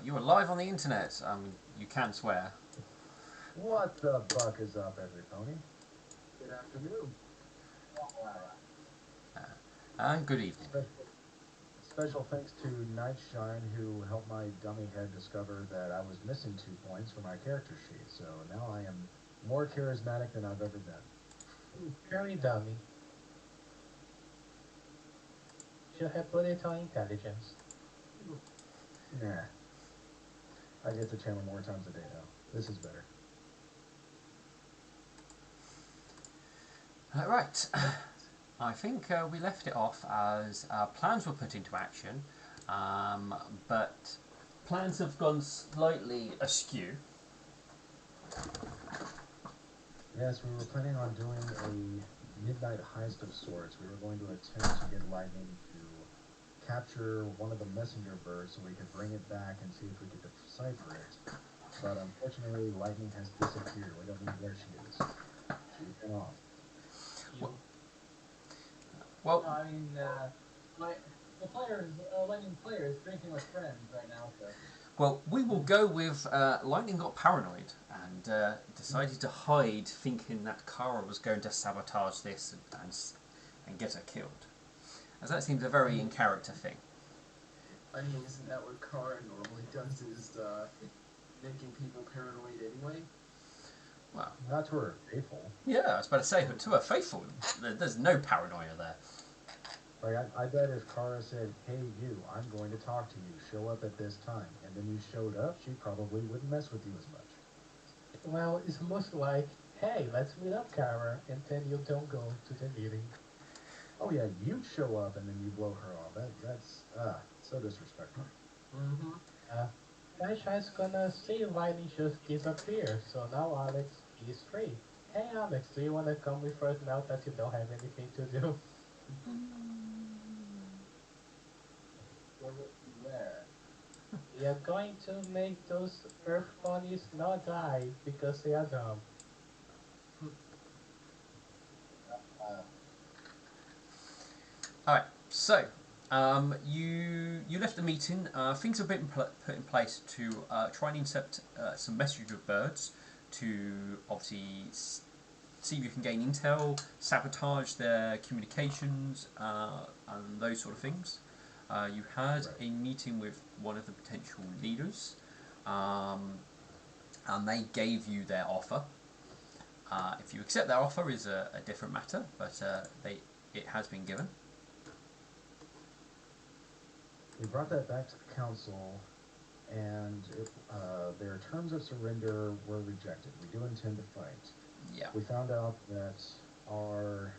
You are live on the internet. You can swear. What the buck is up, every pony? Good afternoon. And good evening. Special thanks to Nightshine, who helped my dummy head discover that I was missing 2 points from my character sheet. So now I am more charismatic than I've ever been. Very dummy. Should have put it on intelligence. Nah. I get to channel more times a day now. This is better. Right. I think we left it off as plans were put into action, but plans have gone slightly askew. Yes, we were planning on doing a midnight heist of sorts. We were going to attempt to get Lightning to capture one of the messenger birds so we could bring it back and see if we could decipher it. But unfortunately, Lightning has disappeared. We don't know where she is. She went off. Well, No, I mean, the players, Lightning player is drinking with friends right now, so. Well, we will go with Lightning got paranoid and decided to hide, thinking that Kara was going to sabotage this and get her killed. As that seems a very in character thing. I mean, isn't that what Kara normally does, is making people paranoid anyway? Well, not to her faithful. Yeah, I was about to say, to her faithful, there's no paranoia there. Like, I bet if Kara said, "Hey, you, I'm going to talk to you. Show up at this time," and then you showed up, she probably wouldn't mess with you as much. Well, it's most like, hey, let's meet up, Kara, and then you don't go to the meeting. Oh yeah, you'd show up and then you blow her off. That's so disrespectful. Nightshine's gonna see Lightning just disappear, so now Alex is free. Hey Alex, do you wanna come with us now that you don't have anything to do? Where? We are going to make those Earth ponies not die because they are dumb. Alright, so you left the meeting. Things have been put in place to try and intercept some messenger birds to obviously see if you can gain intel, sabotage their communications, and those sort of things. You had a meeting with one of the potential leaders, and they gave you their offer. If you accept their offer is a different matter, but it has been given. We brought that back to the council, and their terms of surrender were rejected. We do intend to fight. Yeah. We found out that our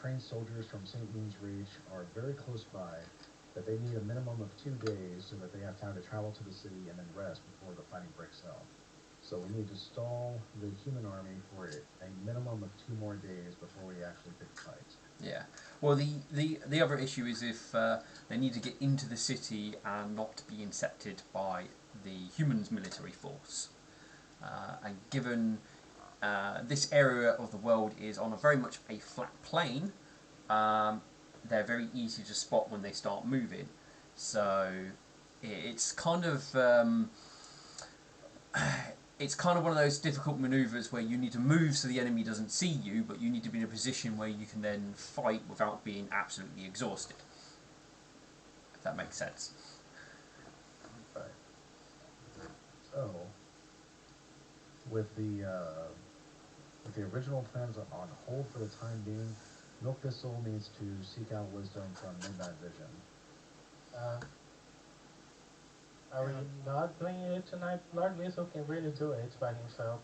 trained soldiers from St. Means Reach are very close by, that they need a minimum of 2 days so that they have time to travel to the city and then rest before the fighting breaks out. So we need to stall the human army for a minimum of 2 more days before we actually pick fights. Yeah. Well, the other issue is if they need to get into the city and not be intercepted by the humans' military force. And given this area of the world is on a very much a flat plain, they're very easy to spot when they start moving. So it's kind of one of those difficult maneuvers where you need to move so the enemy doesn't see you, but you need to be in a position where you can then fight without being absolutely exhausted. If that makes sense. Right. So, with the original plans on hold for the time being, Milk Thistle needs to seek out wisdom from Midnight Vision. Are we not doing it tonight? Lord Weasel can really do it by himself.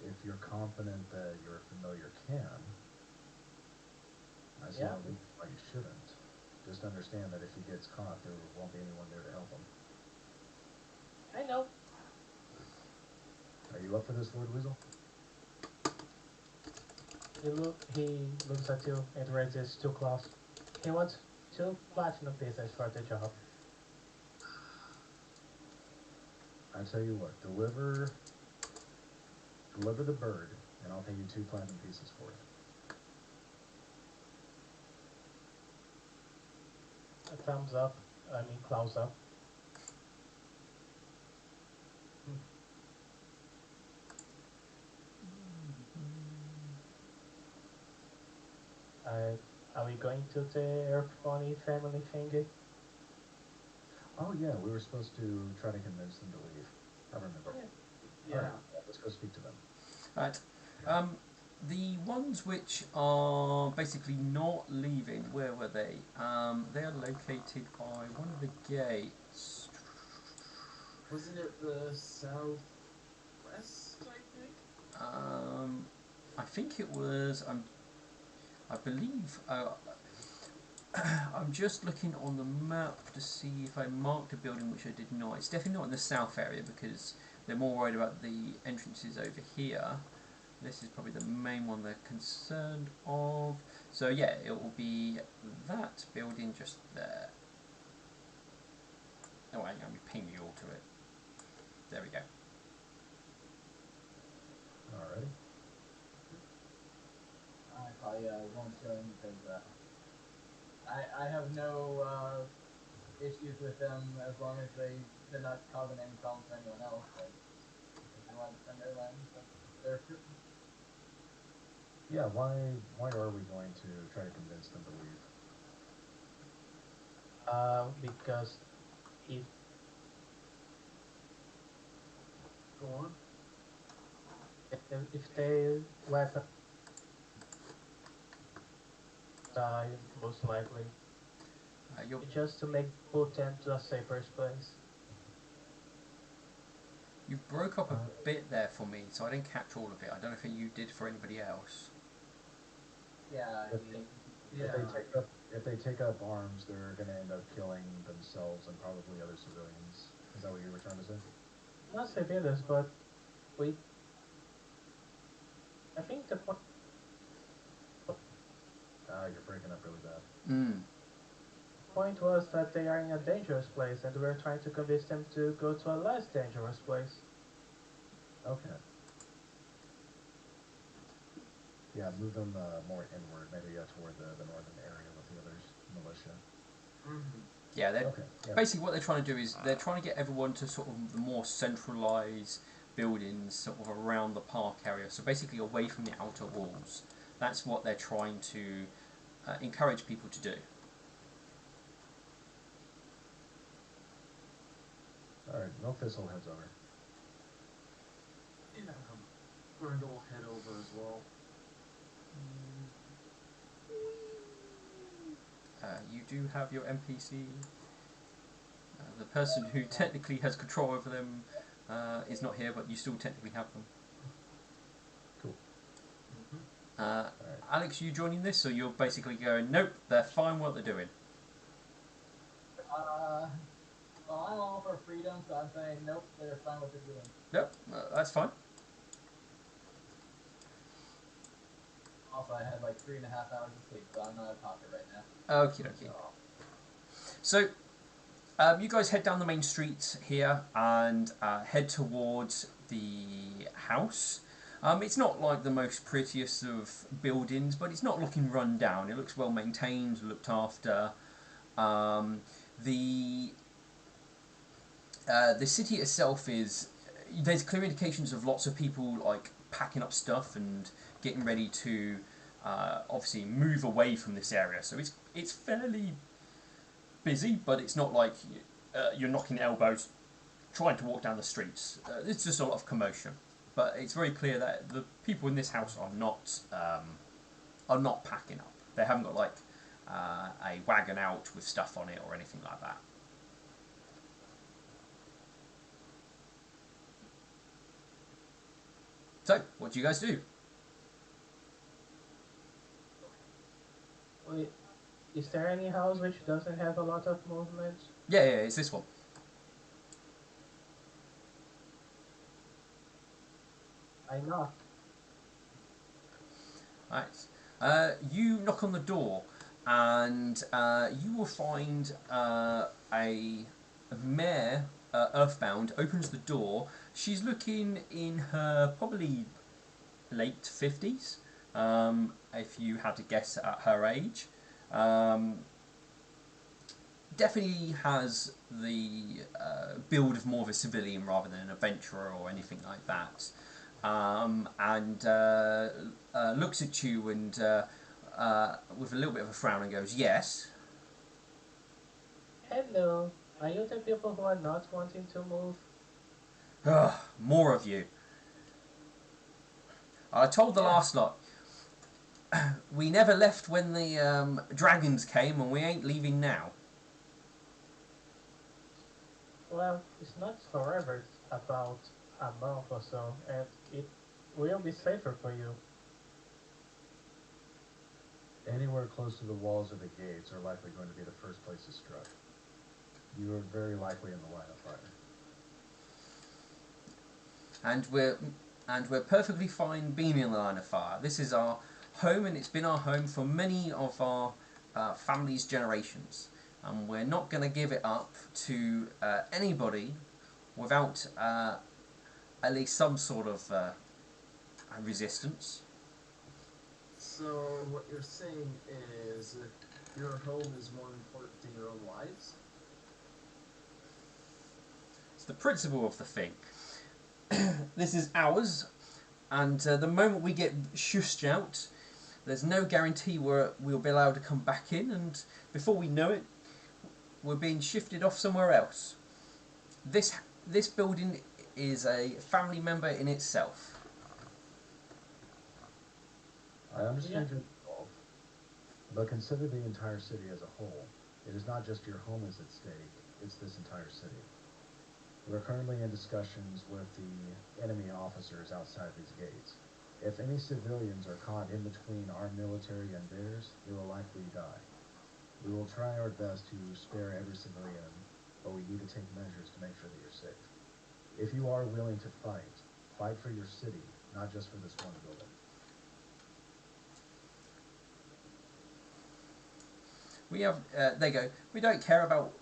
If you're confident that your familiar can, I see no reason why you shouldn't. Just understand that if he gets caught, there won't be anyone there to help him. I know. Are you up for this, Lord Weasel? He looks at you and raises 2 claws. He wants 2 platinum pieces for the job. I tell you what, deliver the bird, and I'll pay you 2 platinum pieces for it. A thumbs up. I mean, claws up. Are we going to the Earth Pony family thingy? Oh yeah, we were supposed to try to convince them to leave. I remember. Yeah. Alright, let's go speak to them. Right. The ones which are basically not leaving, where were they? They are located by one of the gates. Wasn't it the southwest, I think? I think it was. I believe. I'm just looking on the map to see if I marked a building, which I did not. It's definitely not in the south area because they're more worried about the entrances over here. This is probably the main one they're concerned of. So yeah, it will be that building just there. Oh, hang on, we ping you all to it. There we go. Alrighty. I probably won't join because I have no issues with them as long as they're not causing any problems for anyone else. Like, if they want to defend their land, that's their truth. Yeah, why are we going to try to convince them to leave? Because if Go on. if they weapon die, most likely, You're, just to make put them to a safer place. you broke up a bit there for me, so I didn't catch all of it. I don't know if you did for anybody else. Yeah, If, I mean, Yeah. if they take up arms, they're going to end up killing themselves and probably other civilians. Is that what you were trying to say? Not civilians, but we. I think the point. You're breaking up really bad. Point was that they are in a dangerous place, and we're trying to convince them to go to a less dangerous place. Okay. Yeah, move them more inward, maybe toward the northern area with the others militia. Mm-hmm. Yeah, they're Okay. Yeah. basically what they're trying to do is they're trying to get everyone to sort of the more centralised buildings sort of around the park area. So basically away from the outer walls. That's what they're trying to encourage people to do. All right. Milkthistle heads over. Yeah. Brindle will head over as well. You do have your NPC. The person who technically has control over them is not here, but you still technically have them. Cool. Mm-hmm. Right. Alex, you joining this, or you're basically going, nope, they're fine what they're doing? well, I'm all for freedom, so I'm saying nope, they're fine what they're doing. Yep, that's fine. Also, I had like 3.5 hours of sleep, so I'm not a talker right now. Okie dokie. So, you guys head down the main street here and head towards the house. It's not like the most prettiest of buildings, but it's not looking run down. It looks well maintained, looked after. The city itself is. There's clear indications of lots of people like packing up stuff and getting ready to obviously move away from this area. So it's fairly busy, but it's not like you're knocking elbows trying to walk down the streets. It's just a lot of commotion. But it's very clear that the people in this house are not packing up. They haven't got like a wagon out with stuff on it or anything like that. So, what do you guys do? Wait, is there any house which doesn't have a lot of movement? Yeah, it's this one. I knock. Right. You knock on the door, and you will find a mare, Earthbound, opens the door. She's looking in her probably late 50s, if you had to guess at her age. Definitely has the build of more of a civilian rather than an adventurer or anything like that. And looks at you and with a little bit of a frown and goes, "Yes." Hello. Are you the people who are not wanting to move? Ugh, more of you. I told the Yeah. last lot. We never left when the dragons came, and we ain't leaving now. Well, it's not forever. It's about a month or so, and it will be safer for you. Anywhere close to the walls or the gates are likely going to be the first places struck. You are very likely in the line of fire. And we're perfectly fine being in the line of fire. This is our home, and it's been our home for many of our family's generations. And we're not going to give it up to anybody without at least some sort of resistance. So what you're saying is your home is more important than your own lives? It's the principle of the thing. This is ours, and the moment we get shushed out, there's no guarantee we'll be allowed to come back in, and before we know it, we're being shifted off somewhere else. This building is a family member in itself. I understand your resolve, but consider the entire city as a whole. It is not just your home is at stake, it's this entire city. We're currently in discussions with the enemy officers outside these gates. If any civilians are caught in between our military and theirs, they will likely die. We will try our best to spare every civilian, but we need to take measures to make sure that you're safe. If you are willing to fight for your city, not just for this one building. We have, there you go. We don't care about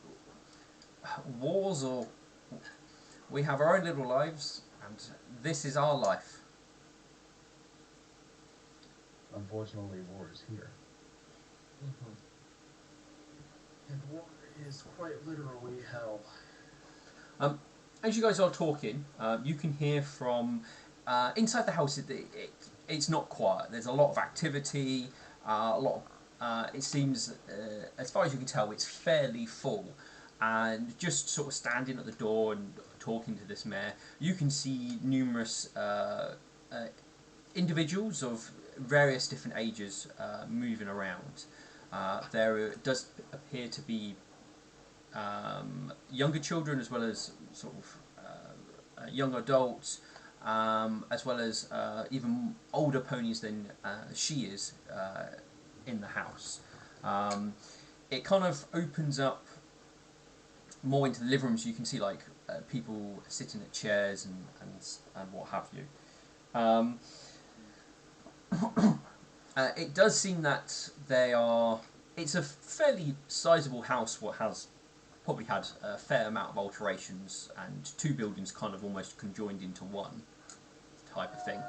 wars or. We have our own little lives, and this is our life. Unfortunately, war is here. Mm-hmm. And war is quite literally hell. As you guys are talking, you can hear from inside the house. It's not quiet. There's a lot of activity. A lot. It seems, as far as you can tell, it's fairly full. And just sort of standing at the door and talking to this mayor, you can see numerous individuals of various different ages moving around. There does appear to be younger children as well as sort of young adults, as well as even older ponies than she is in the house. It kind of opens up more into the living room, so you can see like people sitting at chairs and what have you. It does seem that they are. It's a fairly sizable house. What has probably had a fair amount of alterations, and two buildings kind of almost conjoined into one type of thing.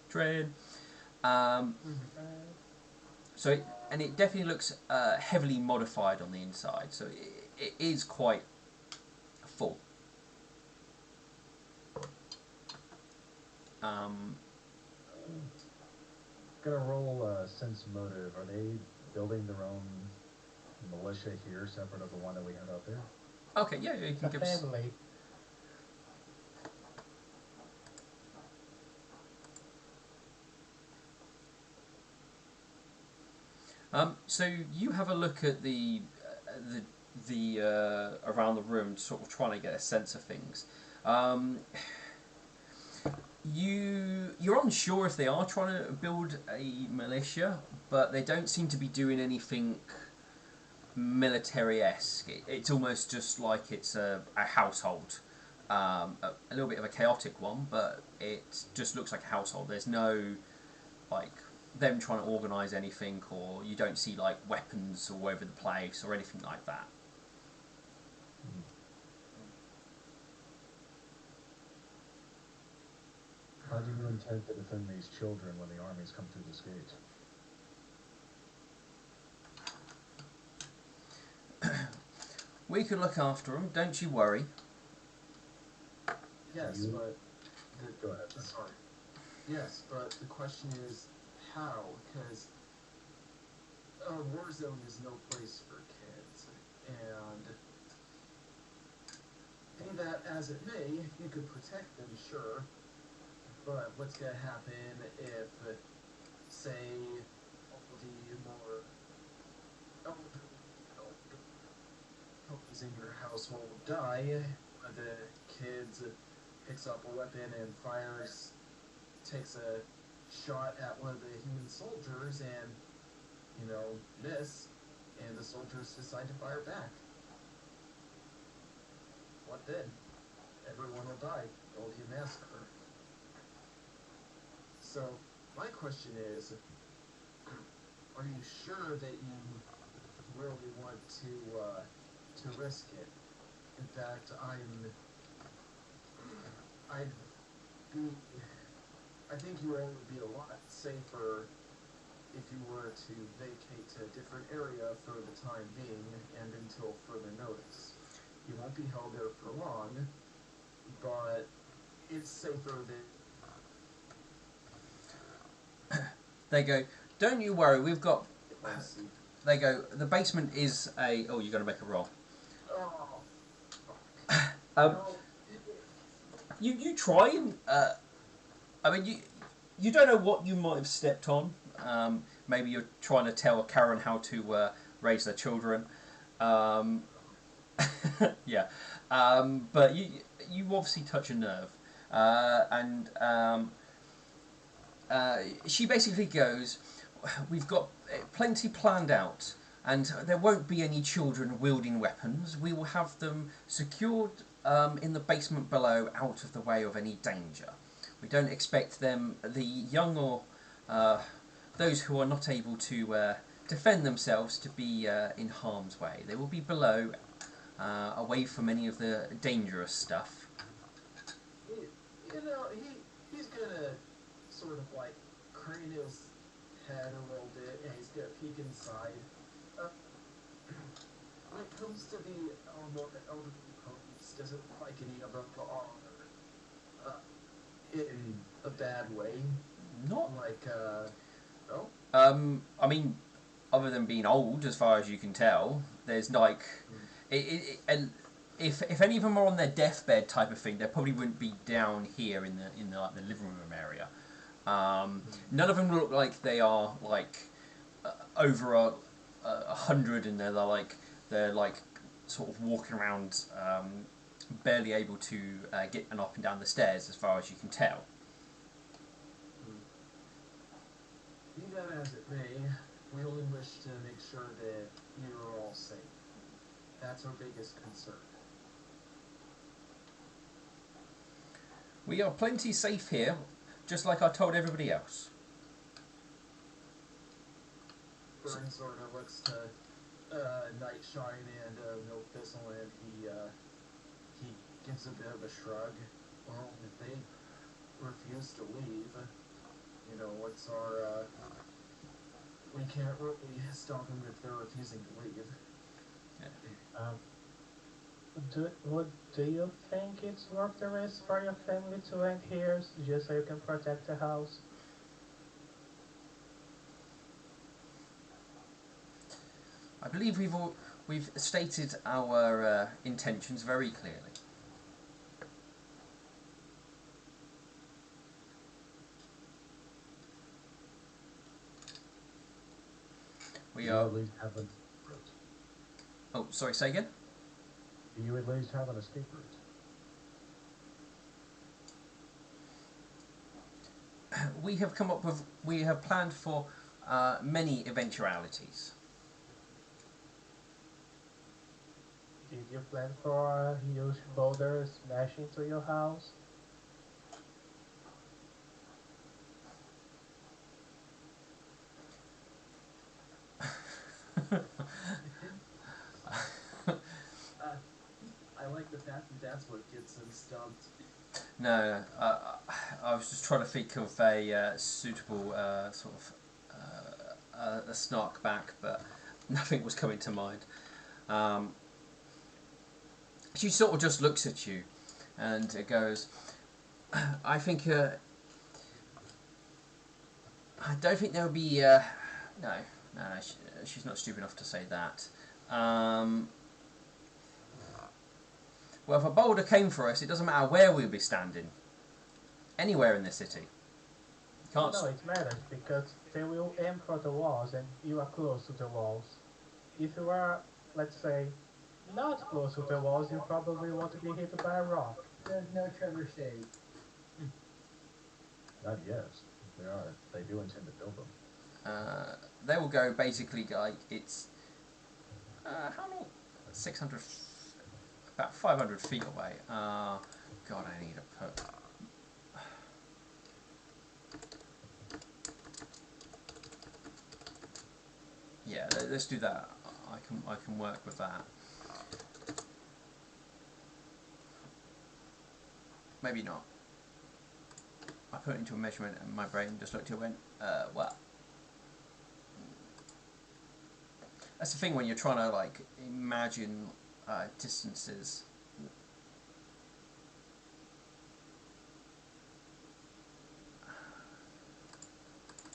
Train. So it definitely looks heavily modified on the inside. So it is quite full. Gonna roll sense motive. Are they building their own militia here, separate of the one that we had out there? Okay, yeah, you can The give us. family. So you have a look at the around the room, sort of trying to get a sense of things. You're unsure if they are trying to build a militia, but they don't seem to be doing anything military-esque. It's almost just like it's a household, a little bit of a chaotic one, but it just looks like a household. There's no like them trying to organise anything, or you don't see like weapons all over the place or anything like that. How do you intend to defend these children when the armies come through this gate? We can look after them, don't you worry. Yes, but Go ahead. sorry. Yes, but the question is how? Because Warzone is no place for kids, and be that as it may, you could protect them, sure, but what's gonna happen if, say, all the more in your household die, one of the kids picks up a weapon and takes a shot at one of the human soldiers and, miss, and the soldiers decide to fire back. What then? Everyone will die. It will be a massacre. So, my question is, are you sure that you really want to risk it? In fact, I think you all would be a lot safer if you were to vacate to a different area for the time being and until further notice. You won't be held there for long, but it's safer than... They go, don't you worry, we've got... Let's see. They go, the basement is a... Oh, you've got to make a roll. Oh. You try and... I mean, you don't know what you might have stepped on. Maybe you're trying to tell Karen how to raise their children. Yeah. But you obviously touch a nerve. And she basically goes, we've got plenty planned out, and there won't be any children wielding weapons. We will have them secured in the basement below, out of the way of any danger. We don't expect them, the young or those who are not able to defend themselves, to be in harm's way. They will be below, away from any of the dangerous stuff. He's gonna sort of like crane his head a little bit, and he's gonna peek inside. When it comes to the elderly ponies, doesn't look like any of them are in a bad way. Not like no. I mean, other than being old, as far as you can tell, there's like, and if any of them are on their deathbed type of thing, they probably wouldn't be down here in the like the living room area. None of them look like they are like over 100, and they're like sort of walking around, barely able to get up and down the stairs, as far as you can tell. Be that as it may, we only wish to make sure that you're all safe. That's our biggest concern. We are plenty safe here, just like I told everybody else. Burn sort of looks to Nightshine and Milk Thistle, and he gives a bit of a shrug. Well, if they refuse to leave, what's our... we can't really stop them if they're refusing to leave. Do you think it's worth the risk for your family to end here, just so you can protect the house? I believe we've stated our intentions very clearly. We are. At least have an... Oh, sorry. Say again. Do you at least have an escape route? We have come up with. We have planned for many eventualities. Did you plan for a huge boulder smashing into your house? I like the fact that that's what gets him stumped. No, I was just trying to think of a suitable sort of a snark back, but nothing was coming to mind. She sort of just looks at you, and it goes, I think, I don't think there'll be, no, she's not stupid enough to say that. Well, if a boulder came for us, it doesn't matter where we'll be standing. Anywhere in the city. Can't. No, it matters because they will aim for the walls and you are close to the walls. If you are, let's say, not close to the walls, you probably want to be hit by a rock. There's no Trevor shade. Not yet. They are. They do intend to build them. They will go basically like it's how long? 600, about 500 feet away. God, I need to put. Yeah, let's do that. I can work with that. Maybe not. I put it into a measurement and my brain just looked at it and went, what? That's the thing when you're trying to like imagine distances.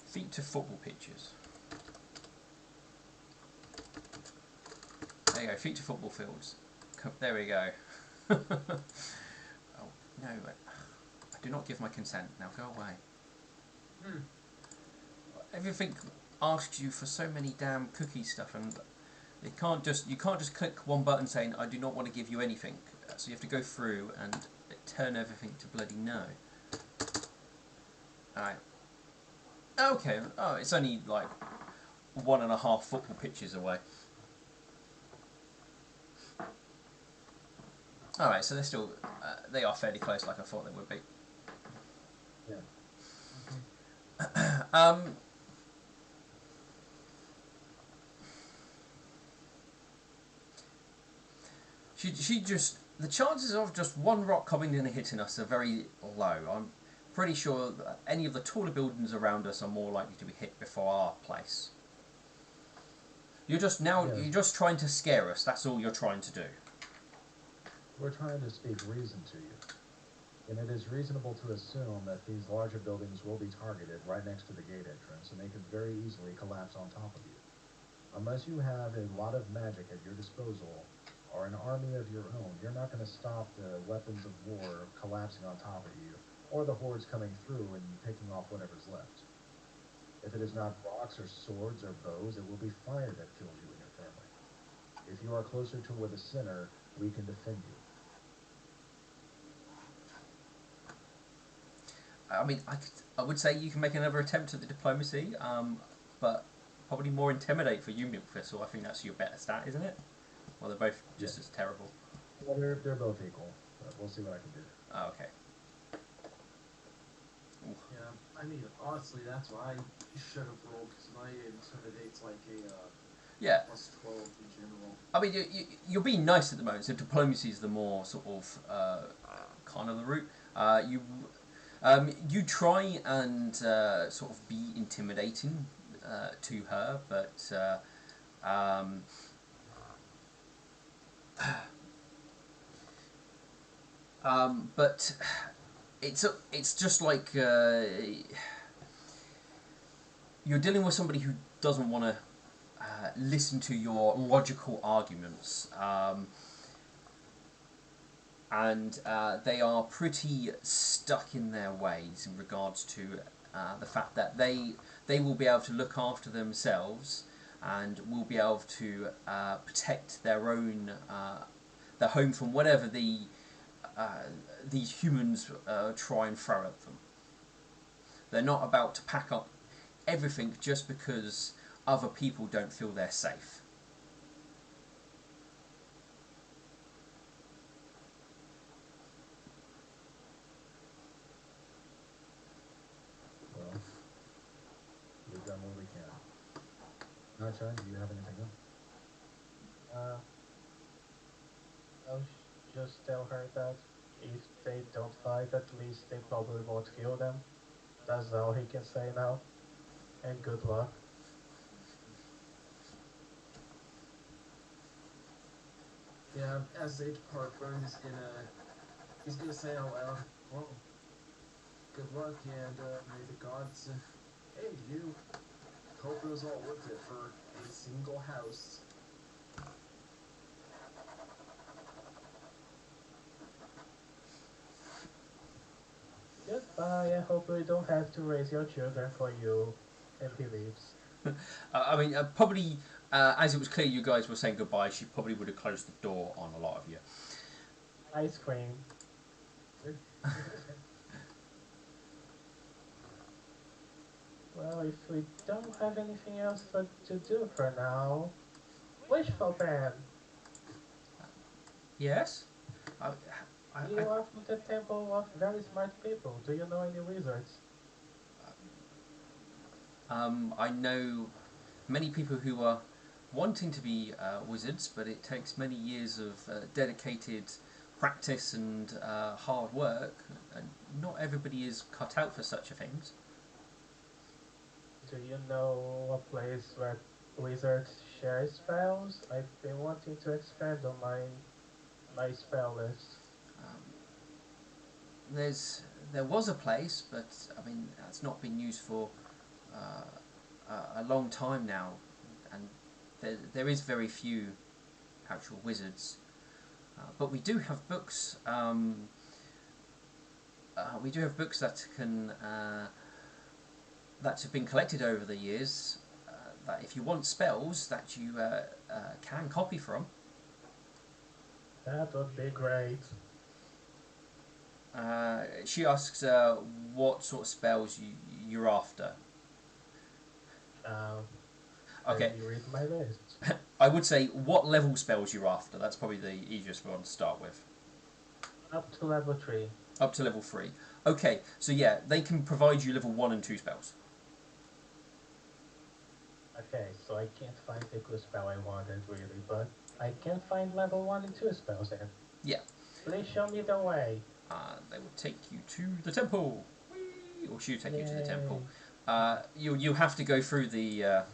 Feet to football pitches. There you go, feet to football fields. There we go. Oh, no, I do not give my consent. Now go away. Everything asks you for so many damn cookie stuff, and you can't just click one button saying I do not want to give you anything. So you have to go through and turn everything to bloody no. Alright. Okay. Oh, it's only like 1.5 football pitches away. Alright, so they're still they are fairly close, like I thought they would be. Yeah. She just the chances of just one rock coming in and hitting us are very low. I'm pretty sure that any of the taller buildings around us are more likely to be hit before our place. You're just you're just trying to scare us. That's all you're trying to do. We're trying to speak reason to you. And it is reasonable to assume that these larger buildings will be targeted right next to the gate entrance, and they could very easily collapse on top of you. Unless you have a lot of magic at your disposal, or an army of your own, you're not going to stop the weapons of war collapsing on top of you, or the hordes coming through and picking off whatever's left. If it is not rocks or swords or bows, it will be fire that kills you and your family. If you are closer to where the center, we can defend you. I mean, I would say you can make another attempt at the diplomacy, but probably more intimidate for you, Milkfistle. I think that's your better stat, isn't it? Well, they're both just as terrible. Well, they're both equal, but we'll see what I can do. Oh, okay. Ooh. Yeah, I mean, honestly, that's why I should have rolled, because my intimidate's like a Yeah. plus 12 in general. I mean, you're being nice at the moment, so diplomacy is the more sort of kind of the route. You try and sort of be intimidating to her, but but it's just like you're dealing with somebody who doesn't want to listen to your logical arguments. And they are pretty stuck in their ways in regards to the fact that they will be able to look after themselves and will be able to protect their own their home from whatever these humans try and throw at them. They're not about to pack up everything just because other people don't feel they're safe. Well, we've done what we can. Nightshine, do you have anything else? I'll just tell her that if they don't fight, at least they probably won't kill them. That's all he can say now. And good luck. Yeah, as they depart, Bone is he's gonna say out loud, well, good luck, and may the gods aid you. Hope it was all worth it for a single house. Goodbye. I hope we don't have to raise your children for you. And he leaves. I mean, probably as it was clear you guys were saying goodbye, she probably would have closed the door on a lot of you. Ice cream. Well, if we don't have anything else to do for now, wishful ban. Yes? I, You are from the temple of very smart people. Do you know any wizards? I know many people who are wanting to be wizards, but it takes many years of dedicated practice and hard work, and not everybody is cut out for such a things. Do you know a place where wizards share spells? I've been wanting to expand on my spell list. Um, there was a place, but I mean it's not been used for a long time now, and there is very few actual wizards. But we do have books. We do have books that can that have been collected over the years. That if you want spells that you can copy from. That would be great. She asks what sort of spells you're after. Okay. Let me read my list. I would say what level spells you're after. That's probably the easiest one to start with. Up to level 3. Up to level 3. Okay, so yeah, they can provide you level 1 and 2 spells. Okay, so I can't find the good spell I wanted really, but I can find level 1 and 2 spells then. Yeah. Please show me the way. They will take you to the temple. Whee! Or she'll take you to the temple. You have to go through the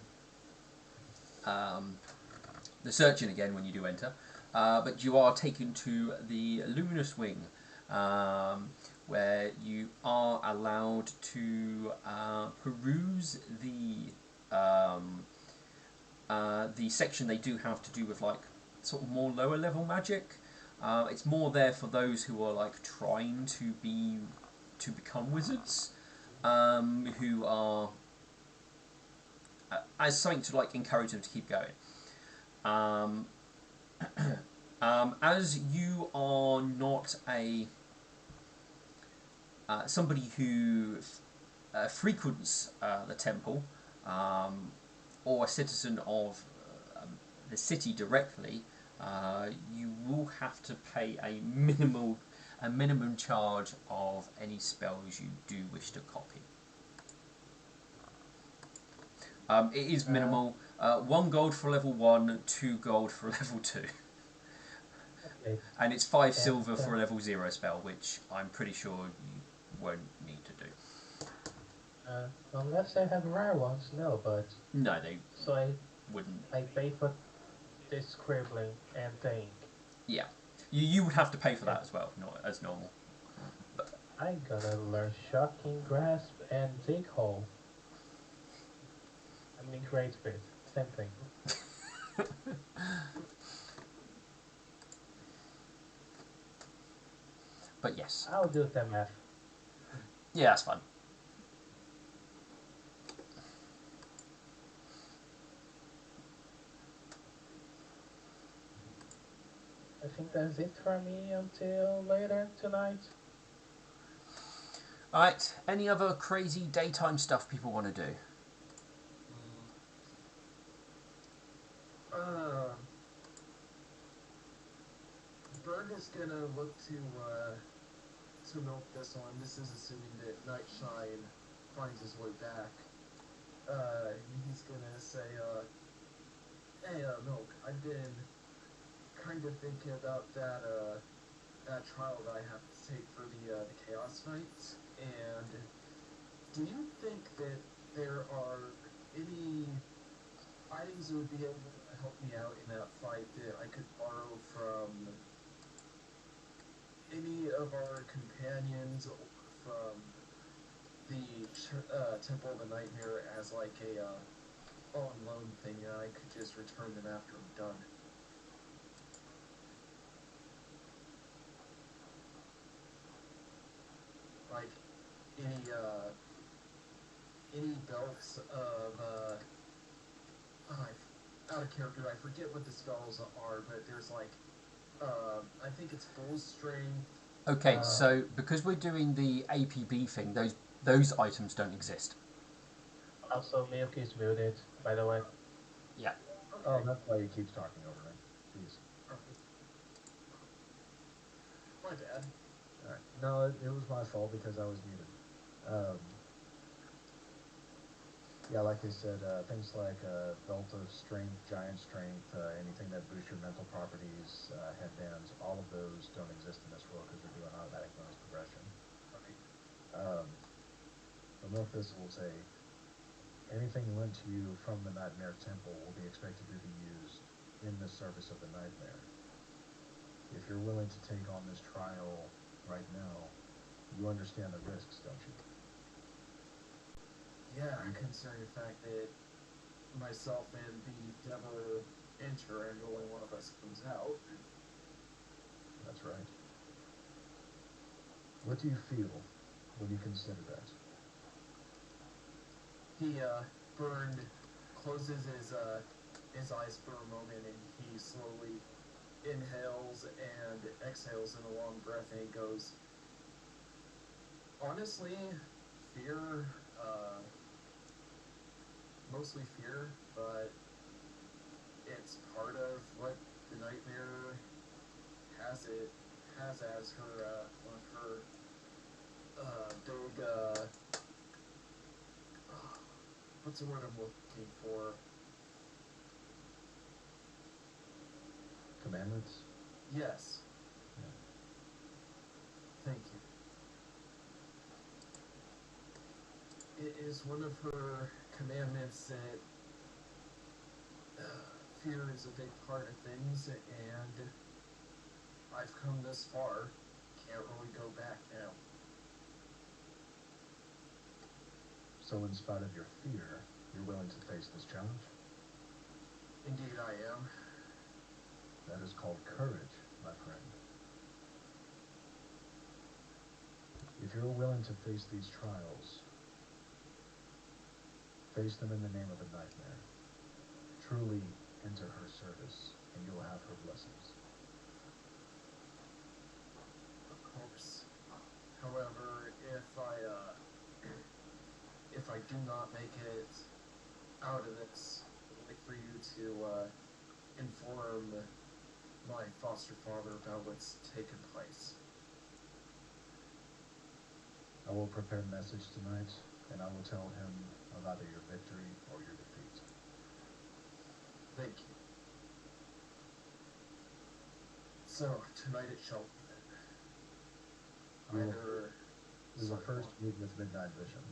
searching again when you do enter, but you are taken to the luminous wing, where you are allowed to peruse the section they do have to do with like sort of more lower level magic. It's more there for those who are like trying to become wizards, who are as something to like encourage them to keep going. As you are not a somebody who frequents the temple, or a citizen of the city directly, you will have to pay a minimum charge of any spells you do wish to copy. It is minimal. 1 gold for level 1, 2 gold for level 2. Okay. And it's 5 silver for a level 0 spell, which I'm pretty sure you won't need to do. Unless I have rare ones, no, but... No, they So wouldn't. I pay for this scribbling and ink. Yeah. You would have to pay for that as well, not as normal. But I'm gonna learn Shocking Grasp and Dig Hole. I mean Great Bit. Same thing. But yes. I'll do the math. Yeah, that's fun. I think that's it for me until later tonight. Alright, any other crazy daytime stuff people want to do? Bird is gonna look to Milk Thistle, and this is assuming that Nightshine finds his way back. He's gonna say, hey, Milk, I've been kind of thinking about that trial that I have to take for the Chaos Knights, and do you think that there are any items that would be able to help me out in that fight that I could borrow from any of our companions or from the Temple of the Nightmare as like on loan thing, I could just return them after I'm done. Like, any belts of, out of character, I forget what the spells are, but there's like, I think it's full strength. Okay, so because we're doing the APB thing, those items don't exist. Also, Miyuki is muted, by the way. Yeah. Okay. Oh, that's why he keeps talking over me. Jeez. My bad. Alright. No, it was my fault because I was muted. Yeah, like I said, things like belt of strength, giant strength, anything that boosts your mental properties, headbands, all of those don't exist in this world because we're doing automatic bonus progression. The Milk Thistle will say, anything lent to you from the Nightmare Temple will be expected to be used in the service of the Nightmare. If you're willing to take on this trial right now, you understand the risks, don't you? Yeah, considering the fact that myself and the devil enter and only one of us comes out. That's right. What do you feel when you consider that? He closes his eyes for a moment, and he slowly inhales and exhales in a long breath, and he goes, honestly, fear, mostly fear, but it's part of what the Nightmare has as her, one of her, big, what's the word I'm looking for? Commandments? Yes. Yeah. Thank you. It is one of her commandments that fear is a big part of things, and I've come this far. Can't really go back now. So in spite of your fear, you're willing to face this challenge? Indeed I am. That is called courage, my friend. If you're willing to face these trials, face them in the name of the Nightmare. Truly enter her service, and you'll have her blessings. Of course. However, if I do not make it out of this, I'd like for you to inform my foster father about what's taken place. I will prepare a message tonight, and I will tell him of either your victory or your defeat. Thank you. So, tonight it shall be then. We will first meet with Midnight Vision,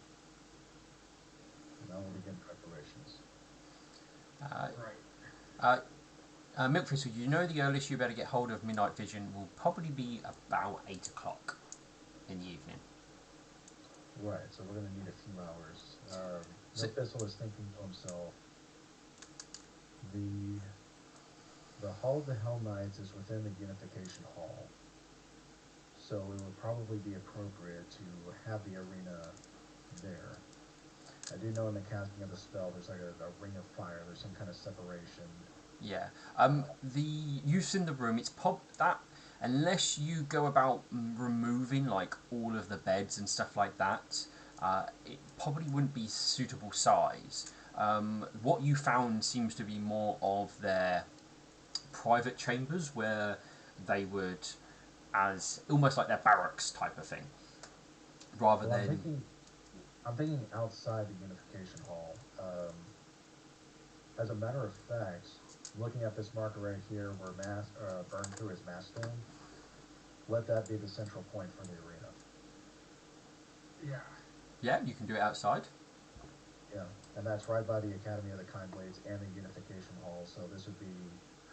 and I will begin preparations. Right. Milk Thistle, you know the earliest you better get hold of Midnight Vision will probably be about 8 o'clock in the evening. Right, so we're going to need a few hours. So- Milk Thistle is thinking to himself, the Hall of the Hell Knights is within the Unification Hall, so it would probably be appropriate to have the arena there. I do know in the casting of the spell there's like a ring of fire, there's some kind of separation. Yeah. The use in the room, it's that unless you go about removing like all of the beds and stuff like that, it probably wouldn't be suitable size. What you found seems to be more of their private chambers where they would, as almost like their barracks type of thing, rather Well, than. I'm thinking outside the Unification Hall. As a matter of fact, looking at this marker right here where Burn through his mass stone, let that be the central point for the arena. Yeah. Yeah, you can do it outside. Yeah, and that's right by the Academy of the Kind Blades and the Unification Hall, so this would be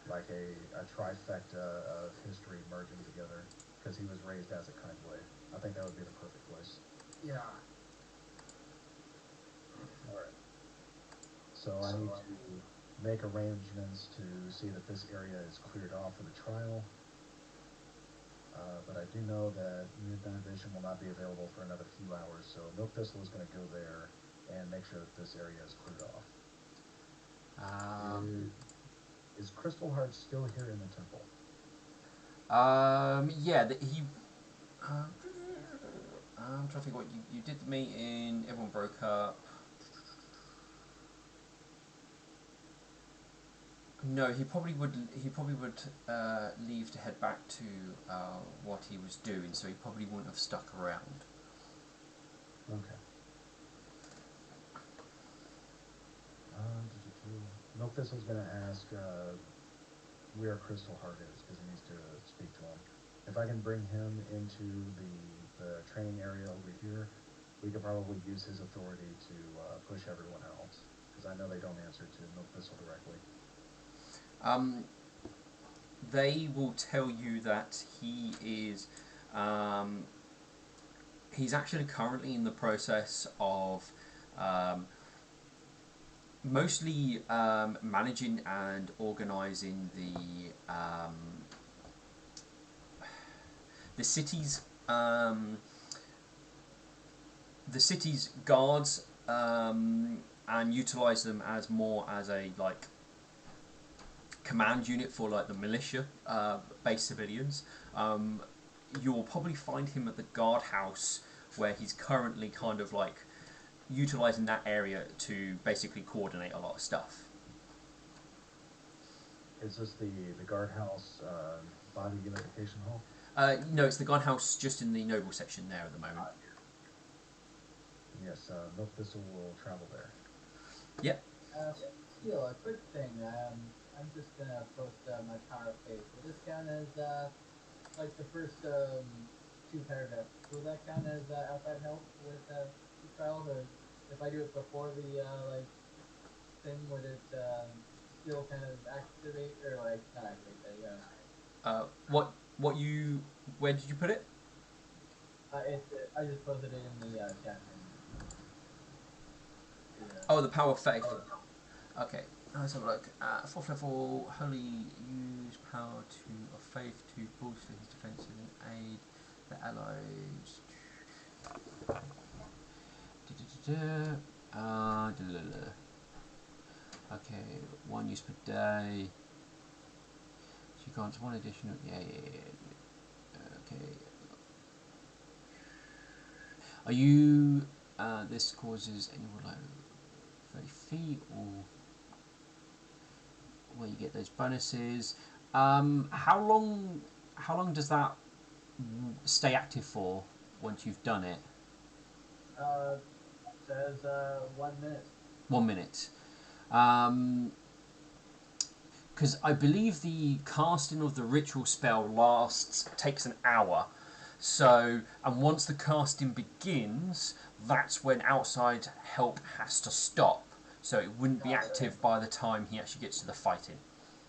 like a trifecta of history merging together, because he was raised as a Kind Blade. I think that would be the perfect place. Yeah. Alright. So I need to make arrangements to see that this area is cleared off for the trial. But I do know that Midnight Vision will not be available for another few hours, so Milk Thistle is going to go there and make sure that this area is cleared off. Is Crystal Heart still here in the temple? Yeah, he. Uh, I'm trying to think what you did the meeting. Everyone broke up. No, he probably would. He probably would leave to head back to what he was doing. So he probably wouldn't have stuck around. Okay. Milk Thistle's going to ask where Crystal Heart is because he needs to speak to him. If I can bring him into the training area over here, we could probably use his authority to push everyone else because I know they don't answer to Milk Thistle directly. They will tell you that he is. He's actually currently in the process of mostly managing and organising the city's guards and utilise them as more as a like command unit for like the militia based civilians. You'll probably find him at the guardhouse where he's currently kind of like utilising that area to basically coordinate a lot of stuff. Is this the guardhouse by the unification hall? No, it's the guardhouse just in the noble section there at the moment. Yes, Milk Thistle will travel there. Yep. Steele, a quick thing. I'm just gonna post my power page. Will this count as like the first two paragraphs? Will that count as outside help with the trial, or if I do it before the like thing, would it still kind of activate or like not activate that? Yeah. Where did you put it? I just posted it in the chat room. Yeah. Oh, the power of faith. Okay, let's have a look. 4th level, Holy use power of faith to bolster his defences and aid the allies. Okay, 1 use per day. She grants 1 additional. Yeah. Okay. Are you? This causes anyone like 30 feet or where you get those bonuses. How long does that stay active for once you've done it? Says 1 minute. 1 minute. Because I believe the casting of the ritual spell takes an hour. So, and once the casting begins, that's when outside help has to stop. So it wouldn't be active by the time he actually gets to the fighting.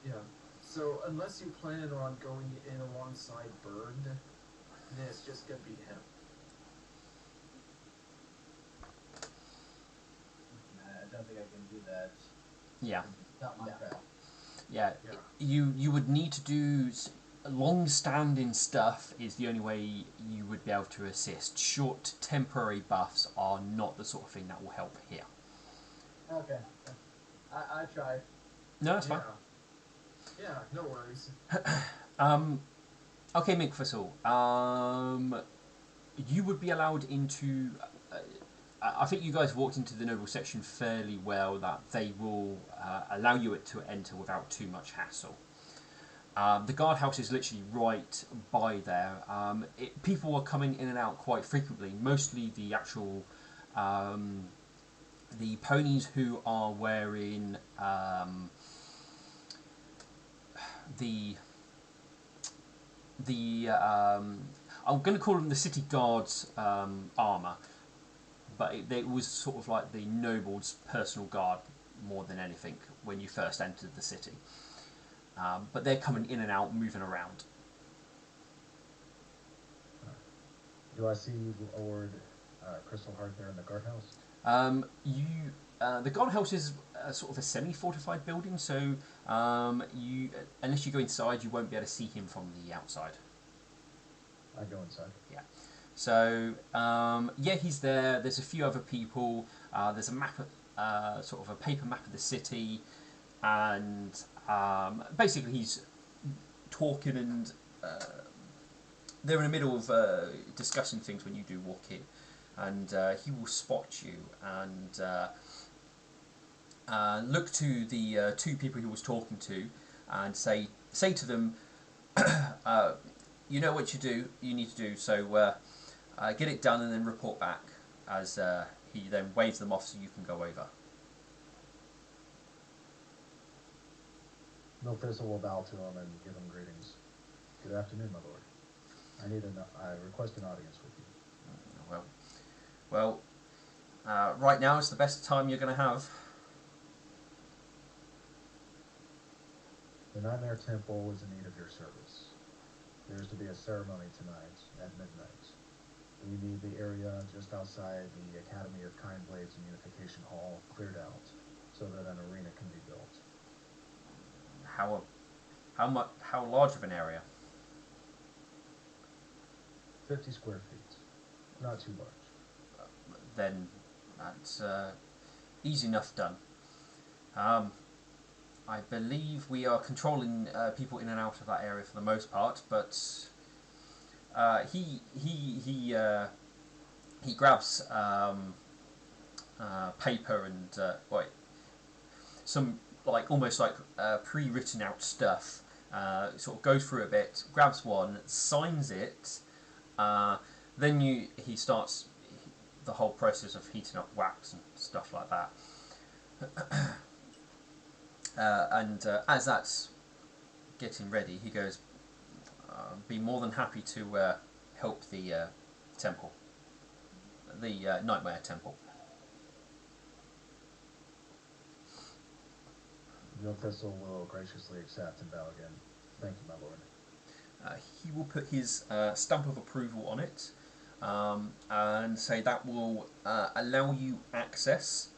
Yeah. So unless you plan on going in alongside Bird, then it's just gonna be him. I don't think I can do that. Yeah. It's not my trial. Yeah. You would need to do long-standing stuff is the only way you would be able to assist. Short temporary buffs are not the sort of thing that will help here. Okay. I tried. No, that's fine. Yeah, no worries. Okay, Mink Fossil. You would be allowed into. I think you guys walked into the noble section fairly well. That they will allow you to enter without too much hassle. The guardhouse is literally right by there. People are coming in and out quite frequently. Mostly the actual the ponies who are wearing the I'm going to call them the city guards armor, but it was sort of like the noble's personal guard more than anything when you first entered the city. But they're coming in and out, moving around. Do I see Lord Crystal Heart there in the guardhouse? the guardhouse is sort of a semi-fortified building, so you unless you go inside, you won't be able to see him from the outside. I go inside. Yeah. So yeah, he's there. There's a few other people. There's a map, sort of a paper map of the city, and basically he's talking, and they're in the middle of discussing things when you do walk in, and he will spot you and look to the two people he was talking to and say to them, you know what you need to do, so get it done and then report back, as he then waves them off so you can go over. Milk Thistle will bow to him and give him greetings. Good afternoon, my lord. I request an audience with you. Well, right now is the best time you're going to have. The Nightmare Temple is in need of your service. There is to be a ceremony tonight at midnight. We need the area just outside the Academy of Kind Blades and Unification Hall cleared out so that an arena can be built. How large of an area? 50 square feet. Not too large. Then that's easy enough done. I believe we are controlling people in and out of that area for the most part, but he grabs paper and some almost like pre-written out stuff. Sort of goes through a bit, grabs one, signs it. Then he starts the whole process of heating up wax and stuff like that. And as that's getting ready, he goes, be more than happy to help the temple, the Nightmare Temple. Milk Thistle will graciously accept and bow again. Thank you, my lord. He will put his stamp of approval on it, and say that will allow you access.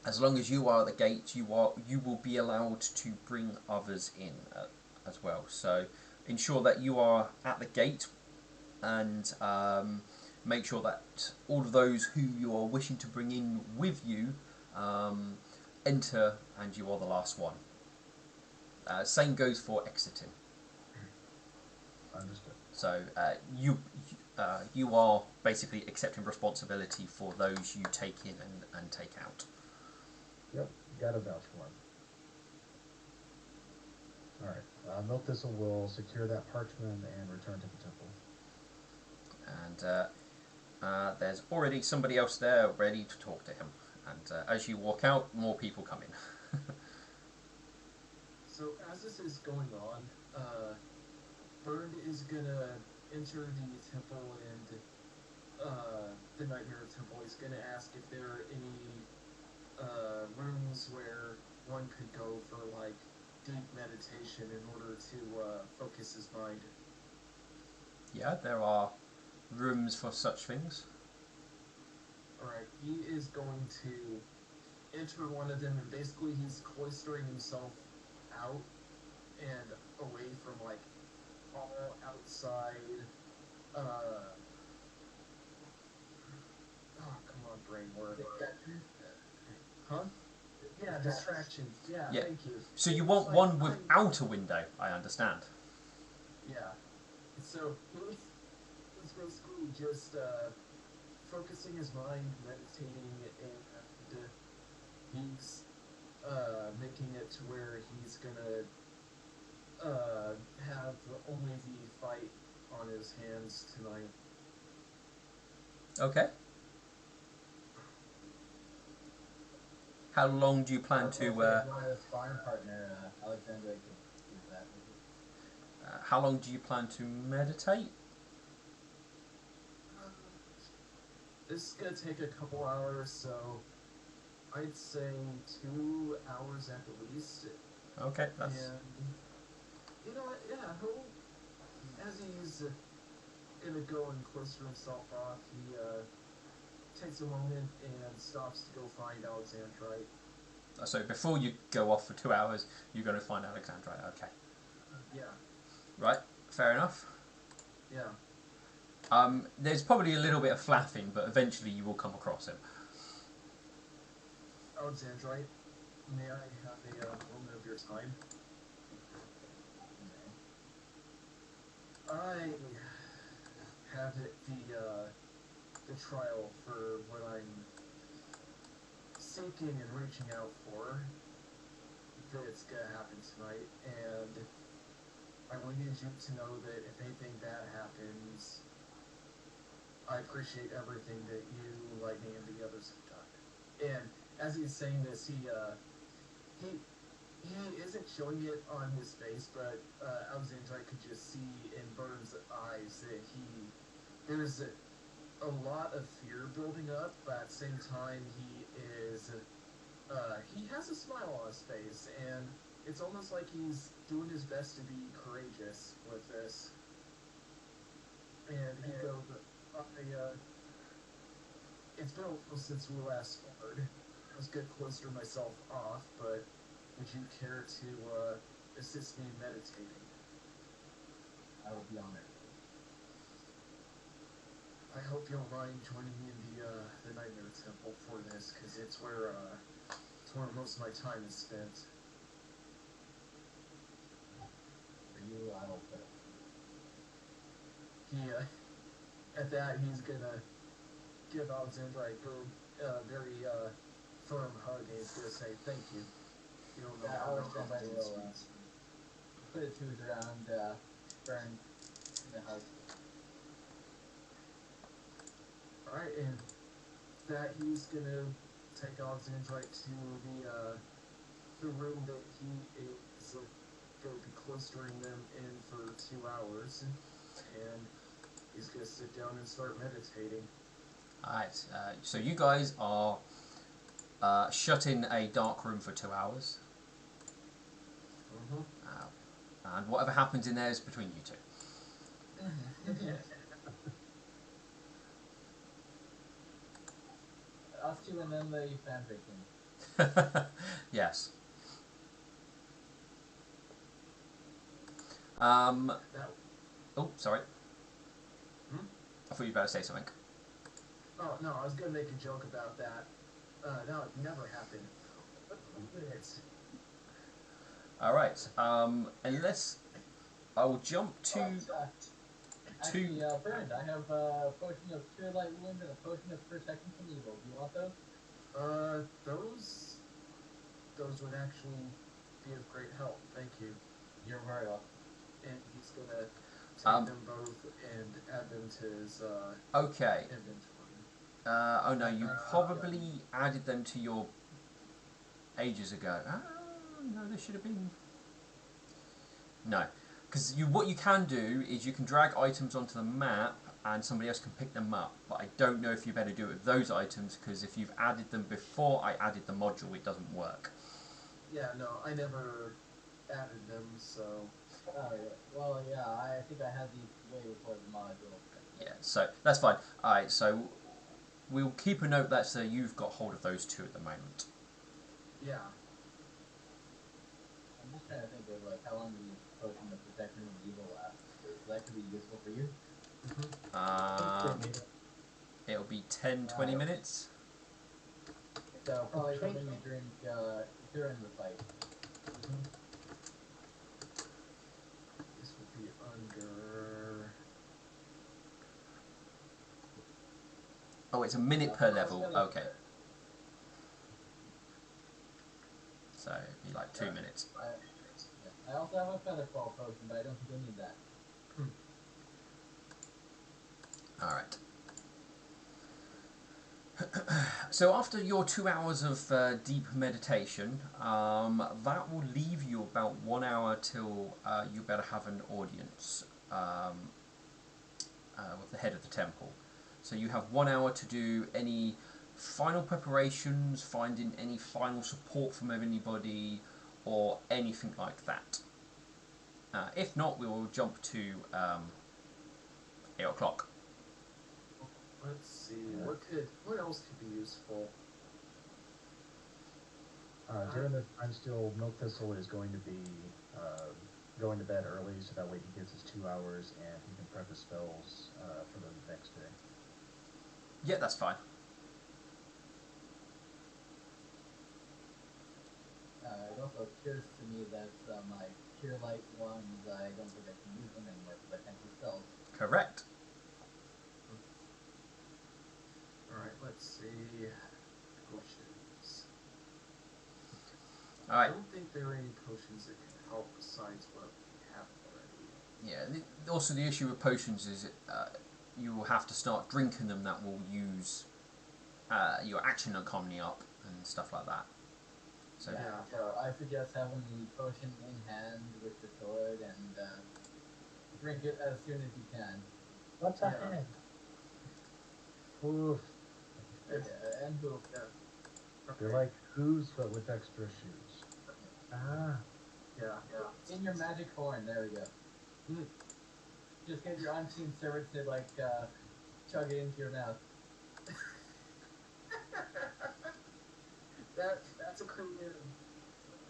As long as you are at the gate, you will be allowed to bring others in as well. So ensure that you are at the gate, and make sure that all of those who you are wishing to bring in with you enter, and you are the last one. Same goes for exiting. Understood. So you are basically accepting responsibility for those you take in and take out. Yep, gotta vouch for him. Alright, Milk Thistle will secure that parchment and return to the temple. And there's already somebody else there ready to talk to him. And as you walk out, more people come in. So as this is going on, Bernd is gonna enter the temple and the Nightmare Temple. He's gonna ask if there are any rooms where one could go for like deep meditation in order to focus his mind. Yeah, there are rooms for such things. Alright, he is going to enter one of them, and basically he's cloistering himself out and away from like all outside oh, come on, brain work. Huh? Yeah, distraction. Yeah, Yeah. thank you. So you want one without a window, I understand. Yeah. So he's basically just focusing his mind, meditating, and he's making it to where he's gonna have only the fight on his hands tonight. Okay. How long do you plan to? If you want a sparring partner, Alexandra could use that. How long do you plan to meditate? This is gonna take a couple hours, so I'd say 2 hours at the least. Okay, that's. And you know what? Yeah, he'll, as he's gonna go and cloister himself off, he takes a moment and stops to go find Alexandrite. So before you go off for 2 hours, you're going to find Alexandrite. Okay. Yeah, Right. Fair enough. yeah. There's probably a little bit of flapping, but eventually you will come across him. Alexandrite, may I have a moment of your time? I have the trial for what I'm seeking and reaching out for. That's gonna happen tonight, and I wanted you to know that if anything bad happens, I appreciate everything that you, Lightning, and the others have done. And as he's saying this, he isn't showing it on his face, but Alexandrite could just see in Burns' eyes that there's a lot of fear building up, but at the same time he has a smile on his face, and it's almost like he's doing his best to be courageous with this. And he goes, it's been a while since we last sparred. I was getting closer to myself off, but would you care to assist me in meditating? I will be honored. I hope you don't mind joining me in the Nightmare Temple for this, because it's where most of my time is spent. For you, I will put it. At that, he's gonna give Alexandrite a very firm hug, and he's gonna say, "Thank you." You don't know Yeah, how Alexandrite will sweet. put his tooth around Burns in the hug. Alright, and that he's gonna take Alexandrite to the room that he is going to be clustering them in for 2 hours, and he's gonna sit down and start meditating. Alright, so you guys are shut in a dark room for 2 hours. And whatever happens in there is between you two. Us two and then the fan fiction. Yes. That, Oh, sorry. Hmm? I thought you were about to say something. oh no, I was gonna make a joke about that. No, it never happened. Minutes. Alright, unless I will jump to... Actually, Burns, I have a potion of Cure Light Wound and a potion of Protection from Evil. Do you want those? Those would actually be of great help. Thank you. You're very welcome. And he's gonna take them both and add them to his Okay. inventory. Oh no, you probably added them to your ages ago. No, they should have been... No. Because what you can do is you can drag items onto the map and somebody else can pick them up. But I don't know if you better do it with those items, because if you've added them before I added the module, it doesn't work. Yeah, no, I never added them, so... Oh, yeah. Well, yeah, I think I had these way before the module. Yeah, so that's fine. Alright, so we'll keep a note that you've got hold of those two at the moment. Yeah. I'm just trying to think of, like, how long the potion of Protection from Evil lasts. That could be useful for you. It'll be 10-20 minutes. So, probably something you drink during the fight. This would be under... Oh, it's a minute per level. Okay. So it'd be like 2 minutes. I also have a Featherfall potion, but I don't think I need that. Alright. So after your 2 hours of deep meditation, that will leave you about 1 hour till you better have an audience with the head of the temple. So you have 1 hour to do any final preparations, finding any final support from anybody, or anything like that. If not, we will jump to 8 o'clock. Let's see. What else could be useful? During this time, still, Milk Thistle is going to be going to bed early, so that way he gets his 2 hours and he can prep his spells for the next day. Yeah, that's fine. It also occurs to me that my Pure Light ones, I don't think I can use them anymore because I can't do spells. Correct. Alright, let's see. Potions. All I right. don't think there are any potions that can help besides what we have already. Yeah. Also, the issue with potions is you will have to start drinking them. That will use your action economy up and stuff like that. So Yeah, so I suggest having the potion in hand with the sword and drink it as soon as you can. What's Yeah. ahead? Oof. And boof. They're like hooves, but with extra shoes. Ah, Yeah. In your magic horn, there we go. Mm. Just get your unseen servants to like chug it into your mouth. That's a creative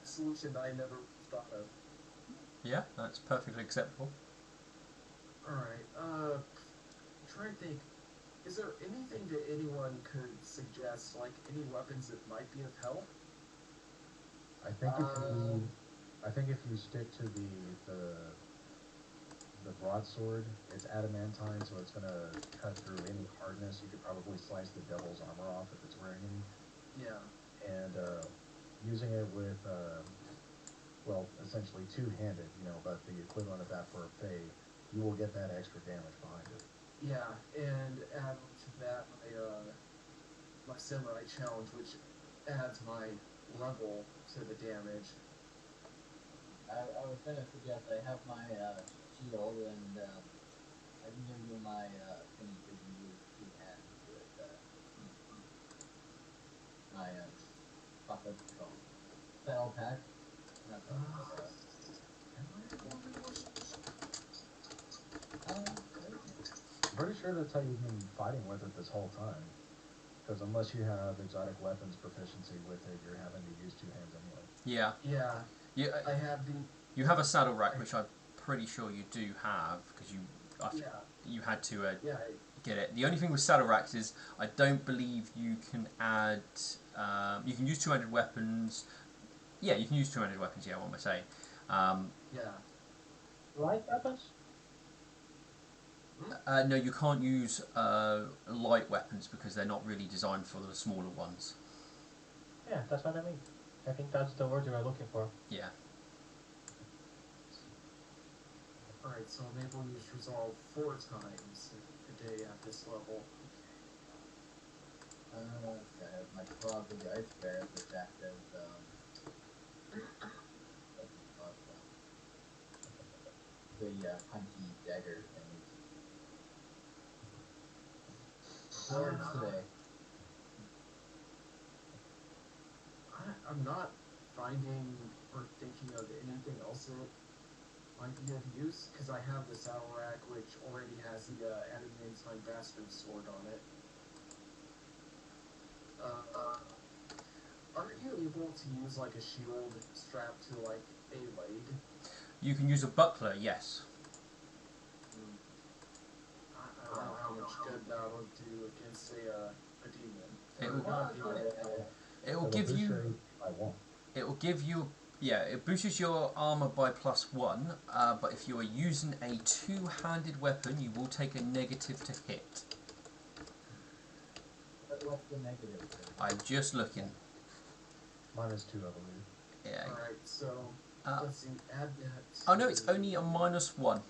solution that I never thought of. yeah, that's perfectly acceptable. Alright, try and think. Is there anything that anyone could suggest, like any weapons that might be of help? I think if you stick to the broadsword, it's adamantine, so it's gonna cut through any hardness. You could probably slice the devil's armor off if it's wearing any. Yeah. And using it with well, essentially two-handed, but the equivalent of that for a fey, you will get that extra damage behind it. Yeah, and add to that my samurai challenge, which adds my level to the damage. I was gonna suggest I have my shield and I can give you my thing so you can use two hands with my what's it called? Spell pack. Not spell pack. I'm pretty sure that's how you've been fighting with it this whole time. Because unless you have exotic weapons proficiency with it, you're having to use two hands anyway. Yeah. Yeah, You, I have the. you have a saddle rack, which I'm pretty sure you do have, because Yeah, you had to yeah, get it. The only thing with saddle racks is I don't believe you can add. You can use two-handed weapons. Yeah, you can use two-handed weapons. Yeah, what am I saying? yeah. light weapons? No, you can't use light weapons because they're not really designed for the smaller ones. Yeah, that's what I mean. I think that's the word you were looking for. Yeah. Alright, so I'm able to use resolve 4 times a day at this level. Okay, I have my claws with the ice bear, which act as the punchy dagger things. Swords today. I'm not finding or thinking of anything else that might be of use, because I have the saddle rack, which already has the adamantine bastard sword on it. Aren't you able to use like a shield strapped to like a leg? You can use a buckler. Yes. I don't know how much good that would do against a demon. It Or will- not a demon. It will It'll give boost you. your HP by 1. It will give you. Yeah, it boosts your armor by +1. But if you are using a two-handed weapon, you will take a negative to hit. What's the negative? I'm just looking. -2, I believe. Yeah. Alright, so let's see, add that. Oh no, it's only a -1.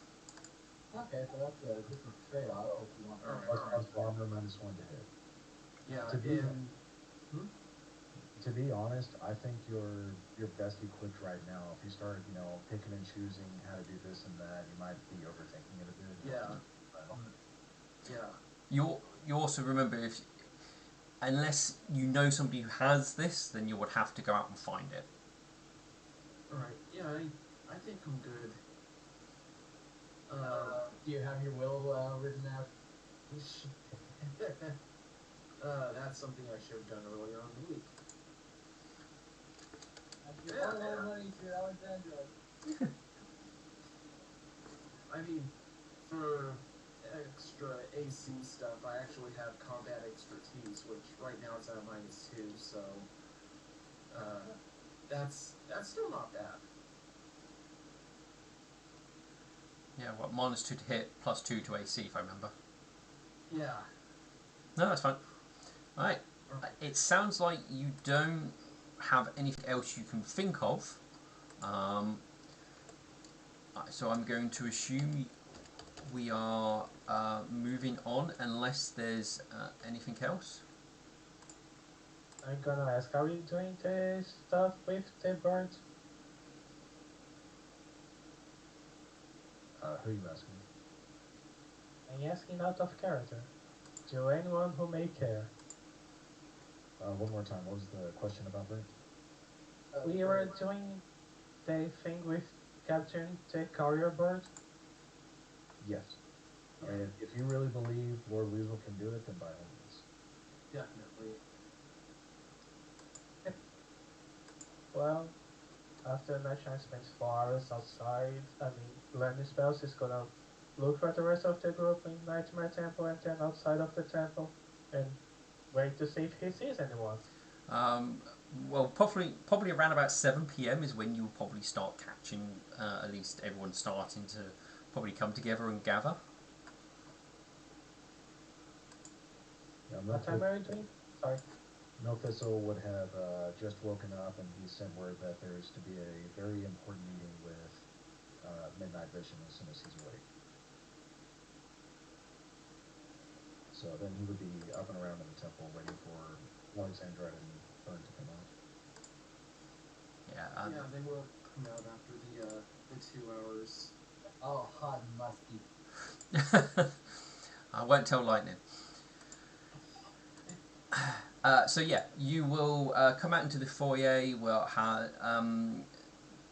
Okay, so that's a good trade-off if you want. Plus armor, -1 to hit. Yeah, To be- and To be honest, I think you're best equipped right now. If you start, picking and choosing how to do this and that, you might be overthinking it a bit. yeah, yeah, You also remember unless you know somebody who has this, then you would have to go out and find it. alright, yeah, I think I'm good. Do you have your will written out? That's something I should have done earlier in the week. Actually, a lot of money to Alexandra. I mean, for extra AC stuff, I actually have combat expertise, which right now it's at a -2, so that's still not bad. Yeah, what, -2 to hit, +2 to AC, if I remember. Yeah. No, that's fine. Alright. It sounds like you don't have anything else you can think of. So I'm going to assume we are moving on unless there's anything else. I'm gonna ask, are you doing the stuff with the bird? Who are you asking? I'm asking out of character. To anyone who may care. One more time, what was the question about that? We were doing the thing with capturing the carrier bird. Yes. I mean, if you really believe Lord Weasel can do it, then by all means. Definitely. Well, after the night shine spends 4 hours outside, learning spells is gonna look for the rest of the group in Nightmare Temple and then outside of the temple and wait to see if he sees anyone. Well, probably around about 7 p.m. is when you'll probably start catching, at least everyone starting to probably come together and gather. Yeah, What time are you doing? Sorry. Milk Thistle would have just woken up, and he sent word that there is to be a very important meeting with Midnight Vision as soon as he's awake. So then he would be up and around in the temple waiting for Alexandra and Fern to come out. Yeah. Yeah, they will come out after the 2 hours. Oh, hot and musky. I won't tell Lightning. So yeah, you will come out into the foyer. Well,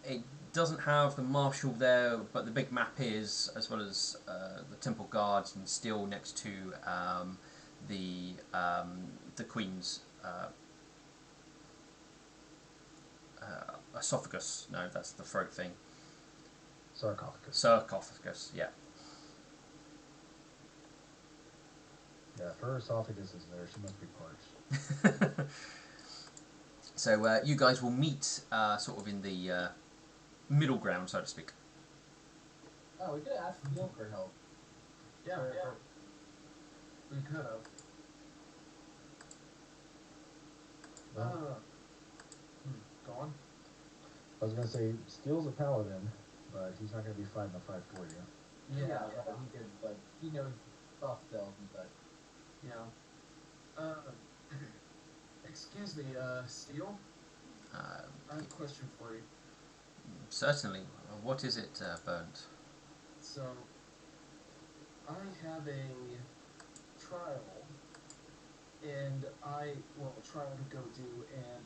it doesn't have the marshal there, but the big map is, as well as the temple guards, and still next to the queen's esophagus. No, that's the throat thing. Sarcophagus. Yeah. Yeah, if her esophagus is there, she must be parched. So you guys will meet sort of in the middle ground, so to speak. Oh, we could have asked Neil for help. Yeah, we could have. Well, Go on. I was gonna say Steel's a paladin, but he's not gonna be fighting the fight for you. Yeah, but he could, he knows soft spells and such. Yeah. Excuse me, Steel? I have a question for you. Certainly. What is it, Burnt? So, I have a trial, and trial to go do, and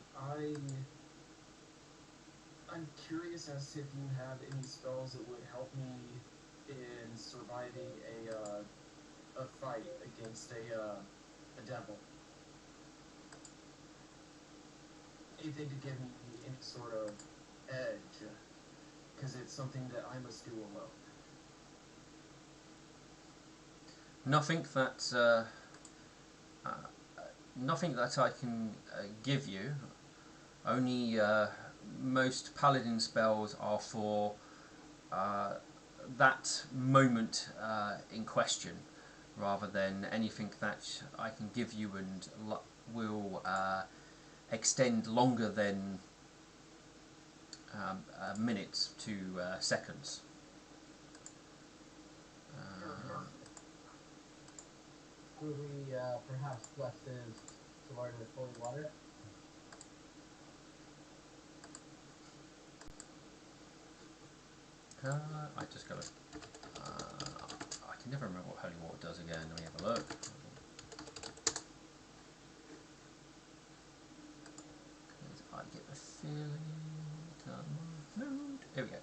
I'm curious as to if you have any spells that would help me in surviving a fight against a devil. Anything to give me any sort of edge, because it's something that I must do alone. Nothing that I can give you. Only most paladin spells are for that moment in question, rather than anything that I can give you and will extend longer than minutes to seconds. Could we perhaps bless his sword with holy water? I just gotta. I can never remember what holy water does again. Let me have a look. I get the feeling. Come on, load. Here we go.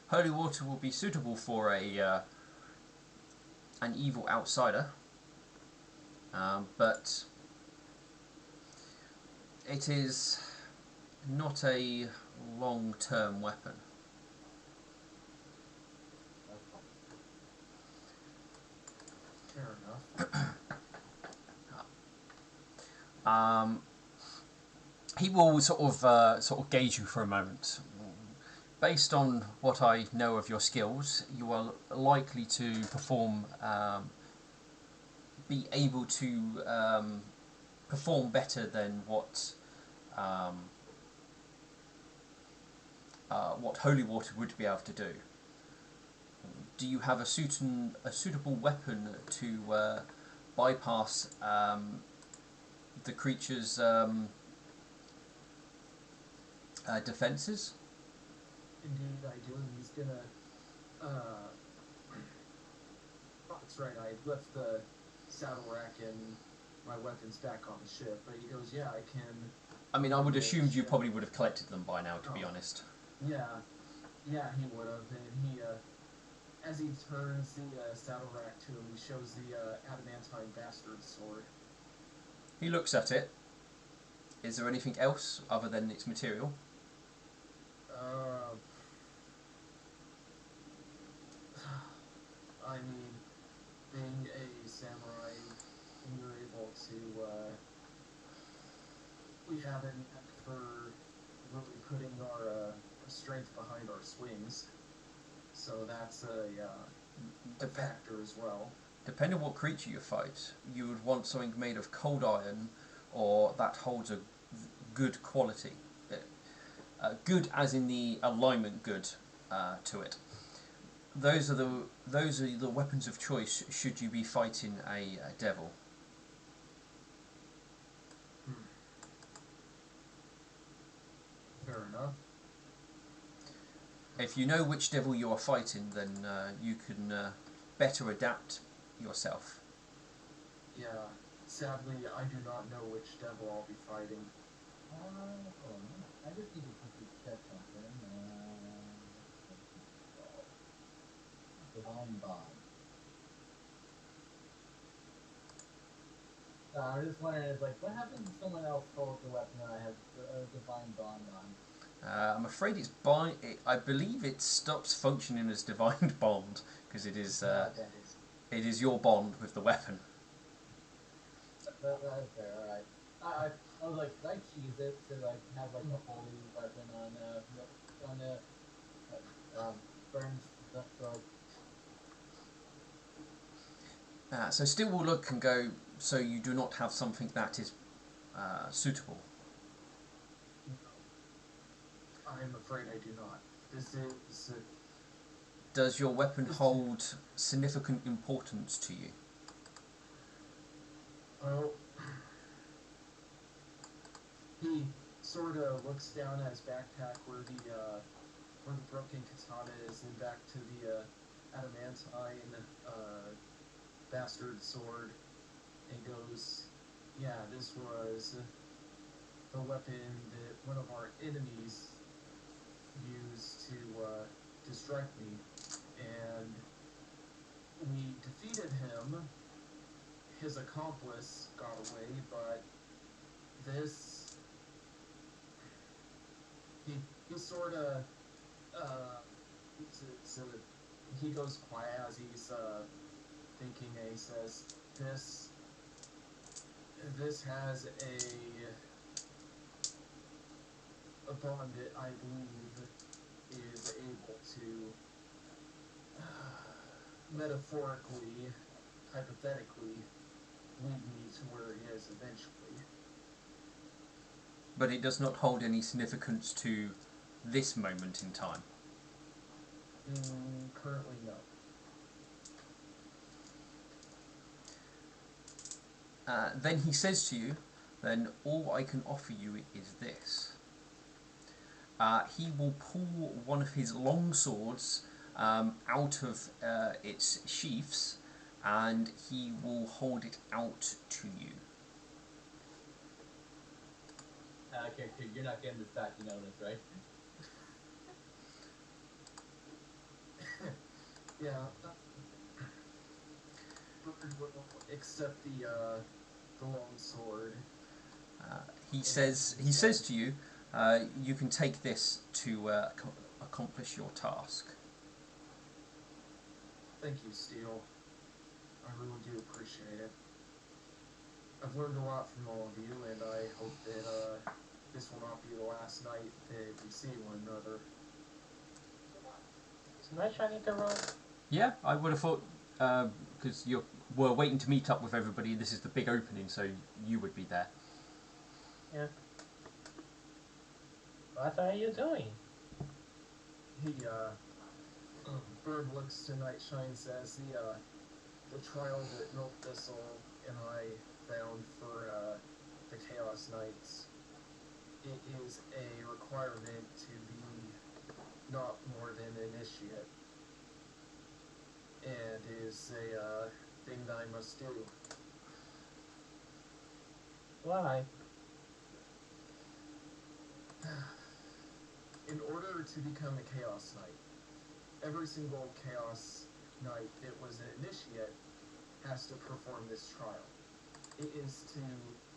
holy water will be suitable for a an evil outsider, but it is not a long-term weapon. Fair enough. He will sort of gauge you for a moment. Based on what I know of your skills, you are likely to perform, be able to perform better than what holy water would be able to do. Do you have a suitable weapon to bypass the creature's defences? Indeed, I do. And he's gonna. That's right. I left the saddle rack and my weapons back on the ship. But he goes, "Yeah, I can." I mean, I would assume you probably would have collected them by now, to be honest. Yeah, yeah, he would have. And he, as he turns the saddle rack to him, he shows the adamantine bastard sword. He looks at it. Is there anything else other than its material? I mean, being a samurai, we were able to, we have a knack for really putting our strength behind our swings. So that's a factor as well. Depending on what creature you fight, you would want something made of cold iron or that holds a good quality. Good as in the alignment good to it. Those are the weapons of choice should you be fighting a devil. Fair enough. If you know which devil you are fighting, then you can better adapt yourself. Yeah, sadly, I do not know which devil I'll be fighting. I just need to quickly check something. Divine Bond. I'm just wondering, it's like, what happens if someone else holds the weapon that I have a Divine Bond on? I'm afraid it's I believe it stops functioning as divine bond because it is your bond with the weapon. That is fair. All right. I was like, could I cheese it to like have like a holy weapon on burns the throat? So still will look and go. So you do not have something that is suitable. I'm afraid I do not. This is. Does your weapon hold significant importance to you? Well, he sort of looks down at his backpack where the broken katana is, and back to the adamantine bastard sword, and goes, "Yeah, this was the weapon that one of our enemies used to distract me, and we defeated him. His accomplice got away, but this he sort of he goes quiet as he's thinking, and he says, this has a bond that I believe is able to metaphorically, hypothetically, lead me to where he is eventually." But it does not hold any significance to this moment in time. Currently, no. Then he says to you, then all I can offer you is this. He will pull one of his long swords out of its sheaths, and he will hold it out to you. Okay, you're not getting this back, you know this, right? Yeah. Bird will accept the long sword. Uh, he And says to you, you can take this to accomplish your task. Thank you, Steel. I really do appreciate it. I've learned a lot from all of you, and I hope that this will not be the last night that we see one another. Is Night Shining to run? Yeah, I would have thought because we're waiting to meet up with everybody. This is the big opening, so you would be there. Yeah. What are you doing? He Bird looks to Nightshine and says the trial that Milk Thistle and I found for the Chaos Knights, it is a requirement to be not more than an initiate, and is a thing that I must do. Why? In order to become a Chaos Knight, every single Chaos Knight that was an initiate has to perform this trial. It is to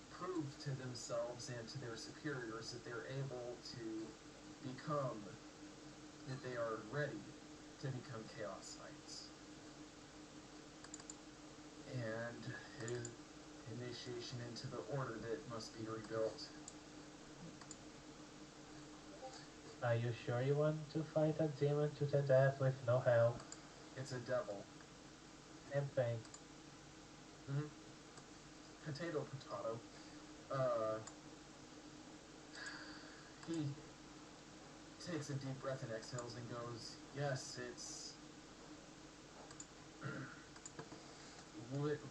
prove to themselves and to their superiors that they're able to become, that they are ready to become Chaos Knights. And his initiation into the order that must be rebuilt. Are you sure you want to fight a demon to the death with no help? It's a devil. Same thing. Mm-hmm. Potato. He takes a deep breath and exhales and goes, yes, it's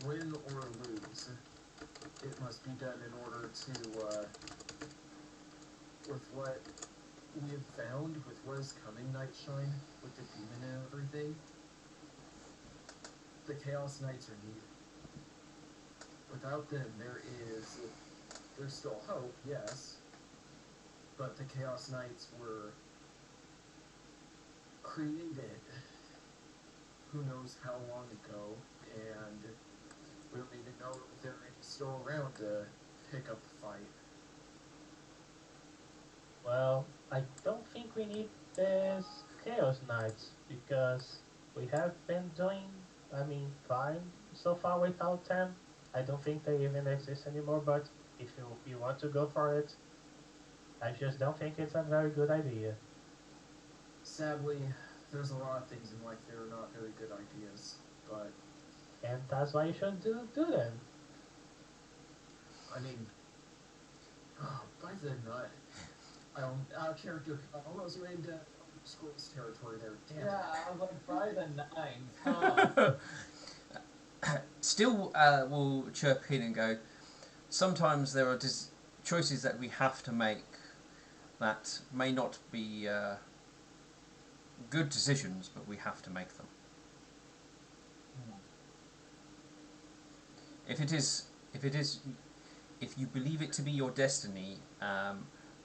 win or lose. It must be done in order to, with what we have found, with what is coming, Nightshine, with the demon and everything, the Chaos Knights are needed. Without them, there's still hope, yes, but the Chaos Knights were created who knows how long ago, and we don't even know if they're still around to pick up the fight. Well, I don't think we need these Chaos Knights because we have been doing, fine so far without them. I don't think they even exist anymore, but if you want to go for it, I just don't think it's a very good idea. Sadly, there's a lot of things in life that are not very good ideas, but And that's why you should do them. I mean, by the nut, our character almost ran into Scrolls territory there. Damn Yeah, it. I was like, by the nines, huh? Still will chirp in and go, sometimes there are choices that we have to make that may not be good decisions, but we have to make them. If it is, if you believe it to be your destiny,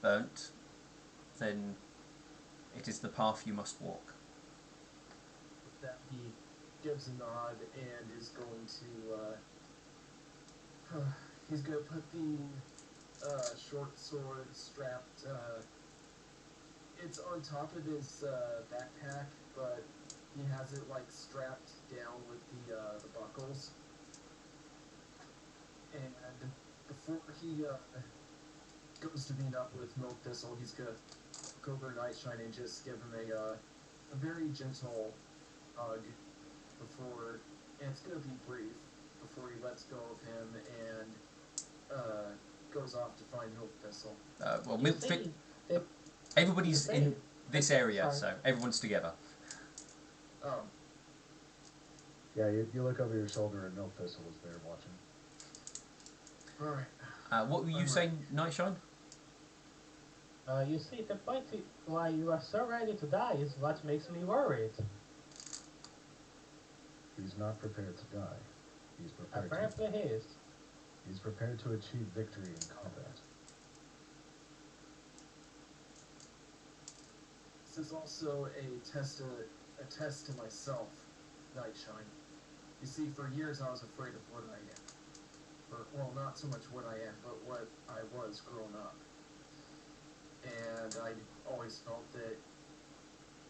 burnt, then it is the path you must walk. With that, he gives a nod and is going to, he's going to put the short sword strapped, it's on top of his backpack, but he has it like strapped down with the buckles. And before he goes to meet up with Milk Thistle, he's gonna go over Nightshine and just give him a very gentle hug before, and it's gonna be brief, before he lets go of him and goes off to find Milk Thistle. Well, You see, the, everybody's in this area, sorry. so everyone's together. Yeah, you look over your shoulder and Milk Thistle is there watching. Alright. What were you saying, Nightshine? You see, the point why you are so ready to die is what makes me worried. He's not prepared to die. He's prepared Apparently he is. He's prepared to achieve victory in combat. This is also a test to myself Nightshine. You see, for years I was afraid of what I am. Well, not so much what I am, but what I was grown up. And I always felt that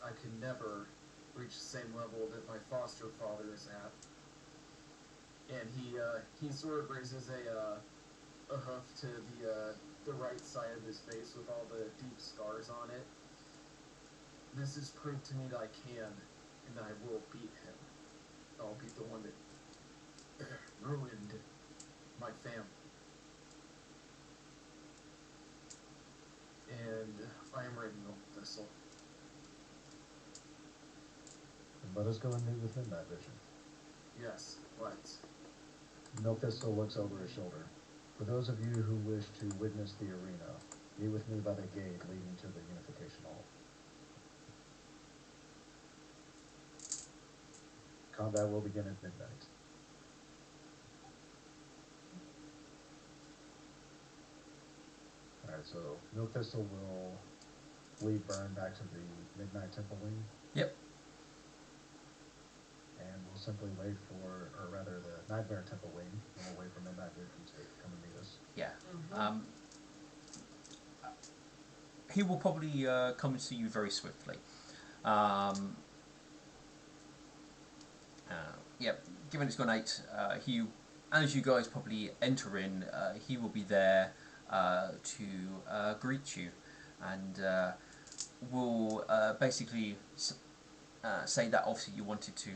I could never reach the same level that my foster father is at. And he sort of raises a hoof to the right side of his face with all the deep scars on it. This has proved to me that I can, and I will beat him. I'll beat the one that ruined my family. And I am ready, Milk Thistle. And let us go and meet with Midnight Vision. Yes, let's. Milk Thistle looks over his shoulder. For those of you who wish to witness the arena, meet with me by the gate leading to the Unification Hall. Combat will begin at midnight. Alright, so Milk Thistle will lead Burn back to the Midnight Temple wing. Yep. And we'll simply wait for, or rather the Nightmare Temple wing, and we'll wait for Midnight Vision to come and meet us. Yeah. He will probably come and see you very swiftly. Yep. Given it's gone 8, he, as you guys probably enter in, he will be there to greet you, and will basically say that obviously you wanted to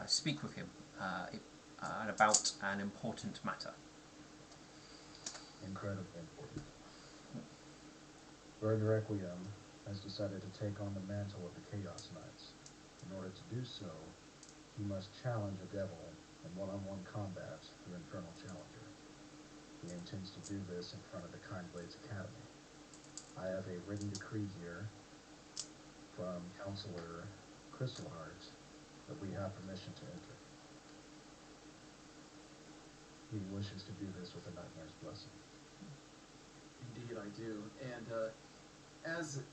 speak with him about an important matter. Incredibly important. Burn Requiem has decided to take on the mantle of the Chaos Knights. In order to do so, he must challenge a devil in one-on-one combat through Infernal Challenger. He intends to do this in front of the Kindblades Academy. I have a written decree here from Counselor Crystalheart that we have permission to enter. He wishes to do this with the Nightmare's blessing. Indeed, I do. And as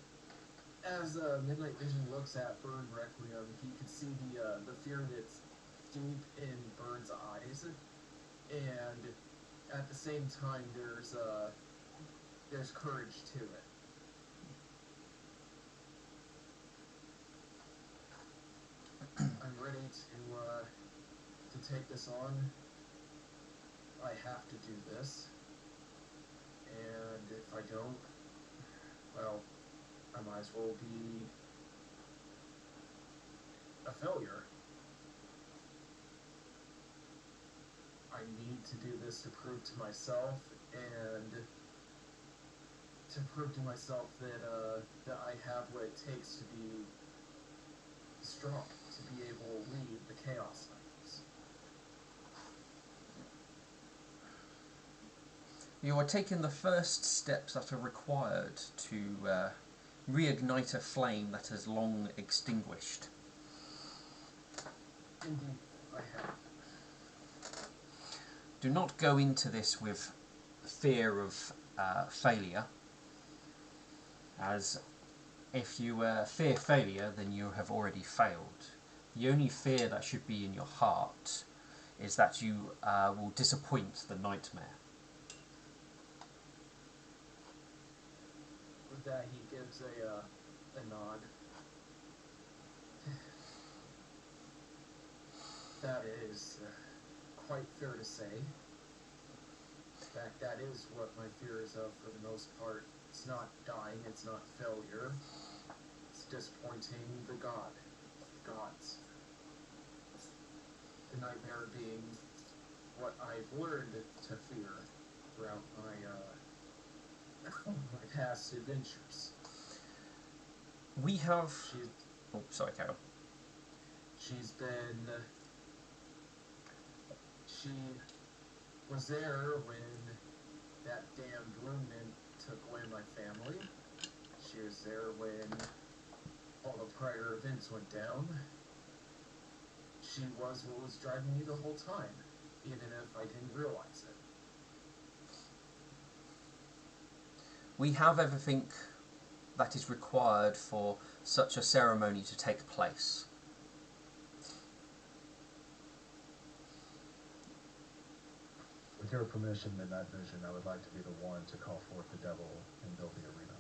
Midnight Vision looks at Burn Requiem, he can see the fear that's deep in Burn's eyes, and at the same time, there's courage to it. I'm ready to take this on. I have to do this, and if I don't, well, I might as well be a failure. I need to do this to prove to myself, and to prove to myself that I have what it takes to be strong, to be able to lead the Chaos Knights. You are taking the first steps that are required to reignite a flame that has long extinguished. Indeed, I have. Do not go into this with fear of failure, as if you fear failure, then you have already failed. The only fear that should be in your heart is that you will disappoint the Nightmare. With that, he gives a nod. That is quite fair to say. In fact, that is what my fear is of for the most part. It's not dying, it's not failure. It's disappointing the gods. The Nightmare being what I've learned to fear throughout my past adventures. We have... Oh, sorry, Carol. She's been... She was there when that damned ruminant took away my family. She was there when all the prior events went down. She was what was driving me the whole time, even if I didn't realize it. We have everything that is required for such a ceremony to take place. With your permission, in that vision, I would like to be the one to call forth the devil and build the arena.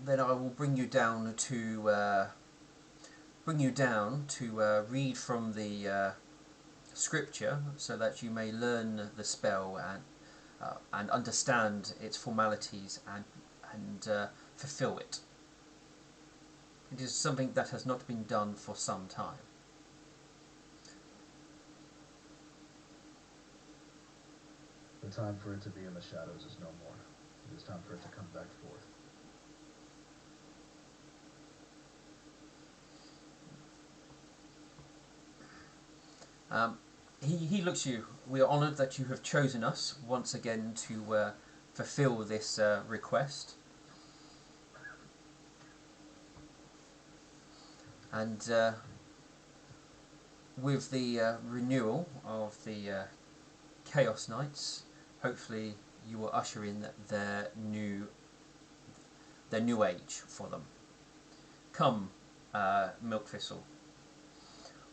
Then I will bring you down to read from the scripture, so that you may learn the spell and understand its formalities and fulfill it. It is something that has not been done for some time. The time for it to be in the shadows is no more. It is time for it to come back forth. He looks at you. We are honoured that you have chosen us once again to fulfil this request. And with the renewal of the Chaos Knights, hopefully you will usher in their new age for them. Come, Milk Thistle.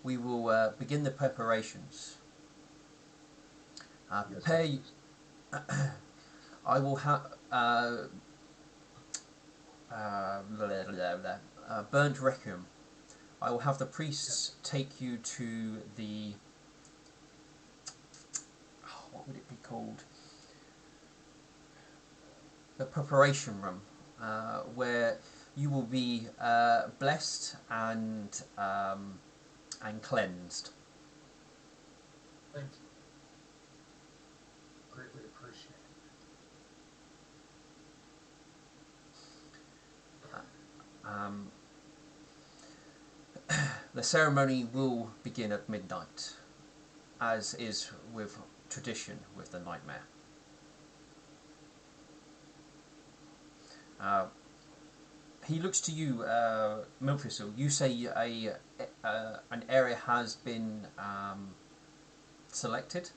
We will begin the preparations. Yes, Prepare. I will have burnt requiem. I will have the priests take you to the what would it be called? The preparation room, where you will be blessed and cleansed. Thank you. Greatly appreciate Um, the ceremony will begin at midnight, as is with tradition with the nightmare. He looks to you, Milfisel. You say an area has been selected?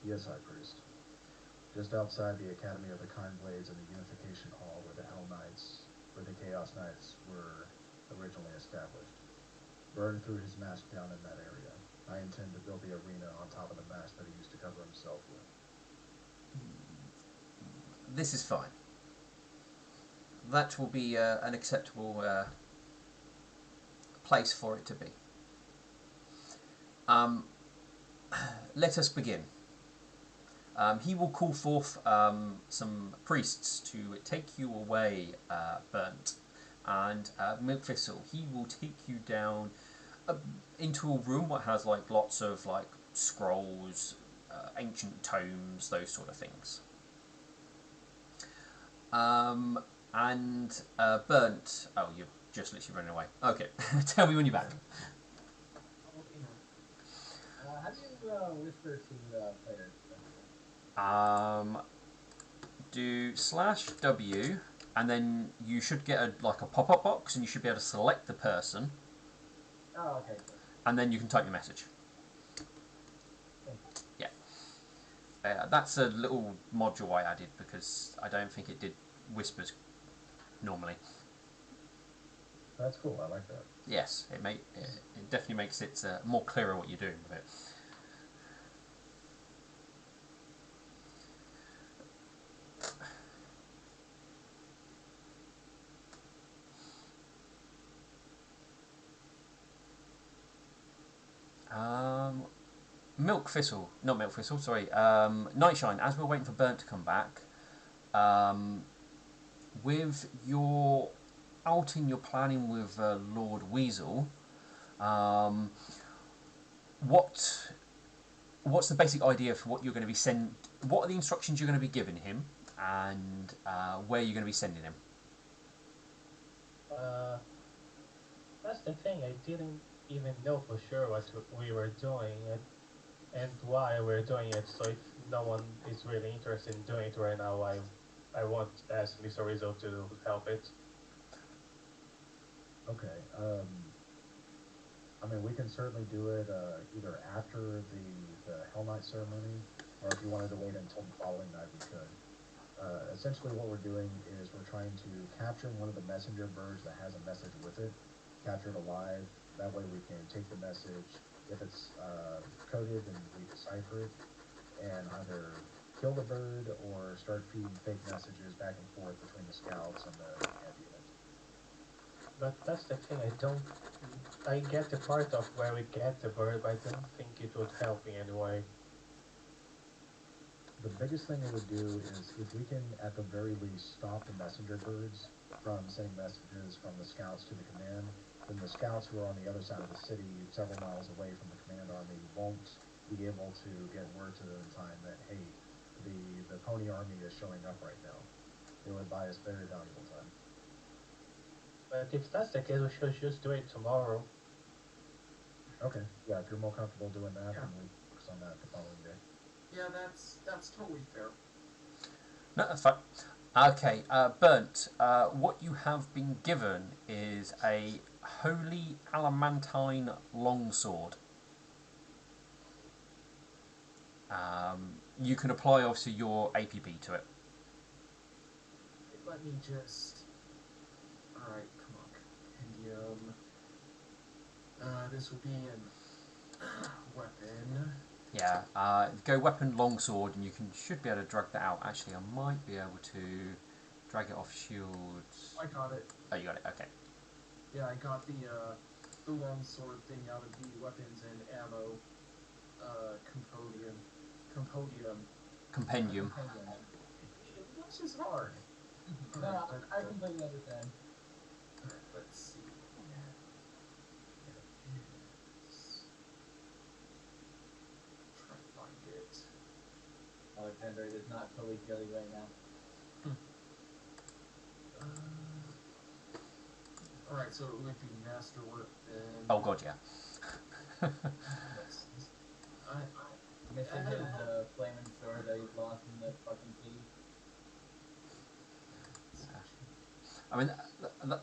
Yes, High Priest. Just outside the Academy of the Kind Blades and the Unification Hall where the Chaos Knights were originally established. Burned threw his mask down in that area. I intend to build the arena on top of the mask that he used to cover himself with. This is fine. That will be an acceptable place for it to be. Let us begin. He will call forth some priests to take you away, Burnt, and Milk Thistle. He will take you down into a room that has lots of scrolls, ancient tomes, those sort of things. And Burnt. Oh, you're just literally running away. Okay, tell me when you're back. How do you whisper to players? Do /W, and then you should get a pop-up box, and you should be able to select the person. Oh, okay. Cool. And then you can type your message. Thank you. Yeah. That's a little module I added because I don't think it did whispers normally. That's cool. I like that. Yes, it definitely makes it more clearer what you're doing with it. Milk Thistle, not Milk Thistle, sorry. Nightshine, as we're waiting for Burnt to come back, with your outing you're planning with Lord Weasel, what's the basic idea for what you're going to be what are the instructions you're going to be giving him, and where you're going to be sending him? That's the thing. I didn't even know for sure what we were doing and why we're doing it. So if no one is really interested in doing it right now, I won't ask Mr. Rizzo to help it. Okay. I mean, we can certainly do it either after the Hell Knight ceremony, or if you wanted to wait until the following night, we could. Essentially, what we're doing is we're trying to capture one of the messenger birds that has a message with it, captured alive. That way we can take the message. If it's coded, then we decipher it and either kill the bird or start feeding fake messages back and forth between the scouts and the camp unit. But that's the thing, I get the part of where we get the bird, but I don't think it would help in any way. The biggest thing it would do is if we can, at the very least, stop the messenger birds from sending messages from the scouts to the command, then the scouts who are on the other side of the city, several miles away from the command army, won't be able to get word to them in time that, hey, the pony army is showing up right now. It would buy us very valuable time. But if that's the case, we should just do it tomorrow. Okay, yeah, if you're more comfortable doing that, Yeah. then we focus on that the following day. Yeah, that's totally fair. No, that's fine. Okay, Burnt, what you have been given is a holy adamantine longsword. You can apply obviously your APB to it. Let me just. Alright, come on. Compendium. This will be an weapon. Yeah, go weapon longsword, and you should be able to drag that out. Actually, I might be able to drag it off shields. I got it. Oh, you got it. Okay. Yeah, I got the longsword thing out of the weapons and ammo compendium. Compendium. Which is hard. No, I completely understand. Alright, let's see. Try to find it. Alexander is not totally feeling right now. Alright, so it would be masterwork then. Oh god, yeah. Missing his flaming sword that he's lost in the fucking sea. I mean,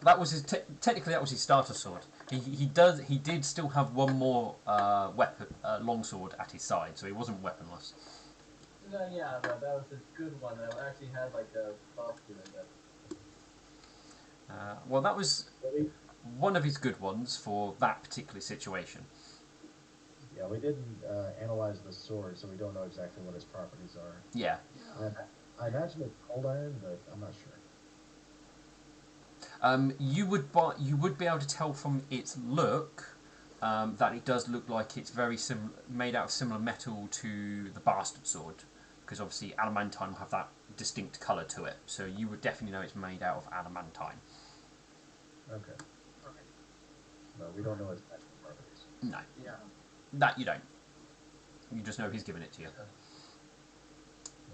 that was his technically that was his starter sword. He did still have one more weapon longsword at his side, so he wasn't weaponless. No, yeah, but that was a good one. That actually had like a buff to it. Well, that was one of his good ones for that particular situation. Yeah, we didn't analyze the sword, so we don't know exactly what its properties are. Yeah. I imagine it's cold iron, but I'm not sure. You would be able to tell from its look that it does look like it's very made out of similar metal to the bastard sword, because obviously adamantine will have that distinct colour to it. So you would definitely know it's made out of adamantine. Okay. But we don't know its magical properties. No. Yeah. That you don't. You just know he's given it to you.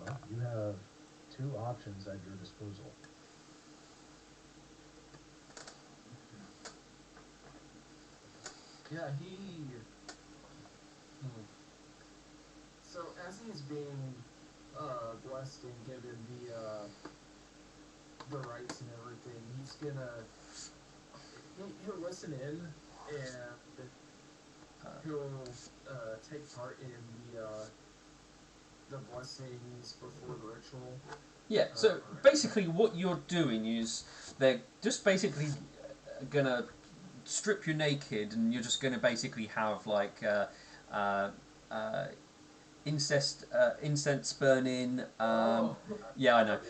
Well, you have two options at your disposal. Yeah, So as he's being blessed and given the rights and everything, he's gonna he'll listen in and he'll take part in the blessings before the ritual. Yeah. So basically, what you're doing is they're just basically gonna strip you naked, and you're just gonna basically have like incense burning. Yeah, I know.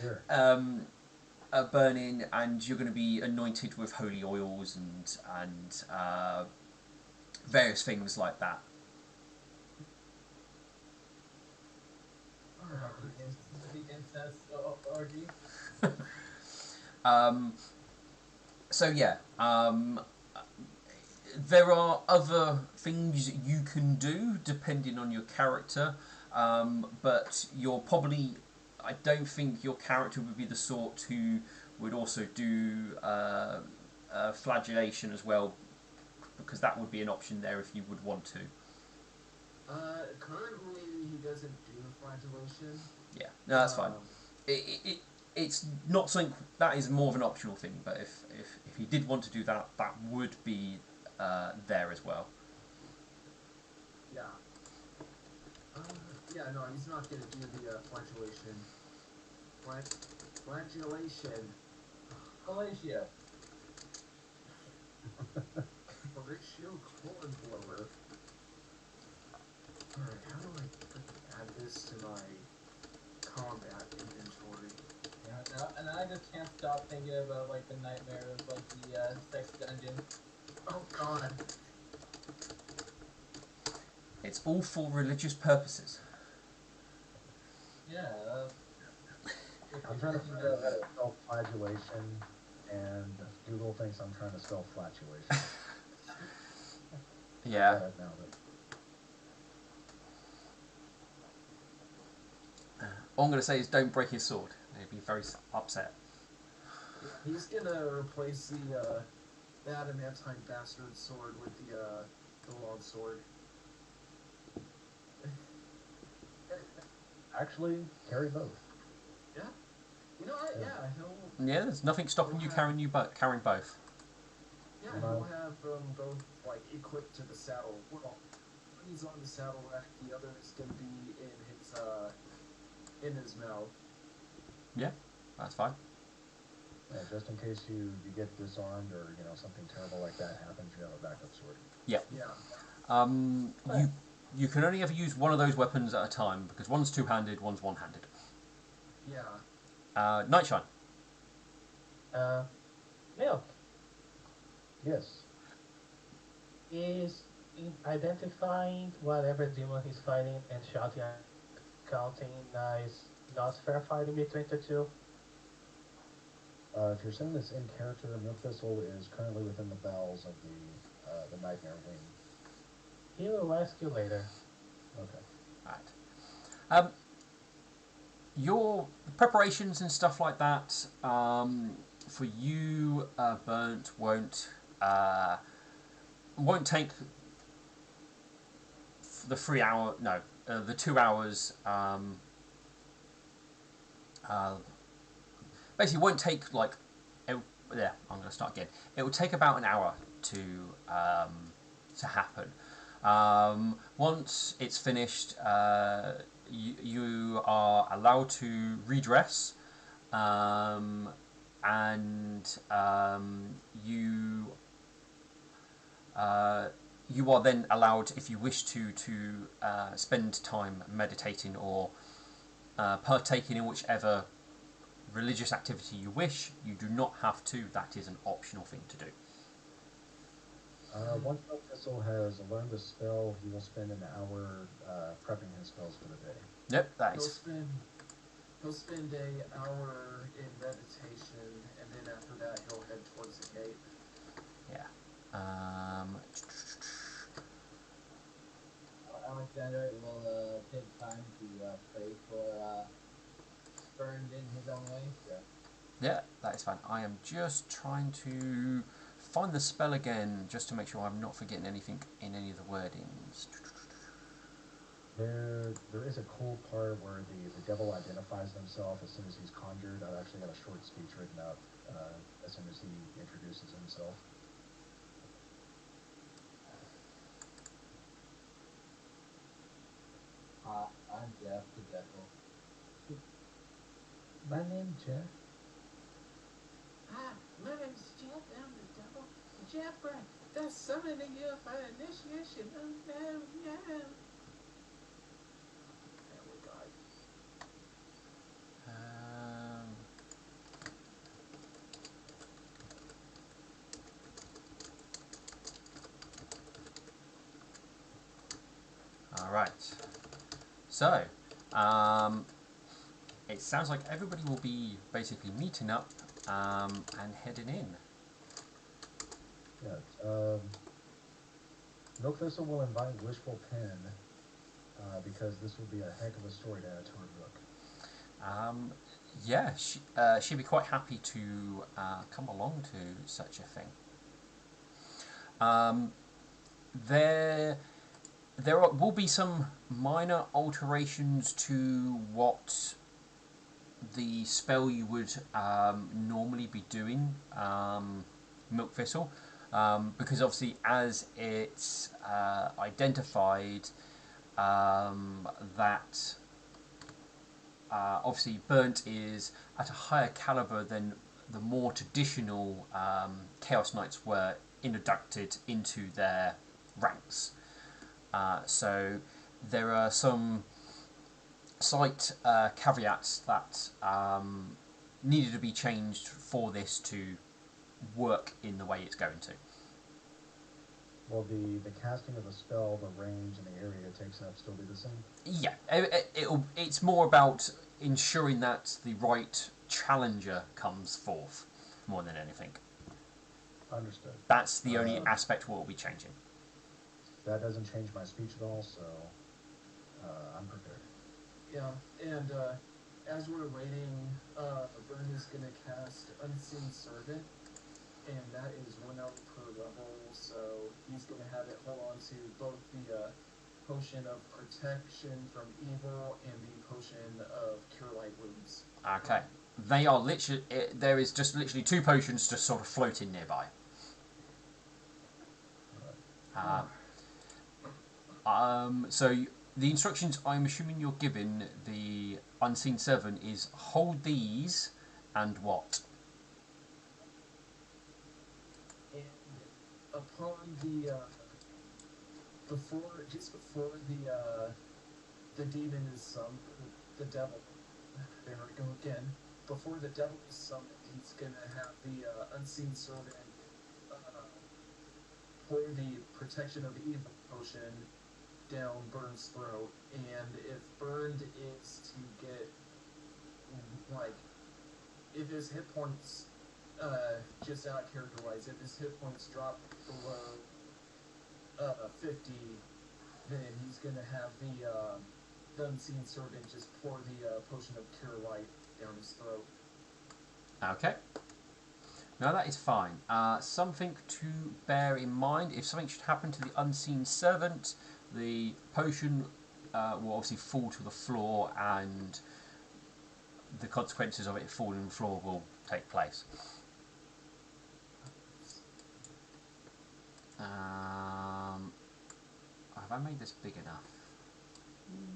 Burning, and you're going to be anointed with holy oils and various things like that. The incest orgy. So yeah, there are other things you can do depending on your character, but you're probably. I don't think your character would be the sort who would also do flagellation as well, because that would be an option there if you would want to. Currently, he doesn't do flagellation. Yeah, no, that's fine. It's not something that is more of an optional thing, but if he did want to do that, that would be there as well. Yeah. Yeah, no, he's not going to do the flagellation. Flagellation. Galatia. Horatio Cornblower. Alright, how do I add this to my combat inventory? Yeah, and I just can't stop thinking about like the nightmare of like the sex dungeon. Oh god. It's all for religious purposes. Yeah. I'm trying to figure out how to spell flagellation, and Google thinks I'm trying to spell flatulation. Yeah. Get it now, but All I'm going to say is don't break his sword. He'd be very upset. He's gonna replace the adamantine bastard sword with the long sword. actually carry both. Yeah. You know what? Yeah, he'll. Yeah, there's nothing stopping you carrying both. Yeah, he'll have both like equipped to the saddle. Well, when he's on the saddle rack, the other is gonna be in his mouth. Yeah, that's fine. Yeah, just in case you get disarmed or something terrible like that happens, you have a backup sword. Yeah. Yeah. You can only ever use one of those weapons at a time because one's two-handed, one's one-handed. Yeah. Nightshine. Milk Yes. is in identifying whatever demon he's fighting and shouting and counting is not fair fighting between the two. If you're saying this in character, Milk Thistle is currently within the bowels of the Nightmare Wing. He will ask you later. Okay. Right. Your preparations and stuff like that for you, Burnt, won't take the 3 hour. No, the 2 hours. Basically, won't take like. Yeah, I'm going to start again. It will take about an hour to happen. Once it's finished, you are allowed to redress, and you are then allowed, if you wish to spend time meditating or partaking in whichever religious activity you wish. You do not have to. That is an optional thing to do. Once Milk Thistle has learned the spell, he will spend an hour prepping his spells for the day. Yep, that He'll is. spend an hour in meditation, and then after that he'll head towards the gate. Yeah. Alexander will take time to pray for Burned in his own way. Yeah, that is fine. I am just trying to find the spell again, just to make sure I'm not forgetting anything in any of the wordings. There is a cool part where the devil identifies himself as soon as he's conjured. I've actually got a short speech written up as soon as he introduces himself. I'm Jeff the Devil. My name's Jeff. Hi, my name's Jeff. I'm the devil. Jeff, that's summoning you for initiation. Oh no, no. Family Guy. All right. So, it sounds like everybody will be basically meeting up and heading in. Yeah. Milk Thistle will invite Wishful Pen because this will be a heck of a story to add to her book. Yeah, she'd be quite happy to come along to such a thing. There will be some minor alterations to what the spell you would normally be doing, Milk Thistle, because obviously as it's identified that obviously Burnt is at a higher caliber than the more traditional Chaos Knights were inducted into their ranks. So there are some slight caveats that needed to be changed for this to work in the way it's going to. Will the casting of a spell, the range, and the area it takes up still be the same? Yeah, it's more about ensuring that the right challenger comes forth more than anything. Understood. That's the only aspect we'll be changing. That doesn't change my speech at all, so I'm prepared. Yeah, and as we're waiting, Burn is going to cast Unseen Servant, and that is 1 hour per level, so he's going to have it hold on to both the potion of protection from evil and the potion of cure light wounds. Okay. They are literally... there is just literally 2 potions just sort of floating nearby. So the instructions I'm assuming you're given the Unseen Servant is hold these and what? And upon the before the demon is summoned, the devil. There we go again. Before the devil is summoned, he's gonna have the Unseen Servant pour the protection of evil potion down Burn's throat, and if Burned is to get like if his hit points just out of character wise, if his hit points drop below 50, then he's gonna have the Unseen Servant just pour the potion of cure light down his throat. Okay. No, that is fine. Something to bear in mind, if something should happen to the Unseen Servant, the potion will obviously fall to the floor and the consequences of it falling on the floor will take place. Have I made this big enough?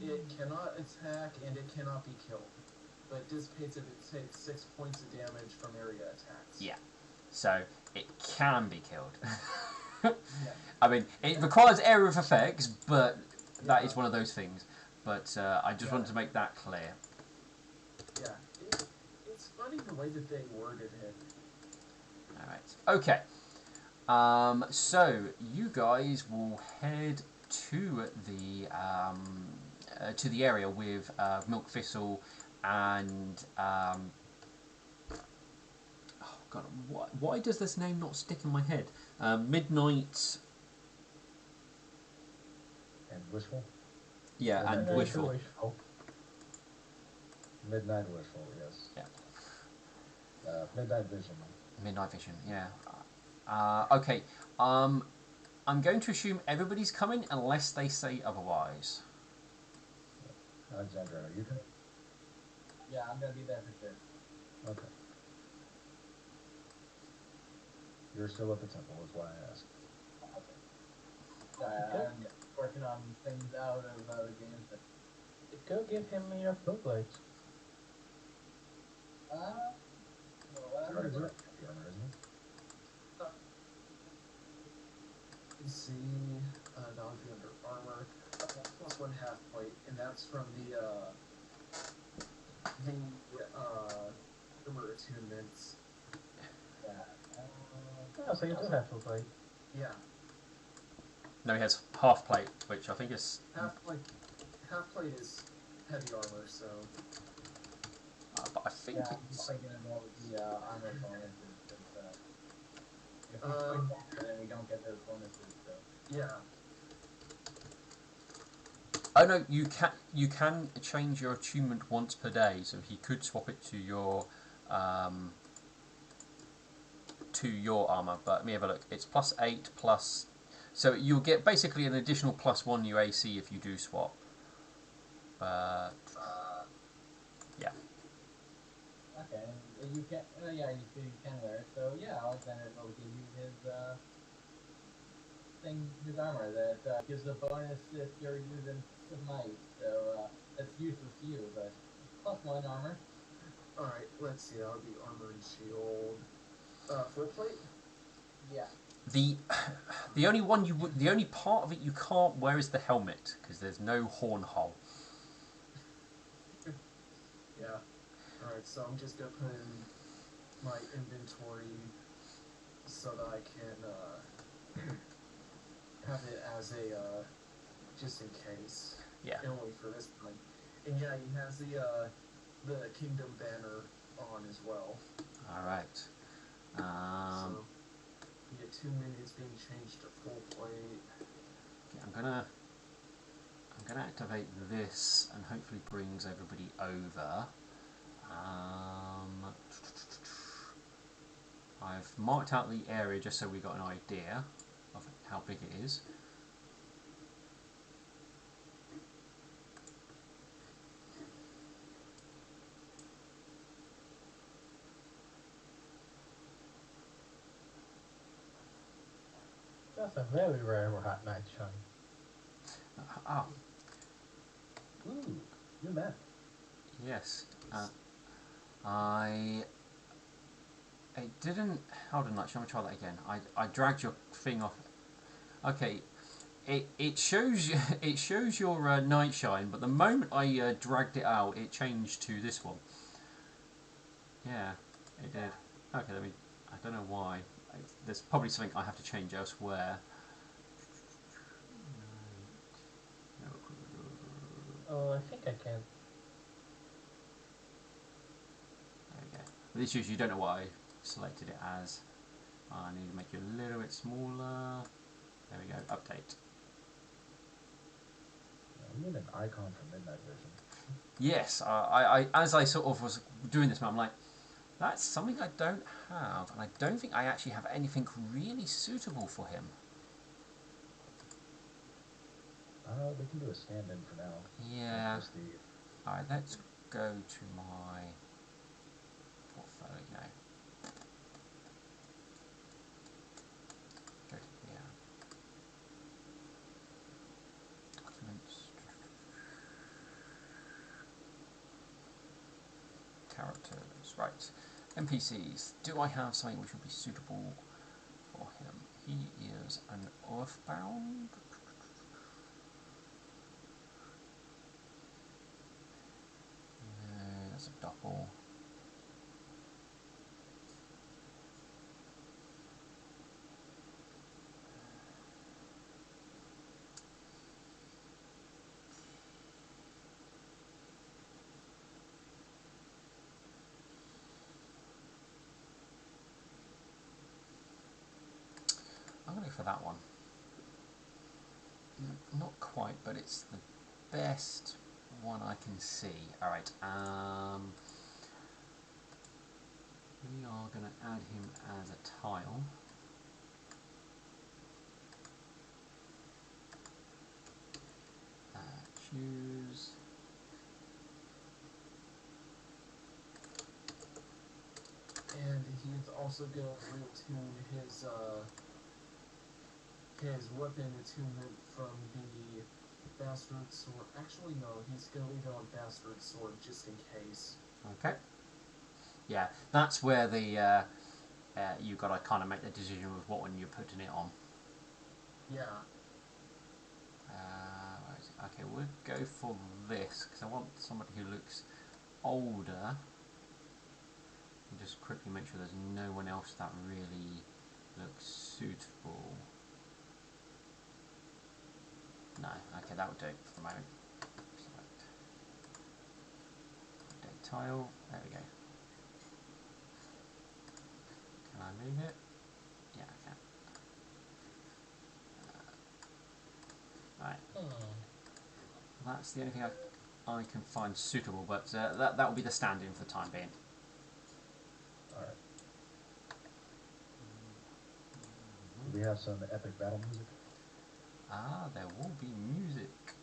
It cannot attack and it cannot be killed, but it dissipates if it takes 6 points of damage from area attacks. Yeah. So it can be killed. Yeah. I mean, it requires area of effects, but that is one of those things. But I just wanted to make that clear. Yeah. It's funny the way that they worded it. Alright. Okay. So you guys will head to the area with Milk Thistle and oh god, why does this name not stick in my head? Midnight. And Wishful? Yeah, and Midnight Wishful. Midnight Wishful, yes. Yeah. Midnight Vision. Midnight Vision. Yeah. Okay. I'm going to assume everybody's coming unless they say otherwise. Alexandra, are you coming? Yeah, I'm gonna be there for sure. Okay. You're still at the temple, is why I asked. Sorry, I'm working on things out of the game. But... Go give him your flute blade. well, It's already worked, armor, isn't it? You see, that would be under armor. Plus 1 half plate, and that's from the armor attunements. Yeah. Oh, so you do have flute blade. Yeah. No, he has half plate, which I think is. Half plate is heavy armor, so. But I think Yeah, I'm it's. thinking about the armor bonuses. Because, if we swing longer, then we don't get those bonuses. So. Yeah. Oh no, you can change your attunement once per day, so he could swap it to your armor. But let me have a look. It's +8 plus, so you'll get basically an additional +1 UAC if you do swap. Yeah. Okay, you can. Yeah, you can wear it. So yeah, Alexander will give you his his armor that gives a bonus if you're using Smite. So that's useless to you, but +1 armor. Alright, let's see, that would be armor and shield. Full plate? Yeah. The only one the only part of it you can't wear is the helmet because there's no horn hole. Yeah. Alright, so I'm just gonna put in my inventory so that I can have it as a just in case. Yeah. And only for this point. And yeah, he has the kingdom banner on as well. All right. So you get 2 minutes being changed to full plate. Okay, I'm gonna activate this and hopefully brings everybody over. I've marked out the area just so we got an idea of how big it is. That's a very rare hot night shine. Ah, Ooh, new map. yes. I It didn't. Hold on, let me try that again. I dragged your thing off. Okay, it shows you it shows your night shine, but the moment I dragged it out, it changed to this one. Yeah, it did. Okay, let me. I don't know why. There's probably something I have to change elsewhere. Oh, I think I can. There we go. But this is you don't know what I selected it as. I need to make it a little bit smaller. There we go. Update. We need an icon for Midnight Vision. Yes, I as I sort of was doing this, I'm like, that's something I don't have, and I don't think I actually have anything really suitable for him. We can do a stand-in for now. Yeah. Just the Alright, let's go to my portfolio. Go to here. Documents. Characters. Right. NPCs. Do I have something which would be suitable for him? He is an Earthbound. No, that's a doppel. I'm going to go for that one. Not quite, but it's the best one I can see. Alright, we are going to add him as a tile. Choose. And he's also gonna retune his weapon attunement from the bastard sword. Actually, no, he's gonna leave it on bastard sword just in case. Okay. Yeah, that's where the you've got to kind of make the decision with what one you're putting it on. Yeah. Where is it? Okay, we'll go for this because I want somebody who looks older. And just quickly make sure there's no one else that really looks suitable. No, okay, that would do for the moment. Select update tile. There we go. Can I move it? Yeah, I can. Right. That's the only thing I can find suitable, but that will be the stand-in for the time being. alright. Do we have some epic battle music? Ah, there will be music.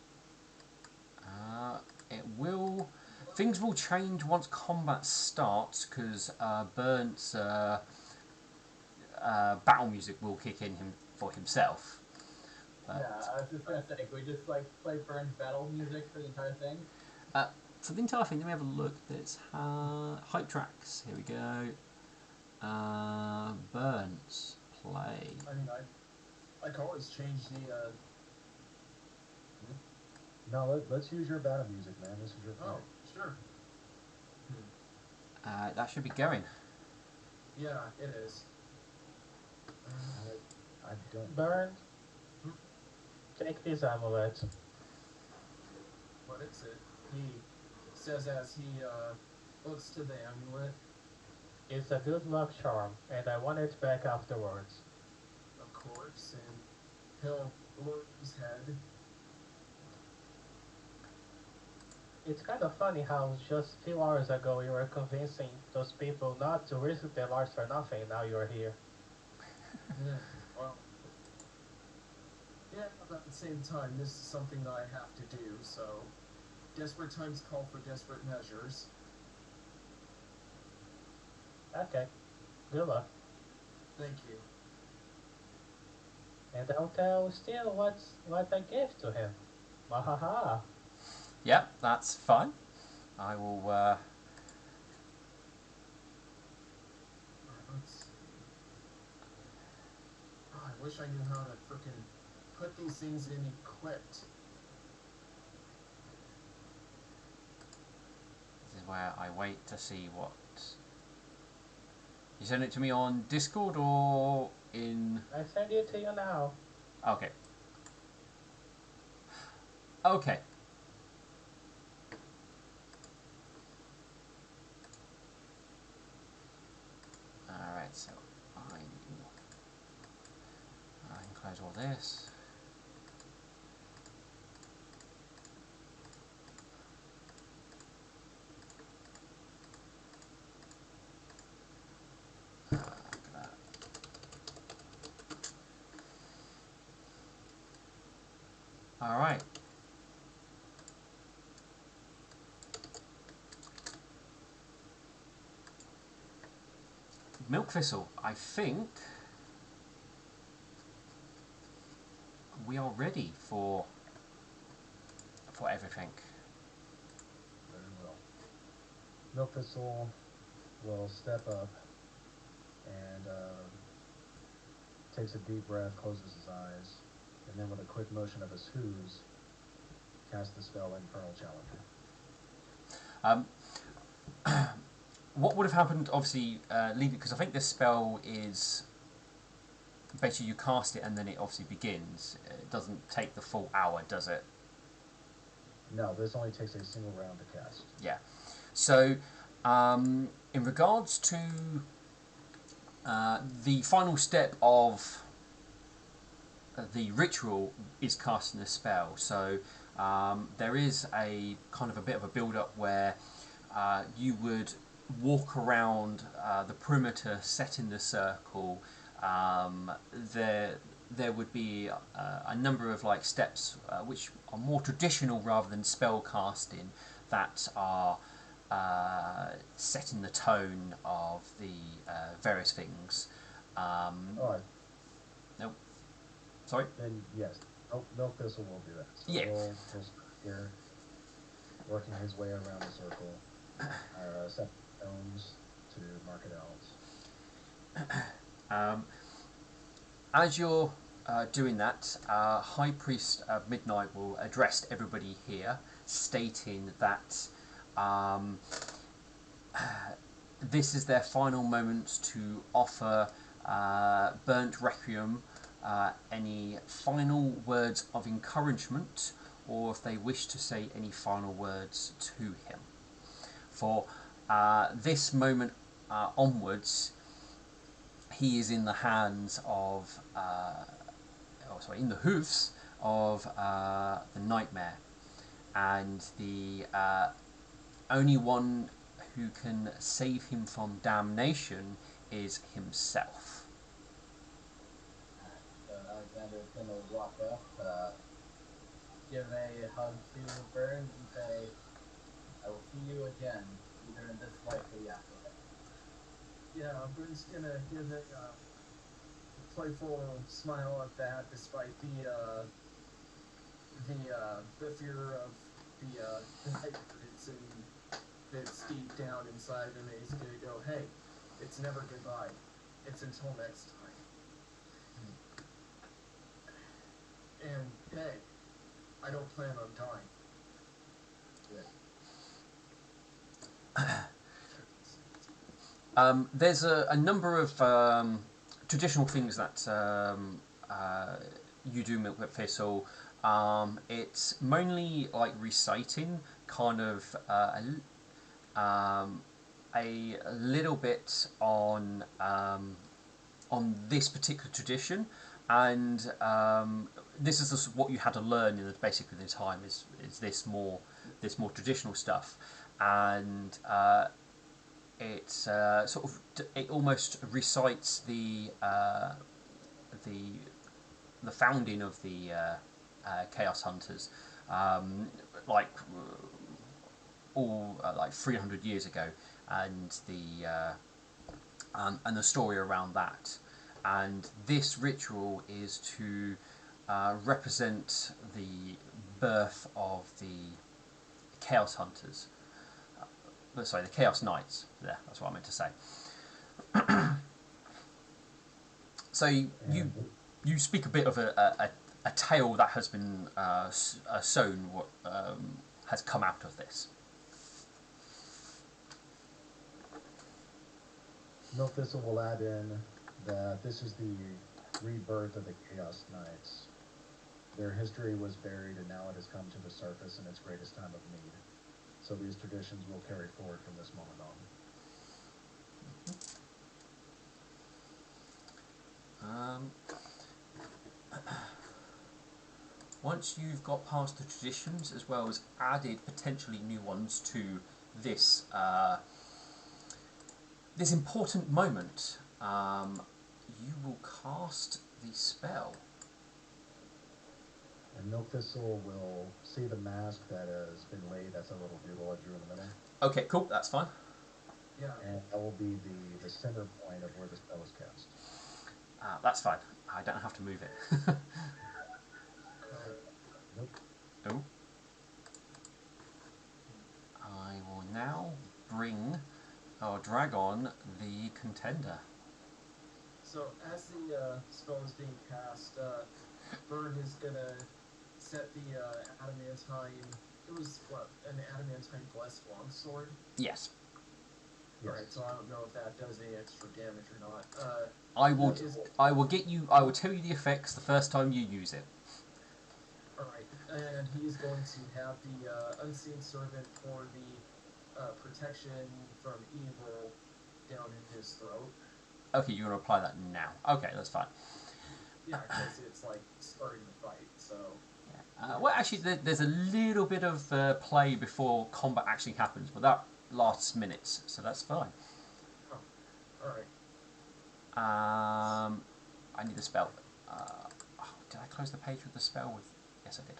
It will. Things will change once combat starts because Burnt's battle music will kick in for himself. But, Yeah, I was just gonna say, could we just like play Burns battle music for the entire thing? for the entire thing, let me have a look. There's hype tracks. Here we go. Burns play. I mean, I can always change the. No, let's use your battle music, man. This is your play. Oh, sure. That should be going. Yeah, it is. I don't. Burn, take this amulet. What is it? He says as he looks to the amulet. It's a good luck charm, and I want it back afterwards. Of course, and he'll lower his head. It's kind of funny how just a few hours ago you were convincing those people not to risk their lives for nothing, now you're here. Yeah, well, yeah, but at the same time, this is something I have to do, so desperate times call for desperate measures. Okay, good luck. Thank you. And I'll tell still what I gave to him. Wahaha. Yep, that's fine. I will. Alright, let's see. Oh, I wish I knew how to frickin' put these things in equipped. This is where I wait to see what. You send it to me on Discord or in. I send it to you now. Okay. Okay. Alright, so I can close all this. Alright. Milk Thistle, I think we are ready for everything. Very well. Milk Thistle will step up and takes a deep breath, closes his eyes, and then with a quick motion of his hooves, cast the spell Infernal Challenger. What would have happened, obviously, because I think this spell is basically you cast it and then it obviously begins. It doesn't take the full hour, does it? No, this only takes a single round to cast. Yeah. So, in regards to the final step of the ritual is casting a spell. So there is a kind of a bit of a build-up where you would walk around the perimeter, set in the circle. There would be a number of like steps which are more traditional rather than spell casting that are setting the tone of the various things. Oh, Nope. Sorry? then yes, Milk Thistle will do that. So Yeah. he'll start here, working his way around the circle, set stones to mark it out. As you're doing that, High Priest Midnight will address everybody here, stating that this is their final moment to offer Burnt Requiem any final words of encouragement, or if they wish to say any final words to him. For this moment onwards, he is in the hands of, in the hoofs of the Nightmare, and the only one who can save him from damnation is himself. So Alexander's gonna walk up, give a hug to Burns and say, I will see you again, either in this life or the afterlife. Yeah, Burns gonna give a playful smile at that, despite the fear of the nightmare that's deep down inside him. And he's gonna go, hey, it's never goodbye. It's until next time. and beg. I don't plan on dying. There's a number of traditional things that you do, Milk Thistle. It's mainly like reciting, kind of a little bit on this particular tradition, and this is what you had to learn in basically the time is this more traditional stuff, and it's sort of it almost recites the founding of the Chaos Hunters, like all like 300 years ago, and the story around that. And this ritual is to represent the birth of the Chaos Hunters. Sorry, the Chaos Knights. There, that's what I meant to say. So you speak a bit of a tale that has been sown, what has come out of this. Milk Thistle will add in that this is the rebirth of the Chaos Knights. Their history was buried and now it has come to the surface in its greatest time of need. So these traditions will carry forward from this moment on. Once you've got past the traditions, as well as added potentially new ones to this this important moment, you will cast the spell. And Milk Thistle will see the mask that has been laid. That's a little doodle I drew in the middle. Okay, cool, that's fine. Yeah. And that will be the center point of where the spell is cast. That's fine. I don't have to move it. Nope. Oh. I will now bring or drag on the contender. So as the spell is being cast, Burn is gonna set the adamantine. It was what, an adamantine blessed longsword. Yes. Alright, so I don't know if that does any extra damage or not. I will get you. I will tell you the effects the first time you use it. Alright, and he's going to have the unseen servant pour the protection from evil down in his throat. Okay, you're going to apply that now. Okay, that's fine. Yeah, because it's like starting the fight, so... Yeah. Well, actually, there's a little bit of play before combat actually happens, but that lasts minutes, so that's fine. Oh, alright. I need the spell. Did I close the page with the spell? Yes, I did.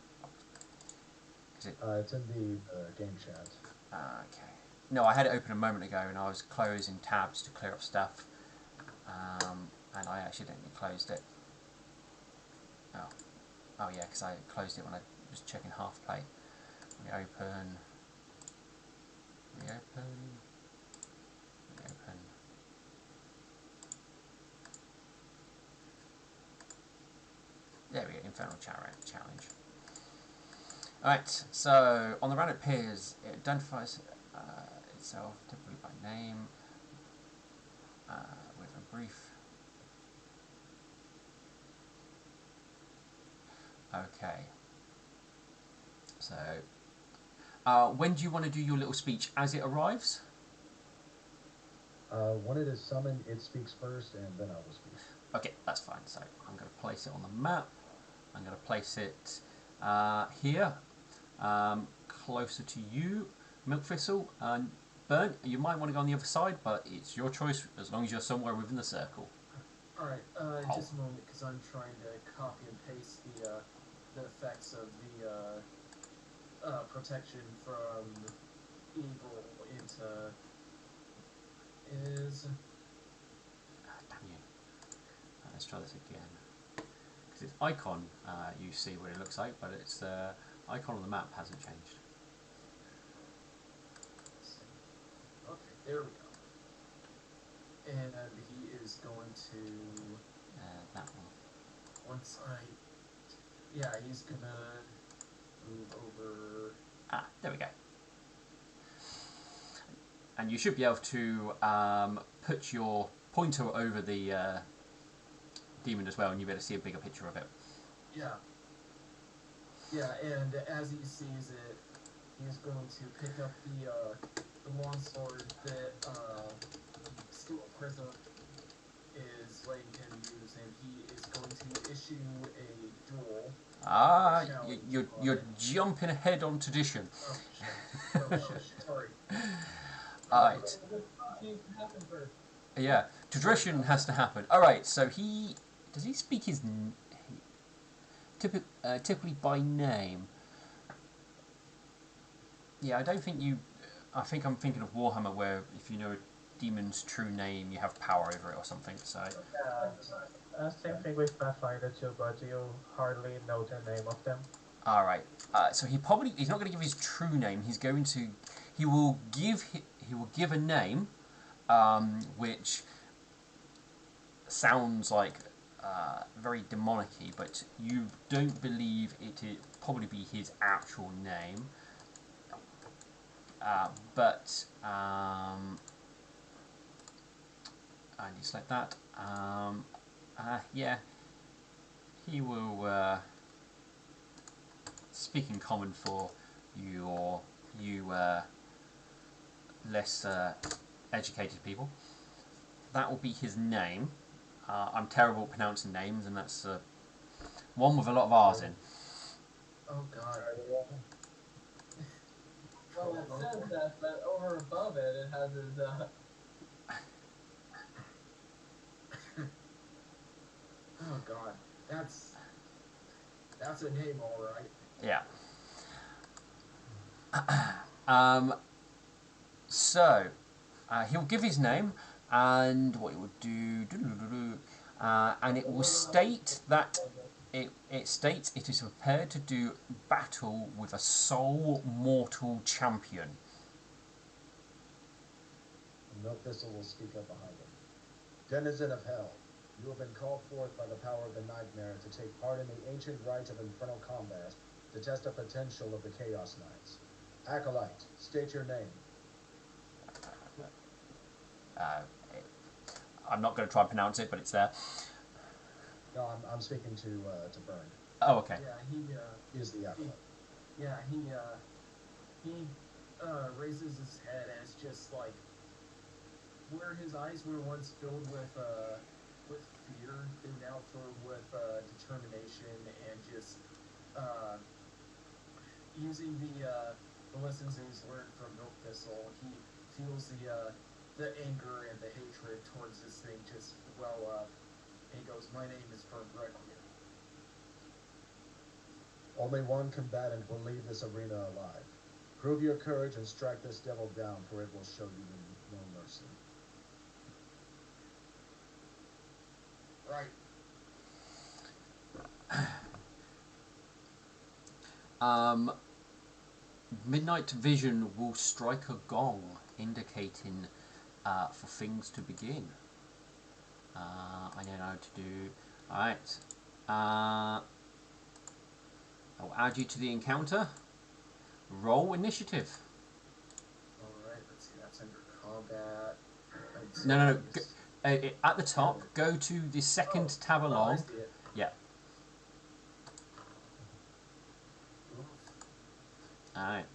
It's in the game chat. Okay. No, I had it open a moment ago, and I was closing tabs to clear up stuff, and I accidentally closed it. Oh yeah, because I closed it when I was checking half play. Reopen. There we go, Infernal Challenge. Alright, so on the round it appears, it identifies itself typically by name, with a brief. Okay. So, when do you want to do your little speech? As it arrives? When it is summoned, it speaks first, and then I will speak. Okay, that's fine. So I'm going to place it on the map. I'm going to place it here, closer to you, Milk Thistle. And Burnt, you might want to go on the other side, but it's your choice as long as you're somewhere within the circle. Alright, just a moment, because I'm trying to copy and paste the effects of the protection from evil into... Damn you. Let's try this again. Because its icon, you see what it looks like, but its icon on the map hasn't changed. Okay, there we go. And he is going to... That one. Once I Yeah, he's gonna move over. Ah, there we go. And you should be able to put your pointer over the demon as well, and you'll be able to see a bigger picture of it. Yeah. Yeah, and as he sees it, he's going to pick up the longsword that Steel Prism is letting him use, and he is going to issue a duel. Ah, challenge you're on it. jumping ahead on tradition. Oh shit! Oh shit! Sorry. Alright. This needs to happen first. Yeah, tradition has to happen. Alright, so does he speak his typically by name? Yeah, I don't think you. I think I'm thinking of Warhammer, where if you know a demon's true name, you have power over it or something. So, Same thing with Pathfinder too, but you hardly know the name of them. all right. So he's not going to give his true name. He will give a name, which sounds like very demonic-y, but you don't believe it probably be his actual name. But and you select that. Yeah, he will speak in common for you less educated people. That will be his name. I'm terrible at pronouncing names, and that's one with a lot of R's in. Oh god. Well, it says that, but over above it, it has his. Oh god. That's a name, all right. Yeah. So he'll give his name, and what it would do, and it will state that it states it is prepared to do battle with a sole mortal champion. And Milk Thistle will speak up behind him. Denizen of hell, you have been called forth by the power of the Nightmare to take part in the ancient rite of infernal combat to test the potential of the Chaos Knights. Acolyte, state your name. I'm not going to try and pronounce it, but it's there. No, I'm speaking to Burn. Oh, okay. Yeah, He is the acolyte. he raises his head as just like where his eyes were once filled with fear, they're now filled with determination and just using the lessons he's learned from Milk Thistle. He feels the anger and the hatred towards this thing just well up. And he goes, "My name is Burn Requiem." Only one combatant will leave this arena alive. Prove your courage and strike this devil down, for it will show you no mercy. Right. Midnight Vision will strike a gong, indicating for things to begin. I know how to do. Alright. I'll add you to the encounter. Roll initiative. Alright, let's see, that's under combat. No. At the top, go to the second tab I along. see it. Yeah. Oof. Alright.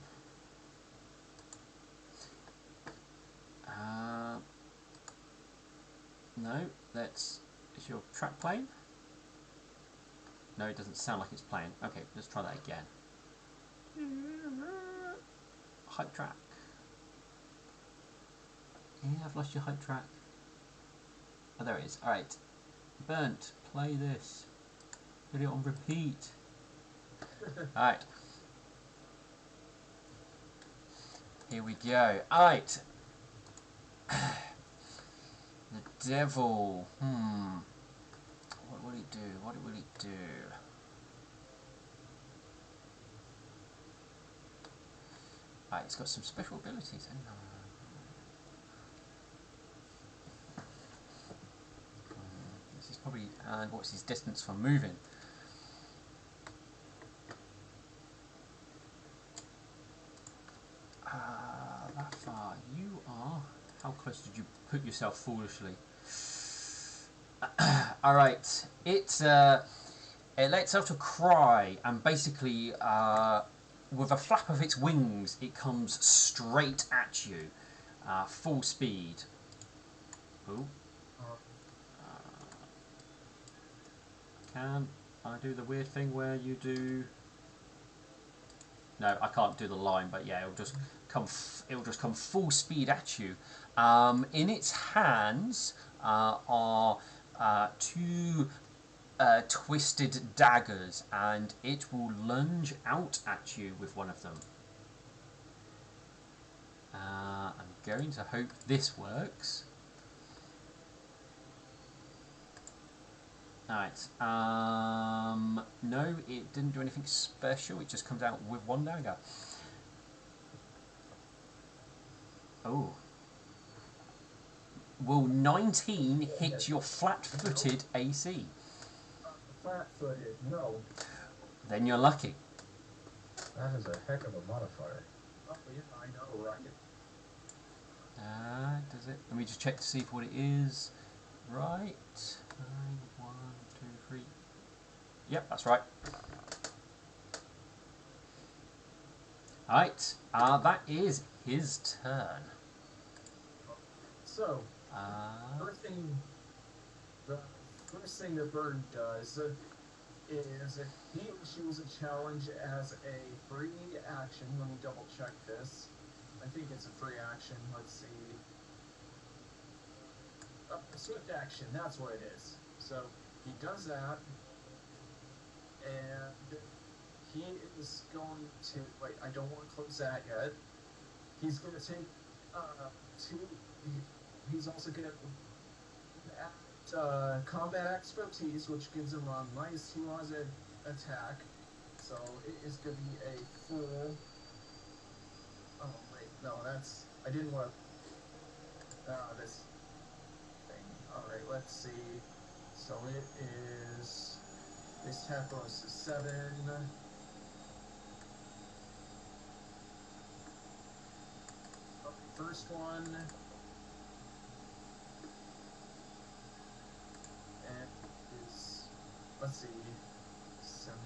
No, is your track playing? No, it doesn't sound like it's playing. Okay, let's try that again. Hype track. Yeah, I've lost your hype track. Oh, there it is. Alright. Burnt, play this. Put it on repeat. Alright. Here we go. Alright. The devil. What will he do? What will he do? Alright, it's got some special abilities. Hang on. This is probably... what's his distance from moving? put yourself foolishly. All right, it lets out a cry, and basically, with a flap of its wings, it comes straight at you, full speed. Ooh. Can I do the weird thing where you do? No, I can't do the line, but yeah, it'll just come. It'll just come full speed at you. In its hands are two twisted daggers, and it will lunge out at you with one of them. I'm going to hope this works. Alright, no, it didn't do anything special, it just comes out with one dagger. Oh. Will 19 hit your flat-footed AC? Flat-footed, no. Then you're lucky. That is a heck of a modifier. Oh, yeah, I know, right? Does it? Let me just check to see what it is. Right. 9, 1, 2, 3. Yep, that's right. Alright, that is his turn. So, Uh, the first thing that Bird does is he issues a challenge as a free action. Let me double check this. I think it's a free action. Let's see. Swift action, that's what it is. So he does that, and he is going to, wait, I don't want to close that yet. He's going to take he's also going to add combat expertise, which gives him a minus 2 on his attack. So it is going to be a full, oh wait, no, that's, I didn't want to, this thing. Alright, let's see. So it is, this attack bonus is 7. First one, and is, let's see, 7,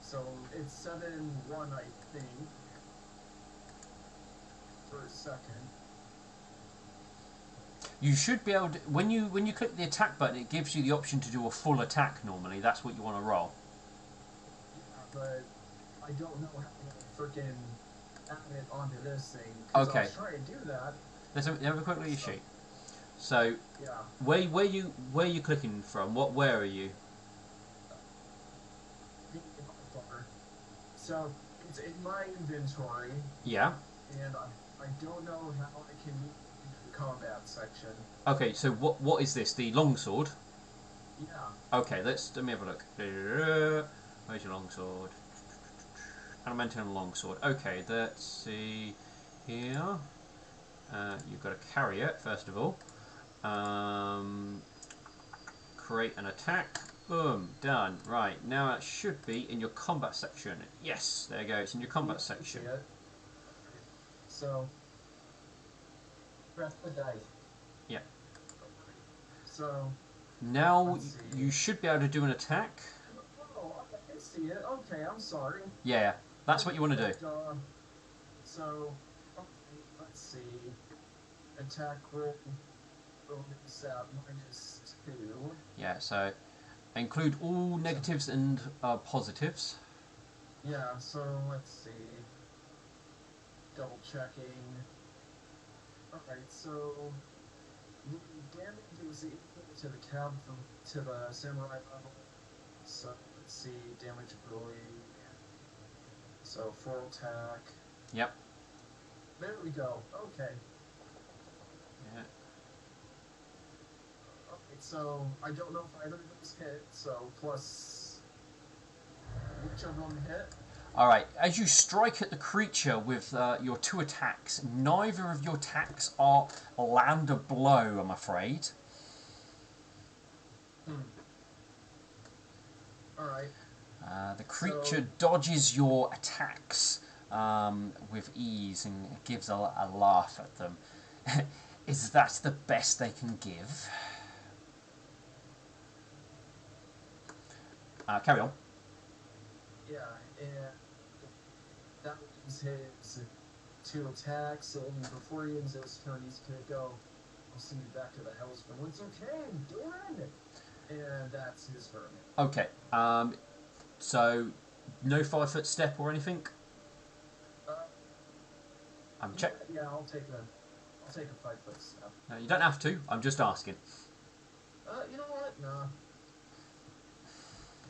so it's 7-1, I think, for a second. you should be able to, when you click the attack button, it gives you the option to do a full attack normally. That's what you want to roll. Yeah, but I don't know how to freaking add it onto this thing. Okay. I was trying to do that. Let's have a quick look at your sheet. So, Yeah. where you clicking from? Where are you? So it's in my inventory, Yeah. and I don't know how I can move into the combat section. Okay, so what is this? The longsword? Yeah. Okay, let me have a look. Where's your longsword? Adamantine longsword. Okay, let's see here. You've got to carry it first of all. Create an attack. Boom, done. Right, now it should be in your combat section. Yes, there you go. It's in your combat section. See it. So Press the dice. Yeah. So Now let's see. you should be able to do an attack. Oh, I can see it. Okay, I'm sorry. Yeah, that's what you want to do. So okay, let's see. Attack roll bonus at -2. Yeah, so include all negatives and positives. Yeah, so let's see. Double checking. Alright, so the damage is equal to the to the samurai level. So let's see, damage ability. So full attack. Yep. There we go. Okay. Yeah. Okay, so I don't know if either of those hit, so plus which of them hit? Alright, as you strike at the creature with your 2 attacks, neither of your attacks are land a blow, I'm afraid. Alright. The creature dodges your attacks with ease and gives a laugh at them. is that the best they can give. Carry on. Yeah, and that was his 2 attacks, and before he ends his turn, he's gonna go, I'll send you back to the house from whence you came, Doran! And that's his turn. Okay. So no 5-foot step or anything. I'm check. Yeah, I'll take a 5-foot step. You don't have to. I'm just asking. You know what? No.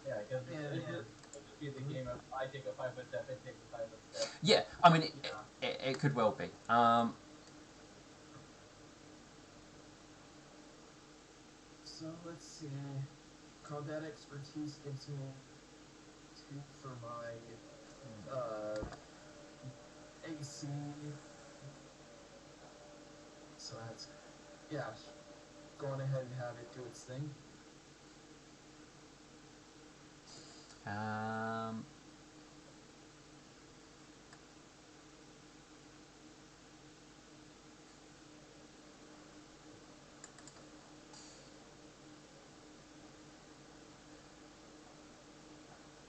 Yeah, because it'll just be the game of I take a 5-foot step, it takes a 5-foot step. Yeah, I mean it could well be. So let's see. Combat expertise gives me 2 for my AC. So that's, yeah, going ahead and have it do its thing.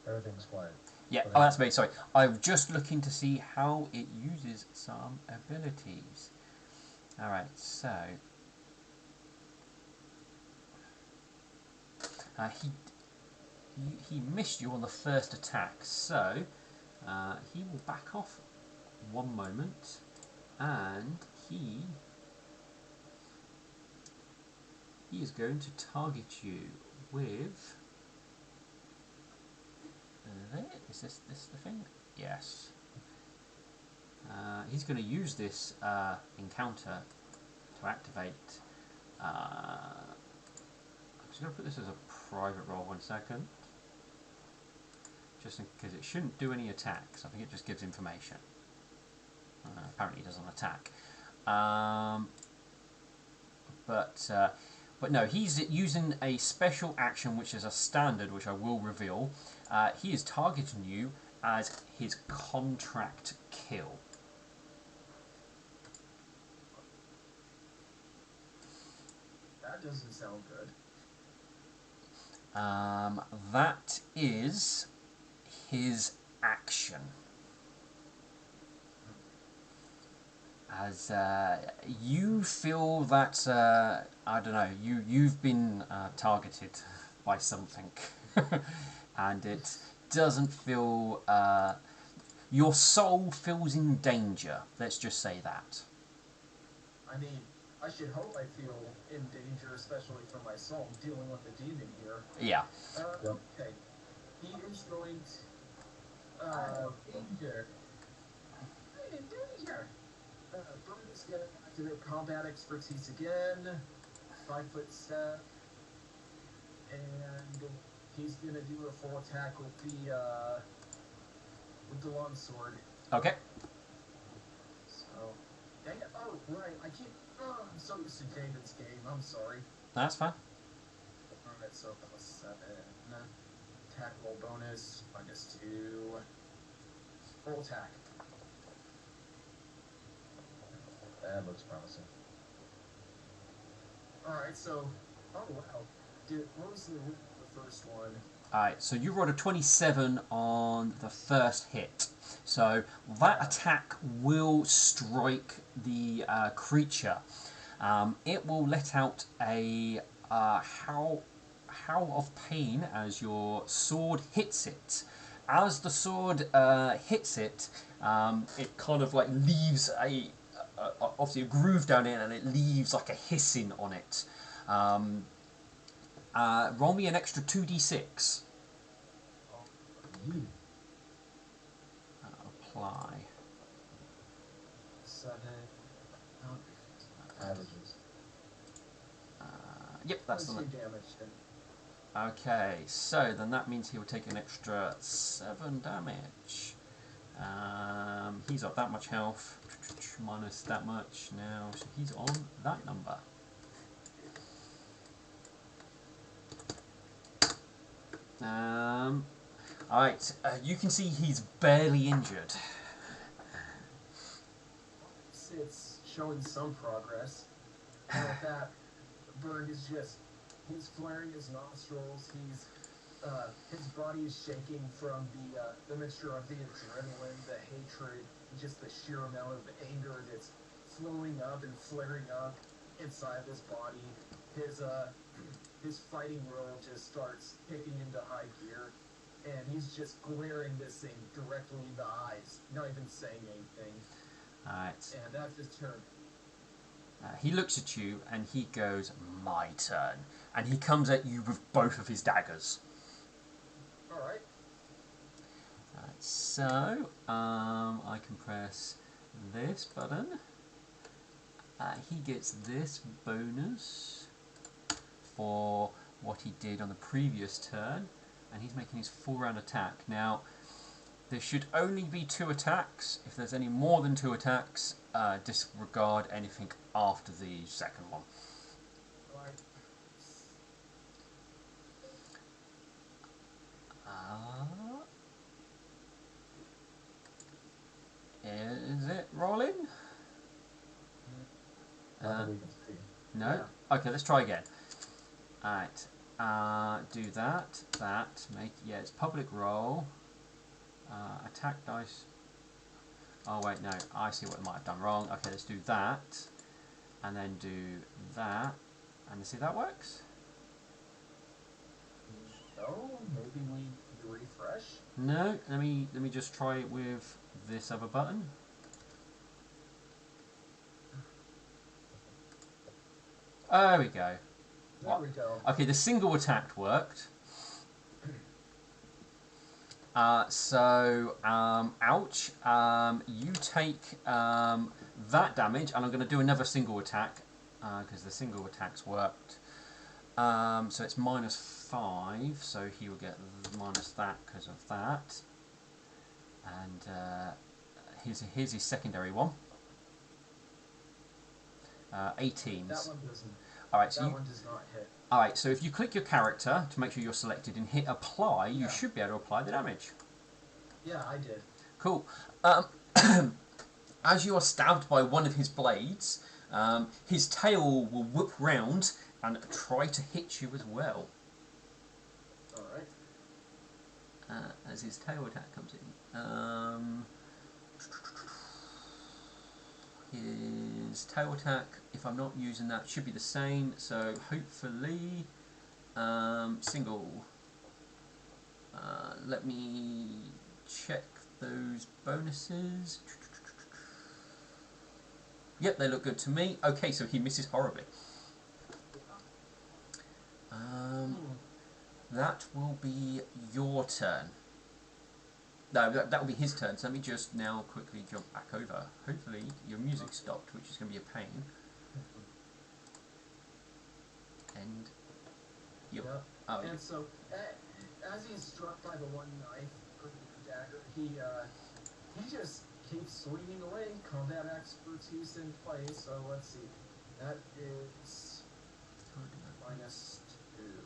Everything's quiet. Yeah, oh, that's me, sorry. I'm just looking to see how it uses some abilities. Alright, so... he missed you on the first attack, so he will back off one moment, and he is going to target you with... Is this the thing? Yes. He's going to use this encounter to activate. I'm just going to put this as a private roll 1 second. Just because it shouldn't do any attacks. I think it just gives information. Apparently it doesn't attack. But no, he's using a special action which is a standard, which I will reveal. He is targeting you as his contract kill. That doesn't sound good. That is his action. As you feel that, I don't know, you've been targeted by something. And it doesn't feel... your soul feels in danger. Let's just say that. I mean, I should hope I feel in danger, especially for my soul, dealing with the demon here. Yeah. Okay. He is going to... danger. I'm in danger! Bruno's going to activate combat expertise again. 5-foot step. And he's going to do a full attack with the longsword. Okay. So, dang it. Oh, right. I can't... Oh, I'm so used to David's game. I'm sorry. That's fine. Alright, so +7. Attack roll bonus, -2. Full attack. That looks promising. Alright, so... Oh, wow. What was the first one? Alright, so you rolled a 27 on the first hit. So that attack will strike the creature. It will let out a howl of pain as your sword hits it. As the sword hits it, it kind of like leaves obviously a groove down in, and it leaves like a hissing on it. Roll me an extra 2d6. Apply. 7. Averages. Yep, that's the 2 one. damage then. Okay, so then that means he will take an extra 7 damage. He's up that much health, minus that much now, so he's on that number. Alright, you can see he's barely injured. It's showing some progress. And with that, Berg is just, he's flaring his nostrils, his body is shaking from the mixture of the adrenaline, the hatred, just the sheer amount of anger that's flowing up and flaring up inside this body. His fighting will just starts kicking into high gear, and he's just glaring this thing directly in the eyes, not even saying anything. Alright. And that's his turn. He looks at you and he goes, "My turn." And he comes at you with both of his daggers. Alright. So, I can press this button. He gets this bonus for what he did on the previous turn. And he's making his full round attack. Now, there should only be 2 attacks. If there's any more than 2 attacks, disregard anything after the second one. Alright. Is it rolling? Not that we can see. No? Yeah. Okay, let's try again. Alright. Do that. It's public roll. Attack dice. Oh wait, no, I see what I might have done wrong. Okay, let's do that. And then do that. And see, that works? Oh, maybe we refresh? No, let me just try it with this other button. There we go. There we go. Okay, the single attack worked. Ouch. You take that damage, and I'm going to do another single attack because the single attacks worked. So it's -5, so he will get minus that because of that. And here's his secondary one. 18s. That one doesn't. Alright, so that one does not hit. Alright, so if you click your character to make sure you're selected and hit apply, you Yeah. should be able to apply the damage. Yeah, I did. Cool. As you are stabbed by one of his blades, his tail will whip round and try to hit you as well. Alright. As his tail attack comes in. His tail attack, if I'm not using that, should be the same. So hopefully, single. Let me check those bonuses. Yep, they look good to me. Okay, so he misses horribly. That will be your turn. No, that will be his turn. So let me just now quickly jump back over. Hopefully your music stopped, which is going to be a pain. And Yep. Oh, And so, as he's struck by the one knife or the dagger, he just keeps swinging away. Combat expertise in place. So let's see. That is -2.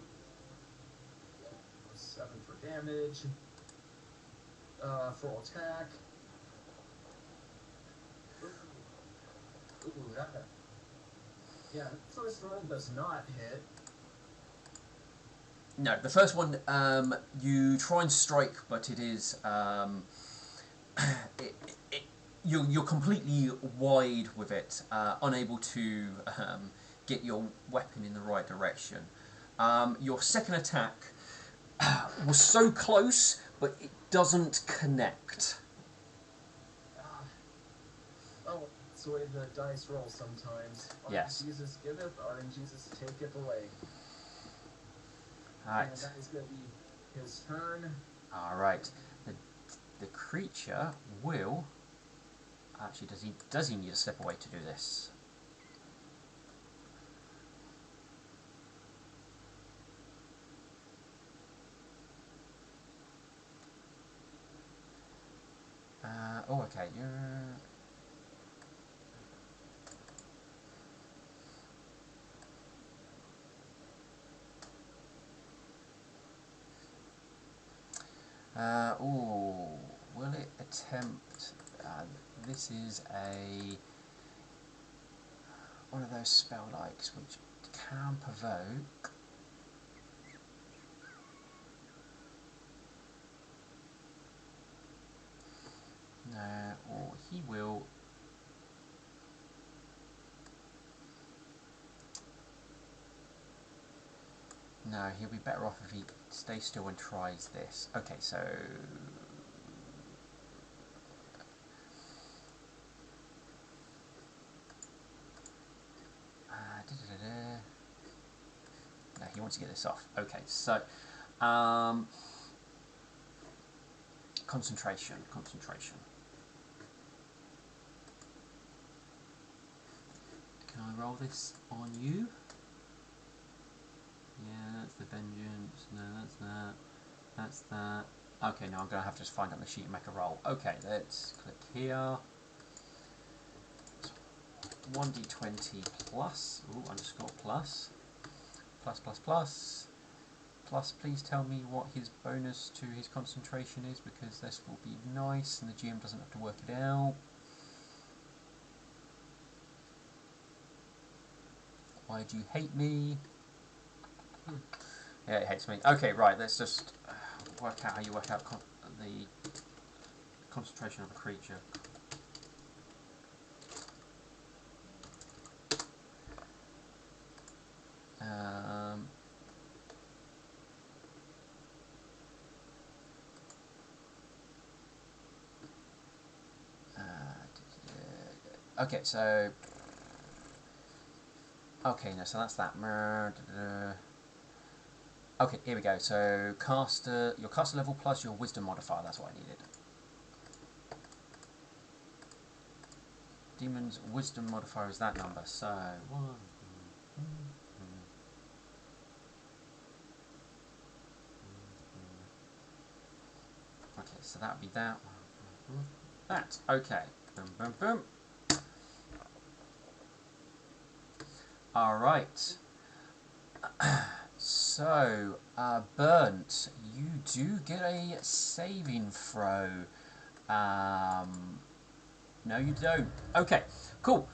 7 for damage. Full attack. Ooh, that. Yeah, first one does not hit. no, the first one you try and strike, but it is you're completely wide with it, unable to get your weapon in the right direction. Your second attack was so close, but it doesn't connect. Oh, it's the way the dice roll sometimes. Yes. Jesus giveth, Jesus taketh away. Alright. And that is going to be his turn. Alright. The creature will... Actually, does he need to step away to do this? Okay. Will it attempt... this is a... one of those spell likes which can provoke. No, or he will. No, he'll be better off if he stays still and tries this. Okay, so no, he wants to get this off. Okay, so concentration. Can I roll this on you? Yeah, that's the vengeance. No, that's that. That's that. Okay, now I'm going to have to just find out the sheet and make a roll. Okay, let's click here. 1d20 plus. Ooh, underscore plus. Plus, please tell me what his bonus to his concentration is, because this will be nice and the GM doesn't have to work it out. Why do you hate me? Yeah, it hates me. Okay, right, let's just work out how you work out the concentration of a creature. Okay, so no, so that's that. Okay, here we go. So caster, your caster level plus your wisdom modifier. That's what I needed. Demon's wisdom modifier is that number. So 1. Okay, so that would be that. That. Okay. Boom, boom, boom. All right. So, Burnt, you do get a saving throw. No, you don't. Okay, cool.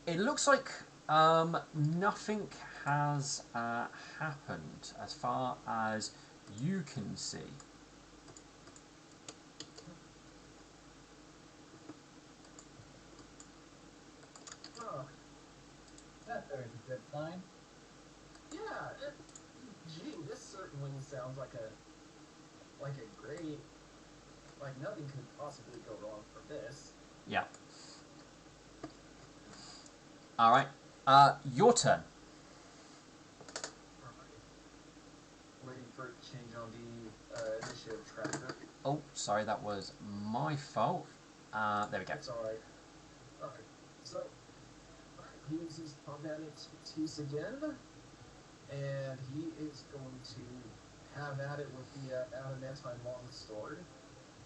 It looks like nothing has happened as far as you can see. Huh. That's always a good sign. Yeah, gee, this certainly sounds like a great, like nothing could possibly go wrong for this. Yeah. All right. Your turn. Alright. Waiting for it to change on the initiative tracker. Oh, sorry, that was my fault. There we go. It's alright. Alright, so he uses combat expertise again, and he is going to have at it with the adamantine longsword.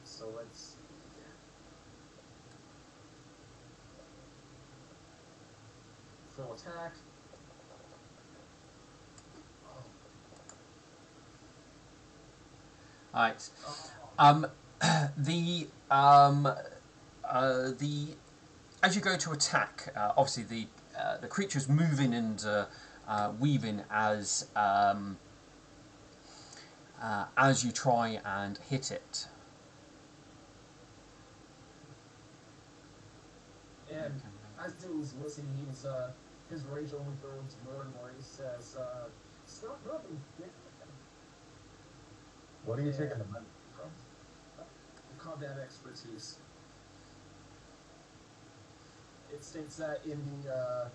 So let's see. Full attack. All right. The as you go to attack, obviously the creature's moving and weaving as you try and hit it. And as he's listening, his rage only grows more and more. He says, "Stop moving! What are you taking the money from? Combat expertise." It states that in the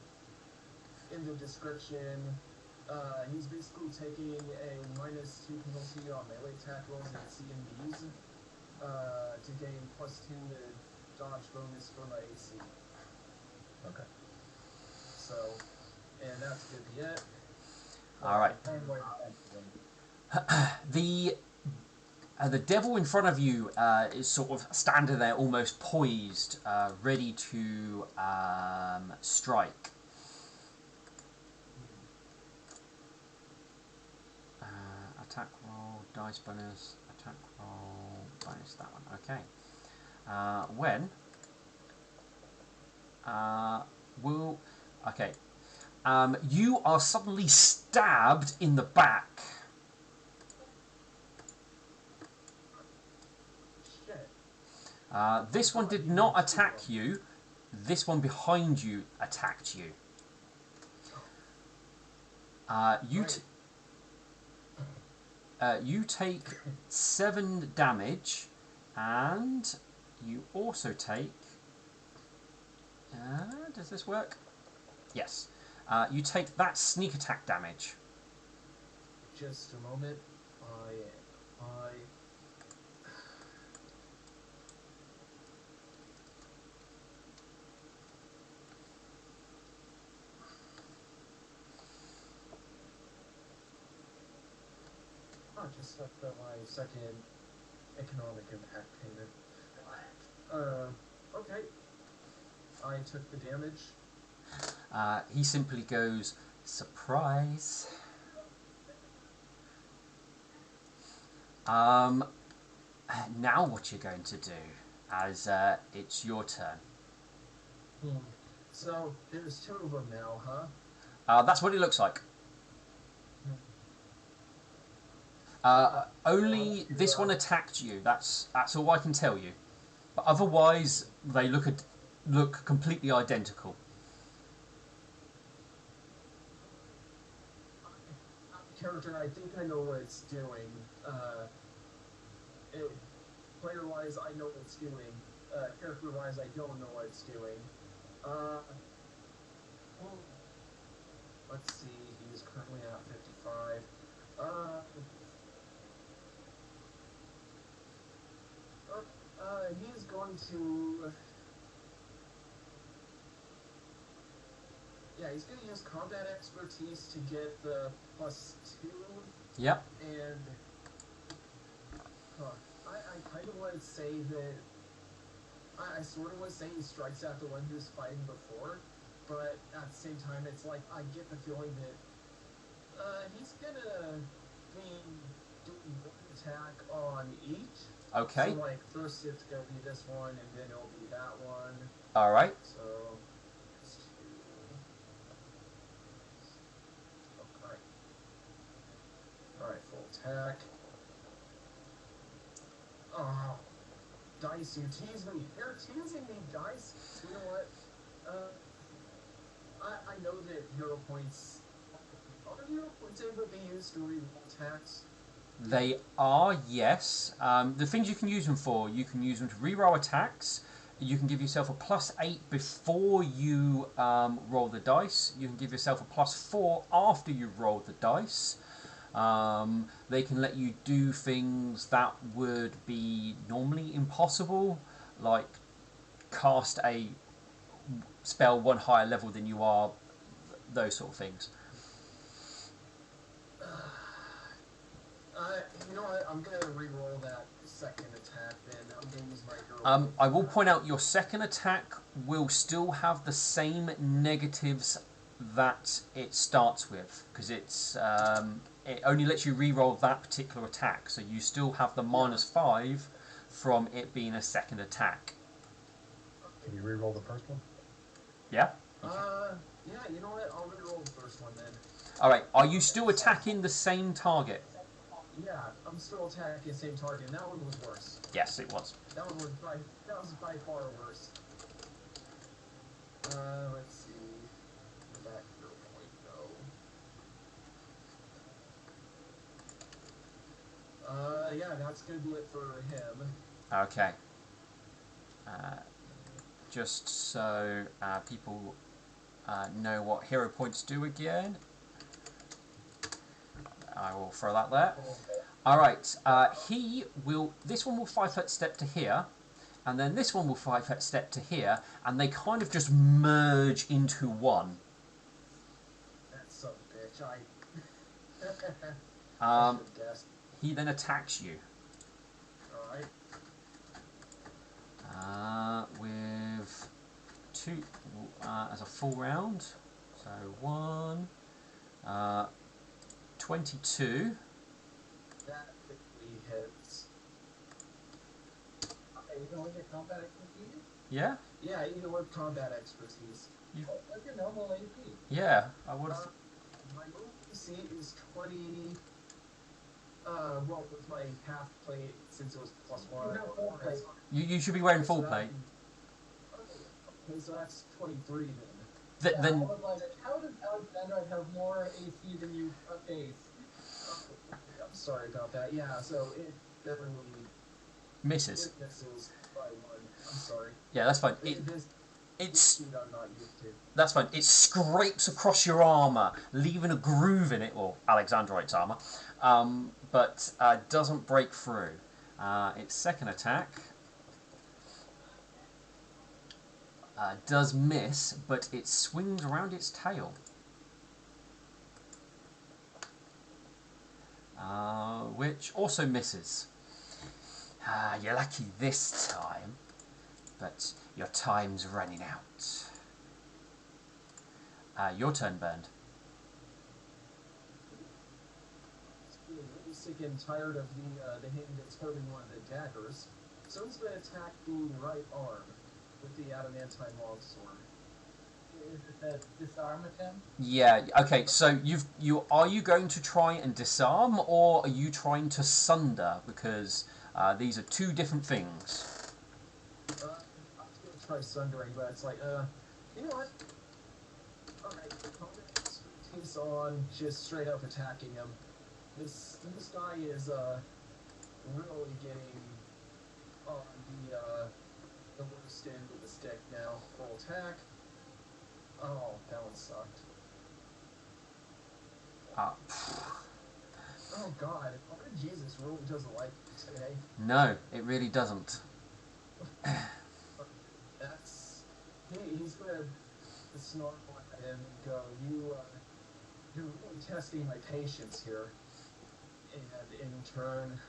description. He's basically taking a -2 penalty on melee attack rolls and CMBs to gain +2 to dodge bonus for my AC. Okay. So, and that's good to get. All right. Playing more defensively. The devil in front of you is sort of standing there, almost poised, ready to strike. Attack roll, dice bonus, attack roll, bonus, that one. Okay. When Will. Okay. You are suddenly stabbed in the back. Shit. This one did not attack you. This one behind you attacked you. You take 7 damage, and you also take. Does this work? Yes. You take that sneak attack damage. Just a moment. Just set for my second economic impact payment. Okay. I took the damage. He simply goes, surprise. Now what you're going to do, as it's your turn. So, there's 2 of them now, huh? That's what it looks like. Only this one attacked you. That's all I can tell you. But otherwise, they look completely identical. Character, I think I know what it's doing. Player-wise, I know what it's doing. Character-wise, I don't know what it's doing. Let's see, he's currently at 55. He's going to... Yeah, he's going to use combat expertise to get the +2. Yep. And... I kind of want to say that... I sort of want to say he strikes out the one who's fighting before, but at the same time, it's like, I get the feeling that he's going to be doing one attack on each. Okay. So, like, first it's going to be this one, and then it'll be that one. All right. So, it's 2. Okay. Alright, full attack. Oh, dice, you tease me. You're teasing me, dice. You know what? I know that hero points... Are hero points able to be used to reroll attacks? They are, yes. The things you can use them for, you can use them to reroll attacks. You can give yourself a +8 before you roll the dice. You can give yourself a +4 after you roll the dice. They can let you do things that would be normally impossible, like cast a spell 1 higher level than you are, those sort of things. You know what? I'm going to re-roll that second attack then. I'm going to use my hero. I will point out your second attack will still have the same negatives that it starts with, because it's it only lets you re-roll that particular attack, so you still have the -5 from it being a second attack. Can you re-roll the first one? Yeah? Yeah, you know what? I'll re-roll the first one then. Alright, are you still attacking the same target? Yeah, I'm still attacking the same target, and that one was worse. Yes, it was. That was by far worse. Let's see. Where'd that hero point go? Yeah, that's gonna do it for him. Okay. Just so people know what hero points do again, I will throw that there. Alright, this one will 5-foot step to here, and then this one will 5-foot step to here, and they kind of just merge into one. That son of a bitch, I should've guessed. He then attacks you. Alright. With 2 as a full round. So 1, 22. That quickly hits. Okay, you can only get combat expertise? Yeah? Yeah, even with combat expertise. What's your normal AP? Yeah, I would have... My normal AC is 20. Well, with my half plate, since it was +1. You have full plate. You should be wearing full So plate. Okay, so that's 23 then. Yeah, Then I was like, how does Alexandra have more AC than you face? I'm sorry about that. Yeah, so it definitely misses. misses by 1. I'm sorry. Yeah, that's fine. This It's speed I'm not used to. That's fine. It scrapes across your armour, leaving a groove in it, or Alexandrite's armour, but doesn't break through. Its second attack does miss, but it swings around its tail. Which also misses. You're lucky this time, but your time's running out. Your turn, Bernd. Really sick and tired of the hand that's holding one of the daggers. So he's going to attack the right arm with the adamantine longsword. Is it the disarm attempt? Yeah. Okay. So are you going to try and disarm, or are you trying to sunder? Because these are two different things. I was going to try sundering, but it's like, you know what? Alright, combat expertise on just straight up attacking him. This guy is really getting on the worst end of the stick now. Full attack. Oh, that one sucked. Oh god, Jesus really doesn't like me today. No, it really doesn't. That's he's gonna snarl at him and go, you're really testing my patience here. And in turn,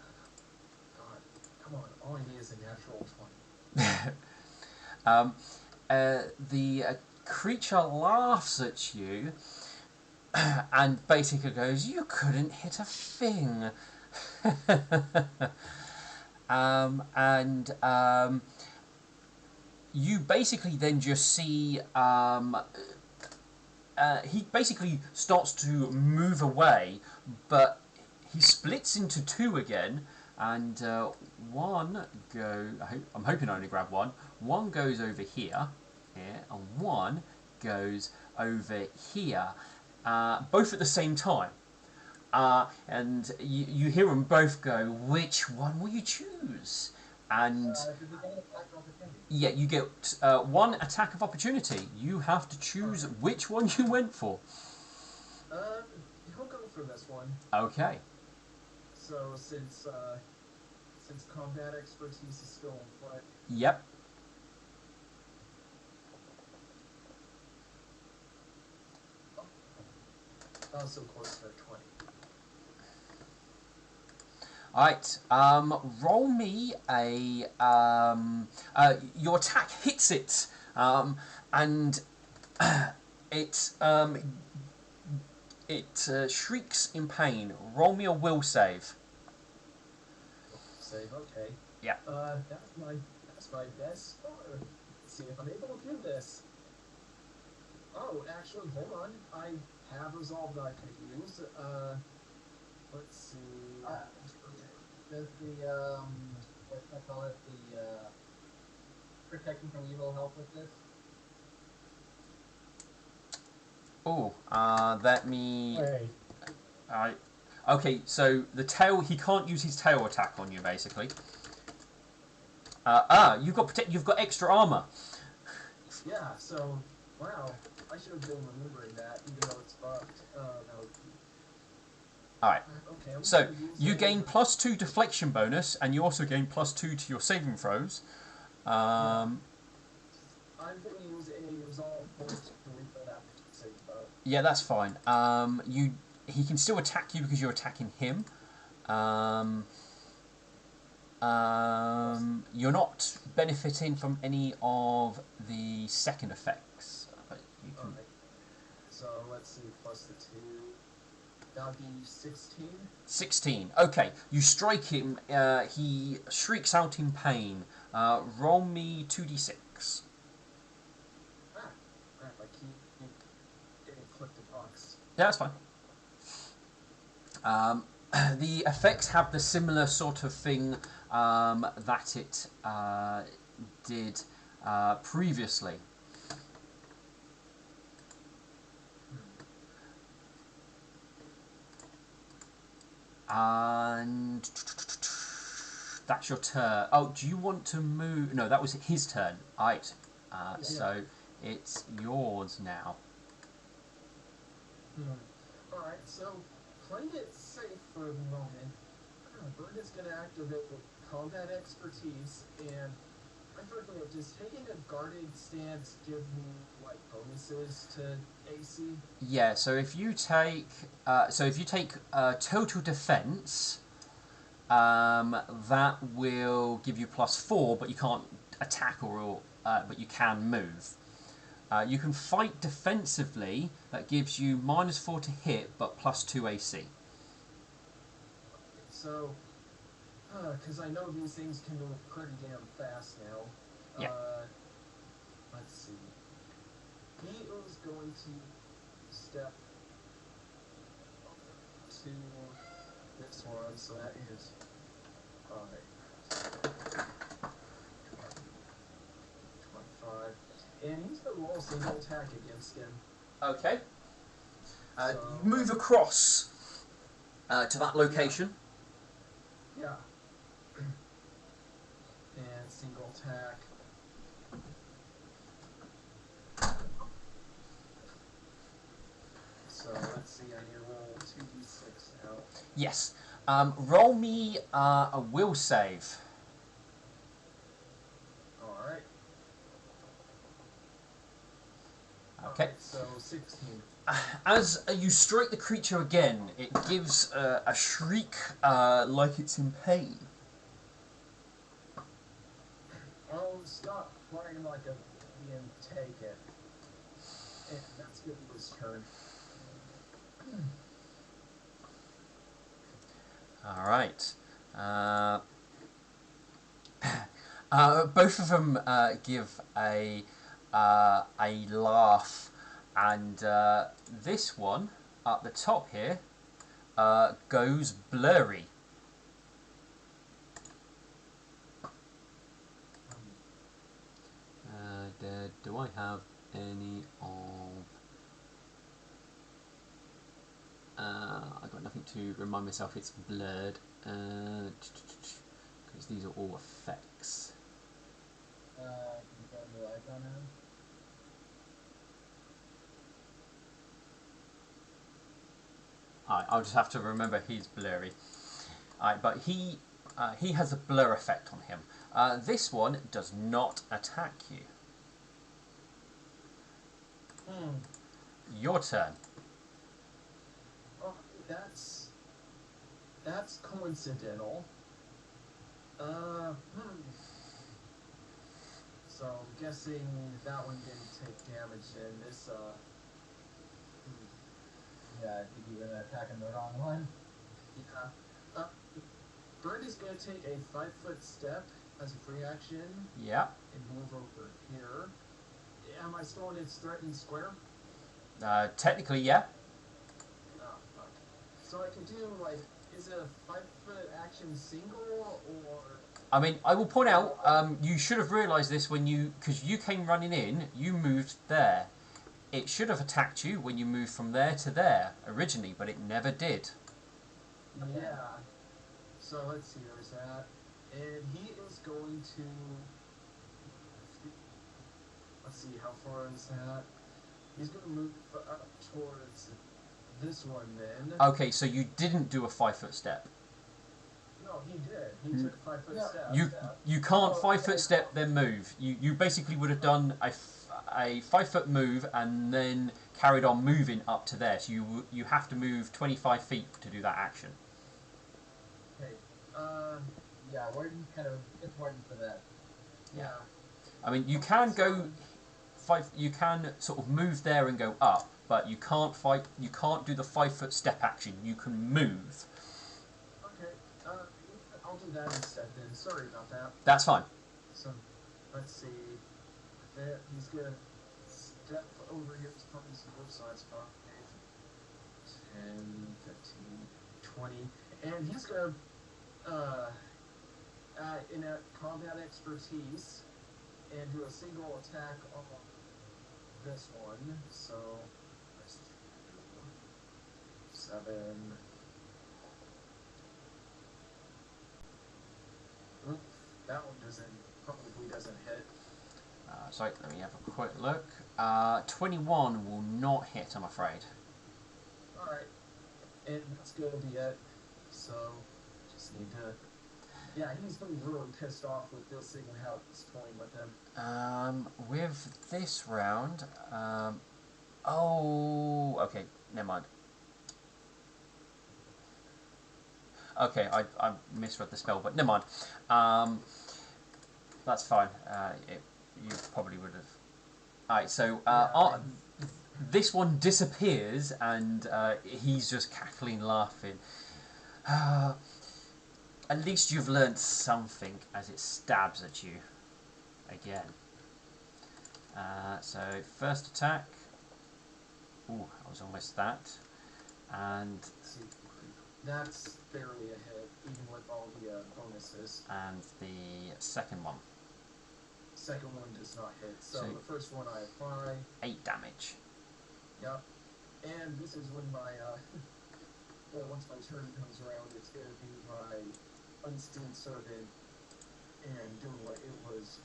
God, come on, all I need is a natural 20. The creature laughs at you and basically goes, "You couldn't hit a thing." You basically then just see he basically starts to move away, but he splits into two again, and one go. I'm hoping I only grab one. One goes over here, and one goes over here, both at the same time. And you hear them both go, "Which one will you choose?" And yeah, you get one attack of opportunity. You have to choose which one you went for. He'll go for this one. Okay. So since combat expertise is still in play. Yep. So close to 20. Alright, roll me a, your attack hits it, and it shrieks in pain. Roll me a will save. Save, okay. Yeah. That's my best score. Let's see if I'm able to do this. Oh, actually, hold on. I have resolved that I could use. Let's see. Does the what can I call it? The protection from evil help with this? Oh, let me. Wait. Okay, so the tail. He can't use his tail attack on you, basically. You've got extra armor. Yeah. So, wow. I should have been remembering that, even though it's bugged. No. Alright, Okay, so you gain +2 deflection bonus, and you also gain +2 to your saving throws. I'm going to use a resolve point to refill that save throw. Yeah, that's fine. He can still attack you because you're attacking him. You're not benefiting from any of the second effects. But you can... Alright. So let's see, plus the 2. That would be 16. 16. Okay, you strike him. He shrieks out in pain. Roll me 2d6. attacks. Ah, crap, I keep getting clicked the box. Yeah, that's fine. The effects have the similar sort of thing that it did previously. And that's your turn. Oh, do you want to move? No, that was his turn. Right. So it's yours now. Alright, so playing it safe for the moment, Bird is going to activate combat expertise, and I forget, does taking a guarded stance give me, like, bonuses to AC? Yeah. So if you take total defense, that will give you +4, but you can't attack but you can move. You can fight defensively. That gives you -4 to hit, but +2 AC. So, because I know these things can move pretty damn fast now. Yeah. Let's see. He is going to step to this one, so that is 25. And he's going to roll a single attack against him. Okay. So- You move across to that location. Yeah. And single attack. So let's see, I need to roll 2d6 now. Yes. Roll me a will save. Alright. Okay. Alright, so 16. As you strike the creature again, it gives a shriek like it's in pain. I'll stop playing like a and take it. And that's good for his turn. All right. Both of them give a laugh, and this one at the top here goes blurry. Do I have any of? I've got nothing to remind myself it's blurred, because these are all effects. Can you turn the lights on him? I'll just have to remember he's blurry. But he has a blur effect on him. This one does not attack you. Your turn. Oh, that's coincidental. So I'm guessing that one didn't take damage and this Yeah, I think you're gonna attack the wrong one. yeah. Bird is gonna take a 5-foot step as a free action Yeah. and move over here. Am I still in its threatened square? Technically, yeah. Oh, fuck. So I could do, like, is it a 5-foot action single, or... I mean, I will point out, you should have realised this because you came running in, you moved there. It should have attacked you when you moved from there to there originally, but it never did. Yeah. So let's see, there's that. And he is going to... Let's see, how far is that? He's going to move up towards this one then. Okay, so you didn't do a 5-foot step. No, he did. He took a 5-foot step. You can't 5-foot step then move. You basically would have done a 5-foot move and then carried on moving up to there. So you have to move 25 feet to do that action. Okay. Yeah, Warden kind of important for that. Yeah. I mean, you can go you can sort of move there and go up, but you can't do the 5-foot step action. You can move. Okay. I'll do that instead then. Sorry about that. That's fine. So, let's see. And he's gonna step over here to Puppy's both sides, 10, 15, 20, and he's gonna, in a combat expertise, and do a single attack on this one. So, that's 7. That one probably doesn't hit. Sorry, let me have a quick look. 21 will not hit, I'm afraid. Alright. And that's gonna be it. So, just need to... Yeah, he's been really pissed off with this, seeing how it's toying with him. With this round... oh, okay, never mind. Okay, I misread the spell, but never mind. That's fine. You probably would have... Alright, so this one disappears, and he's just cackling, laughing. At least you've learnt something as it stabs at you again. So, first attack. Ooh, I was almost that. And... See, that's barely a hit, even with all the bonuses. And the second one. Second one does not hit. So the first one I apply. 8 damage. Yep. And this is when my, well, once my turn comes around, it's going to be my unstealed servant and doing what it was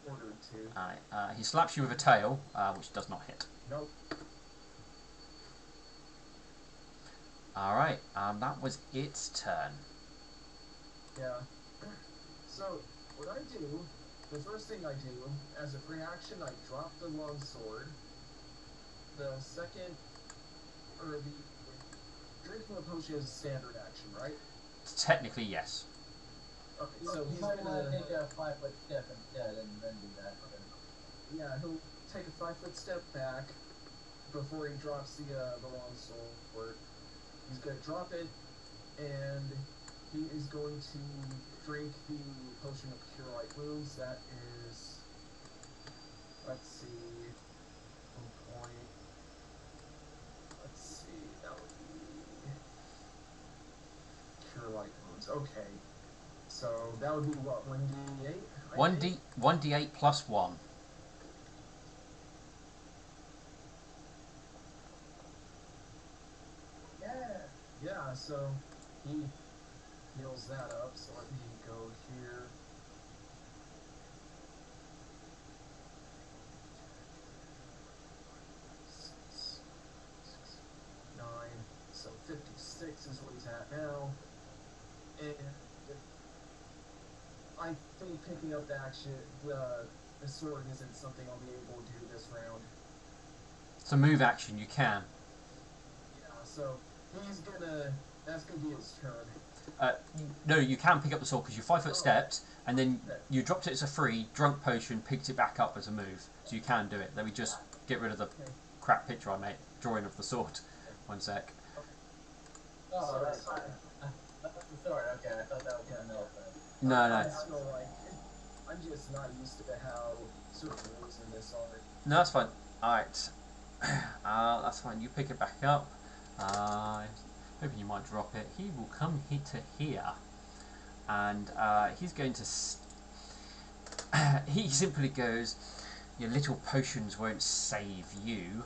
ordered to. Alright, he slaps you with a tail, which does not hit. Nope. Alright, that was its turn. Yeah. So, what I do, the first thing I do, as a free action, I drop the longsword. The second, or the drinking a potion is a standard action, right? Technically, yes. Okay, so You he's might want to gonna... take a 5-foot step instead and then do that. Yeah, he'll take a 5-foot step back before he drops the longsword. He's gonna drop it, and he is going to drink the potion of Cure Light Wounds. That is, let's see, 1 point. Let's see, that would be Cure Light Wounds. Okay, so that would be what, 1d8? 1d8 plus 1. Yeah, so he heals that up, so let me go here. Six, 9, so 56 is what he's at now. And I think picking up the action, the sword isn't something I'll be able to do this round. It's a move action, you can. Yeah, so that's gonna be his turn. No, you can pick up the sword because you're 5-foot steps, and then you dropped it as a free, drunk potion, picked it back up as a move. So you can do it. Let me just get rid of the crap picture I made, drawing of the sword. 1 sec. Oh, that's fine. That's the sword, okay, I thought that was something else. No. I'm just not used to how certain rules in this are. No, that's fine. Alright. That's fine. You pick it back up. Hoping you might drop it. He will come here to here. And he's going to... he simply goes, your little potions won't save you.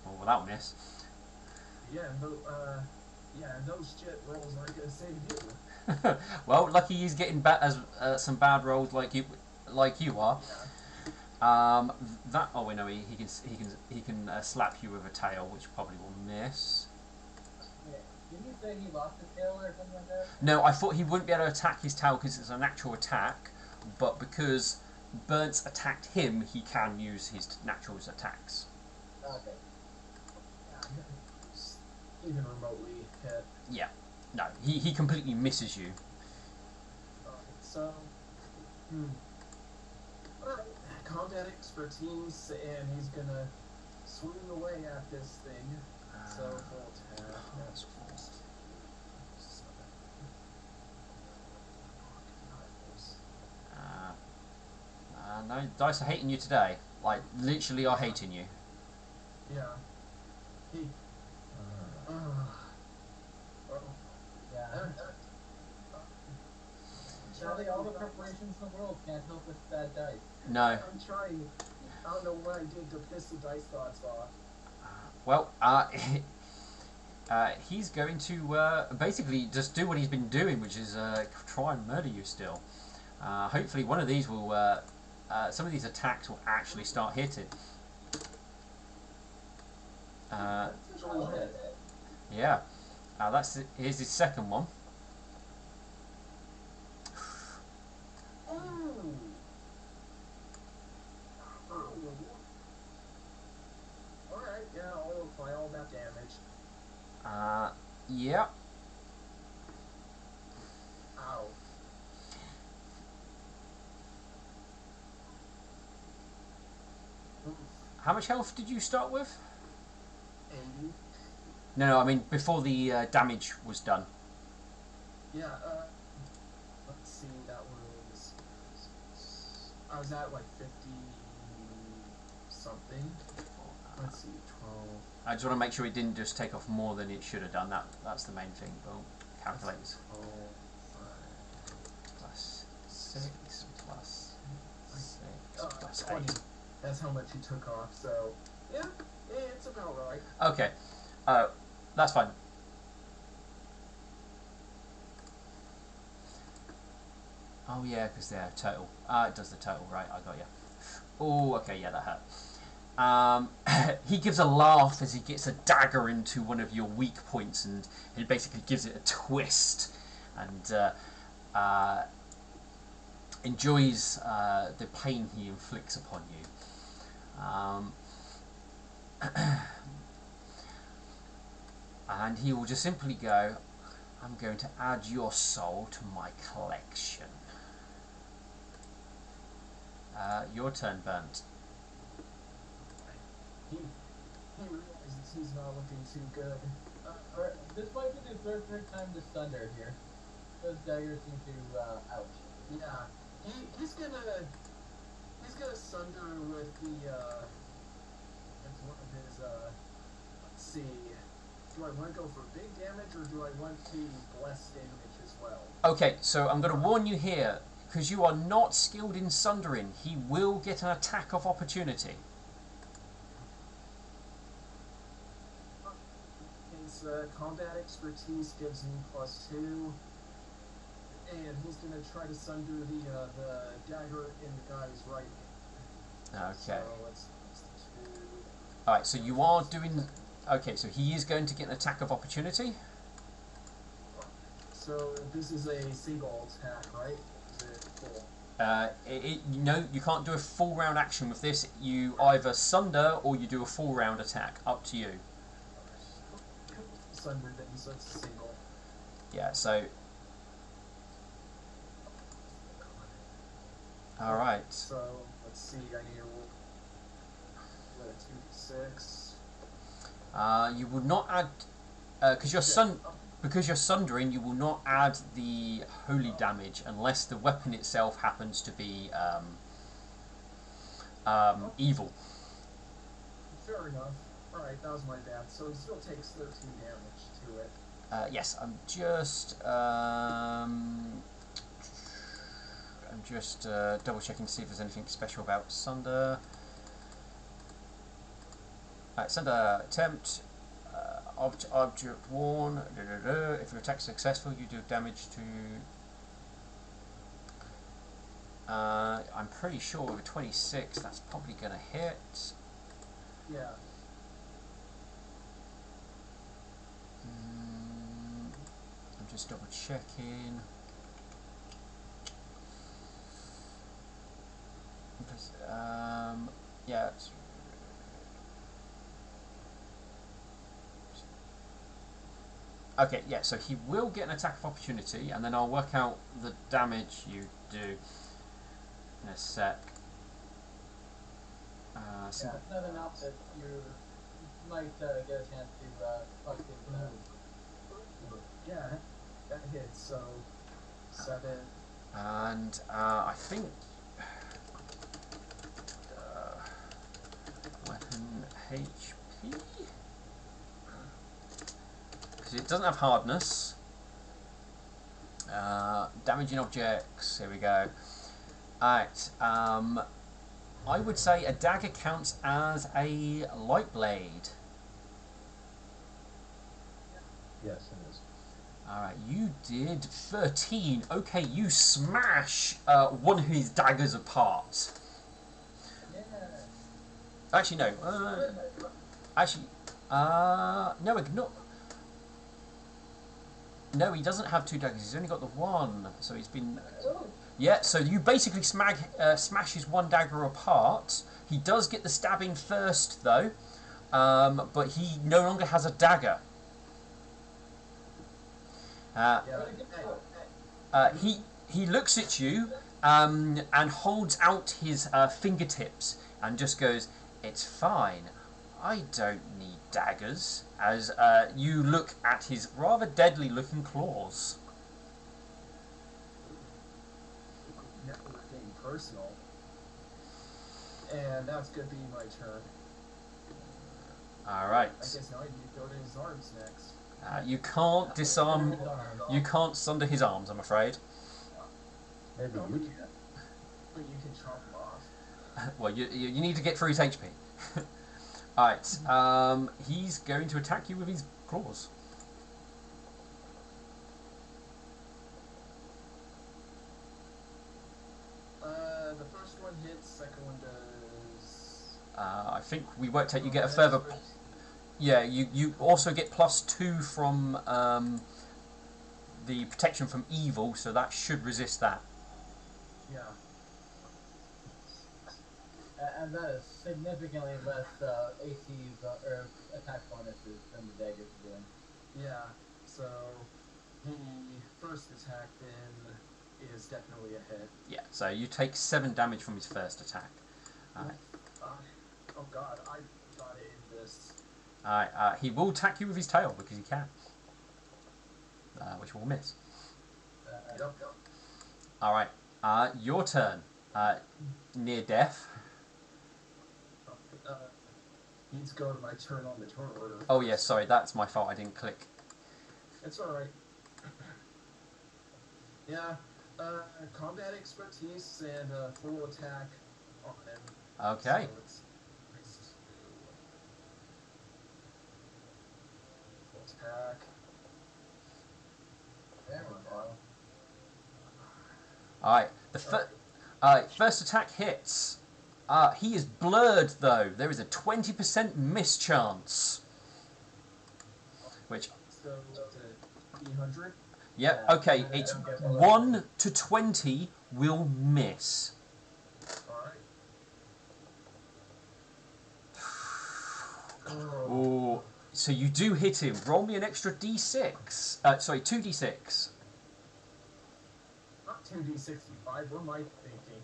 Oh, well, that'll miss. Yeah, and those shit rolls aren't gonna save you. Well, lucky he's getting some bad rolls like you are. Yeah. That oh wait no, he can slap you with a tail, which probably will miss. Yeah. Didn't you say he lost his tail or something like that? No, I thought he wouldn't be able to attack his tail because it's a natural attack, but because Burnt's attacked him, he can use his natural attacks. Okay. Even remotely hit. Yeah, no, he completely misses you. So, alright, combat expertise, and he's gonna swing away at this thing. So, full attack. That's first. 7, 9, 4, Dice are hating you today. Like, literally are hating you. Yeah. He. Yeah. Sadly, all the preparations in the world can't help with bad dice. No. I'm trying. I don't know what I did to piss the dice gods off. Well, he's going to basically just do what he's been doing, which is try and murder you still. Hopefully one of these will, some of these attacks will actually start hitting. Yeah. Here's his second one. Alright, yeah, I'll apply all that damage. Yeah. Ow. How much health did you start with? 80. No, I mean before the damage was done. Yeah, let's see, that was... I was at like 50 something. Let's see, 12. I just want to make sure it didn't just take off more than it should have done. That's the main thing. Well, calculators. 12, Plus 6 plus 6 plus 20. 8. That's how much he took off, so... Yeah, it's about right. Okay. That's fine. Oh yeah, because they're total. It does the total, right? I got you. Oh, okay, yeah, that hurt. He gives a laugh as he gets a dagger into one of your weak points, and he basically gives it a twist, and enjoys the pain he inflicts upon you. And he will just simply go, I'm going to add your soul to my collection. Your turn, Burnt. He realizes he's not looking too good. This might be the third time to sunder here. Those daggers seem to, ouch. Yeah, he's gonna sunder with the, it's one of his, let's see, do I want to go for big damage, or do I want to bless damage as well? Okay, so I'm going to warn you here, because you are not skilled in sundering, he will get an attack of opportunity. His combat expertise gives me +2, and he's going to try to sunder the dagger in the guy's right hand. Okay. So let's do... Alright, so you are doing... Okay, so he is going to get an attack of opportunity. So this is a single attack, right? Is it full? No, you can't do a full round action with this. You either sunder or you do a full round attack. Up to you. Sunder then, so it's a single. Yeah, so... Alright. So let's see, I need to roll a 2d6. You would not add... because you're sundering, you will not add the holy damage unless the weapon itself happens to be evil. Fair enough. Alright, that was my bad. So he still takes 13 damage to it. Yes, I'm just double checking to see if there's anything special about Sunder. Alright, Sunder attempt. Object worn. If your attack is successful, you do damage to. I'm pretty sure with a 26, that's probably going to hit. Yeah. I'm just double checking. Yeah. Okay, yeah, so he will get an attack of opportunity, and then I'll work out the damage you do in a sec. Yeah, it's not enough that you might get a chance to fuck things up. Yeah, that hits, so 7. And I think Weapon HP. Because it doesn't have hardness. Damaging objects. Here we go. Alright. I would say a dagger counts as a light blade. Yes, it is. Alright, you did 13. Okay, you smash one of his daggers apart. Yeah. Actually, no. No, ignore. No, he doesn't have two daggers. He's only got the one. So he's been. Oh. Yeah. So you basically smash his one dagger apart. He does get the stabbing first, though, but he no longer has a dagger. He looks at you and holds out his fingertips and just goes, "It's fine. I don't need daggers." As you look at his rather deadly-looking claws. Now we're getting personal. And now it's gonna be my turn. All right. I guess now I need to go to his arms next. You can't disarm. You can't sunder his arms, I'm afraid. Maybe Oh, you can. But you can chop him off. Well, you need to get through his HP. Alright, he's going to attack you with his claws. The first one hits, second one does... I think we worked out you get a further... Yeah, you also get +2 from the protection from evil, so that should resist that. Yeah. And that is significantly less ACs or attack bonuses than the daggers are doing. Yeah, so the first attack then is definitely a hit. Yeah, so you take 7 damage from his first attack. Alright. Oh god, I got it in this. Alright, he will attack you with his tail because he can. Which will miss. Yep. Alright, your turn. Near death. Needs to go to my turn on the turn order. Oh yeah, sorry, that's my fault. I didn't click. It's alright. Yeah, combat expertise and full attack on him. Okay. So it's nice to full attack. There we go. Alright, first attack hits. He is blurred though. There is a 20% miss chance. Which, So it's 300. yep, Yeah, okay, I it's don't get that. 1 to 20 will miss. Alright. Oh, so you do hit him. Roll me an extra d6. Sorry, 2d6. Not 2d65, what am I thinking?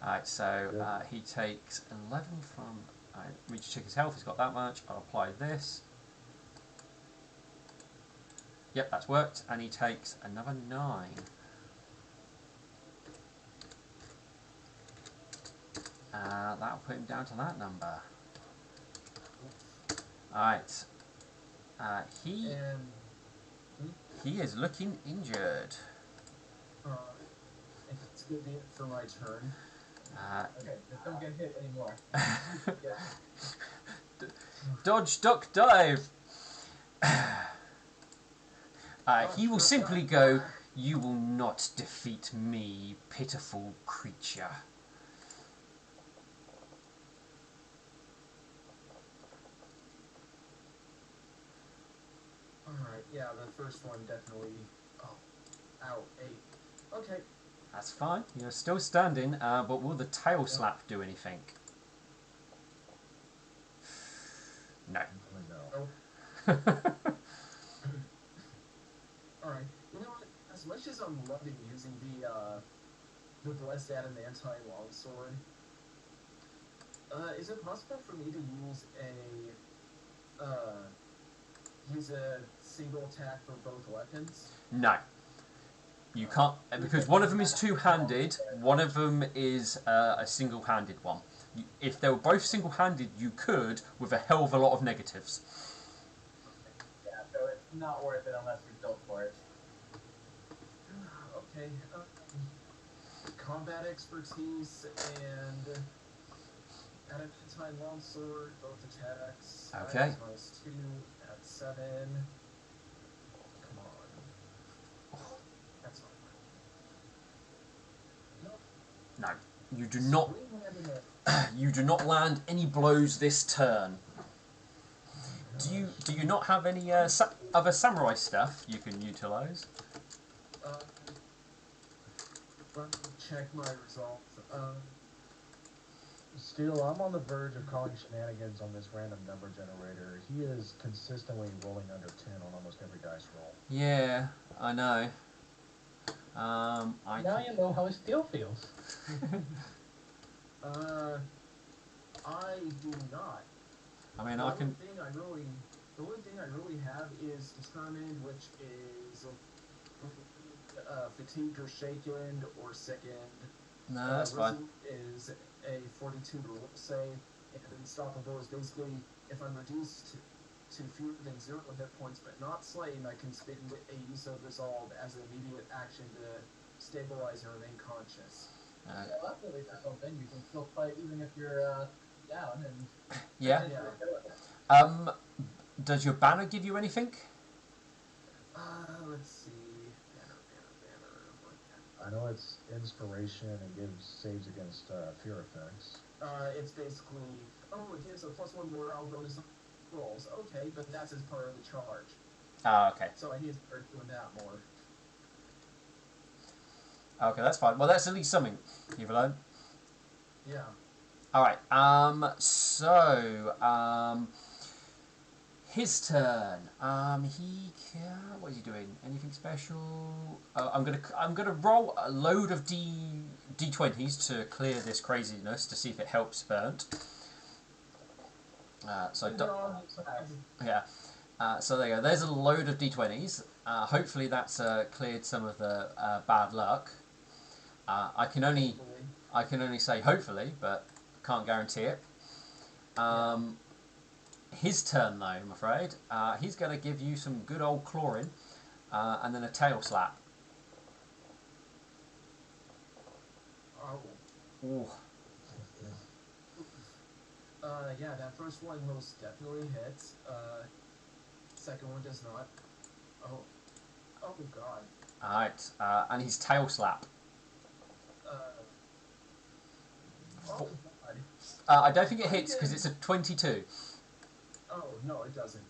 Alright, so he takes 11 from... Alright, let me just check his health. He's got that much. I'll apply this. Yep, that's worked. And he takes another 9. That'll put him down to that number. Alright. He is looking injured. It's gonna be it for my turn. Okay, just don't get hit anymore. Dodge, duck, dive! He will simply go, "You will not defeat me, pitiful creature." Alright, yeah, the first one definitely... Oh, ow, 8. Okay. That's fine. You're still standing, but will the tail slap do anything? No. No. Alright, you know what? As much as I'm loving using the Blessed Adamantine longsword, is it possible for me to use a single attack for both weapons? No. You can't, because one of them is two-handed, one of them is a single-handed one. if they were both single-handed, you could with a hell of a lot of negatives. Yeah, so it's not worth it unless you're built for it. Okay. Combat expertise and adamantine longsword, both attacks. Okay. -2 at 7. Come on. That's not No, you do not. Swing-handed it. You do not land any blows this turn. Do you not have any other samurai stuff you can utilize? Let me check my results. Still, I'm on the verge of calling shenanigans on this random number generator. He is consistently rolling under 10 on almost every dice roll. Yeah, I know. Now you know how it still feels. I do not. I mean, The I only can. thing I really have is determined, which is fatigued or shaken or sickened. No, that's fine. Resolute is a 42 to will save, and unstoppable is basically if I'm reduced to fewer than 0 hit points but not slain, I can spend a use of resolve as an immediate action to stabilize and remain conscious. Yeah, well, that's at least something. You can still fight even if you're down and Yeah. Yeah. Does your banner give you anything? Let's see. Banner. I know it's inspiration and gives saves against fear effects. It's basically, it gives a +1 morale bonus rolls. Okay, but that's as part of the charge. Oh, okay. So I need to start doing that more. Okay, that's fine. Well, that's at least something you've learned. Yeah. All right. His turn. What is he doing? Anything special? I'm gonna roll a load of d20s to clear this craziness to see if it helps Burnt. Yeah. So there you go. There's a load of d20s. Hopefully that's cleared some of the bad luck. I can only say hopefully, but can't guarantee it. His turn though, I'm afraid. He's going to give you some good old clawing, and then a tail slap. Oh. Ooh. Yeah, that first one most definitely hits. Second one does not. Oh god. Alright, and his tail slap. God. I don't think it hits because it's a 22. Oh, no, it doesn't.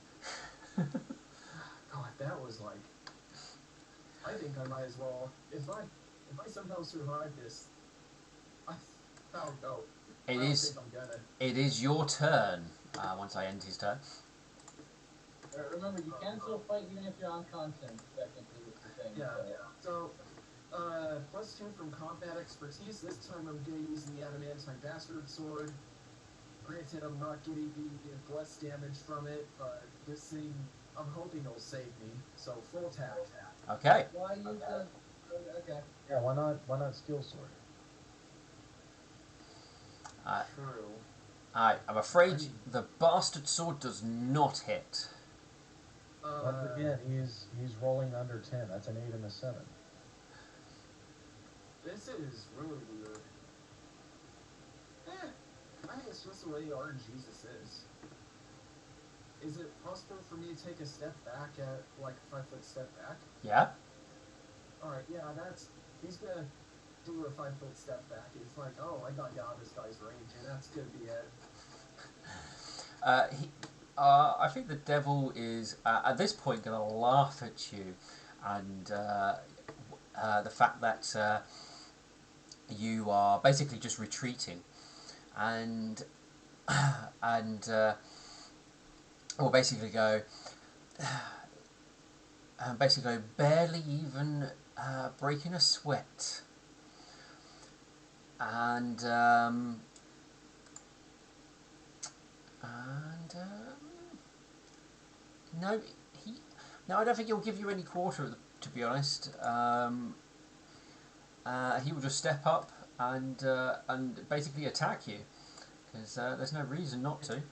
God, that was like... I think I might as well... If I somehow survive this... Oh, no. It is your turn, once I end his turn. Remember, you can still fight even if you're unconscious, technically, with the thing. Yeah. So, +2 from combat expertise. This time I'm going to use the adamantine bastard sword. Granted, I'm not getting the bless damage from it, but this thing, I'm hoping it'll save me. So, full attack. Okay. Why use the... Okay. Yeah, why not steel sword? True. I'm afraid the bastard sword does not hit. Once again, he's rolling under 10. That's an 8 and a 7. This is really weird. I think it's just the way RNGesus is. Is it possible for me to take a step back at, like, a 5-foot step back? Yeah? Alright, yeah, he's gonna do a 5-foot step back. It's like, oh, I got out of this guy's range, and that's gonna be it. I think the devil is, at this point, going to laugh at you, and the fact that you are basically just retreating, and will basically go, barely even breaking a sweat, and no, I don't think he'll give you any quarter, to be honest. He will just step up and basically attack you. because there's no reason not to.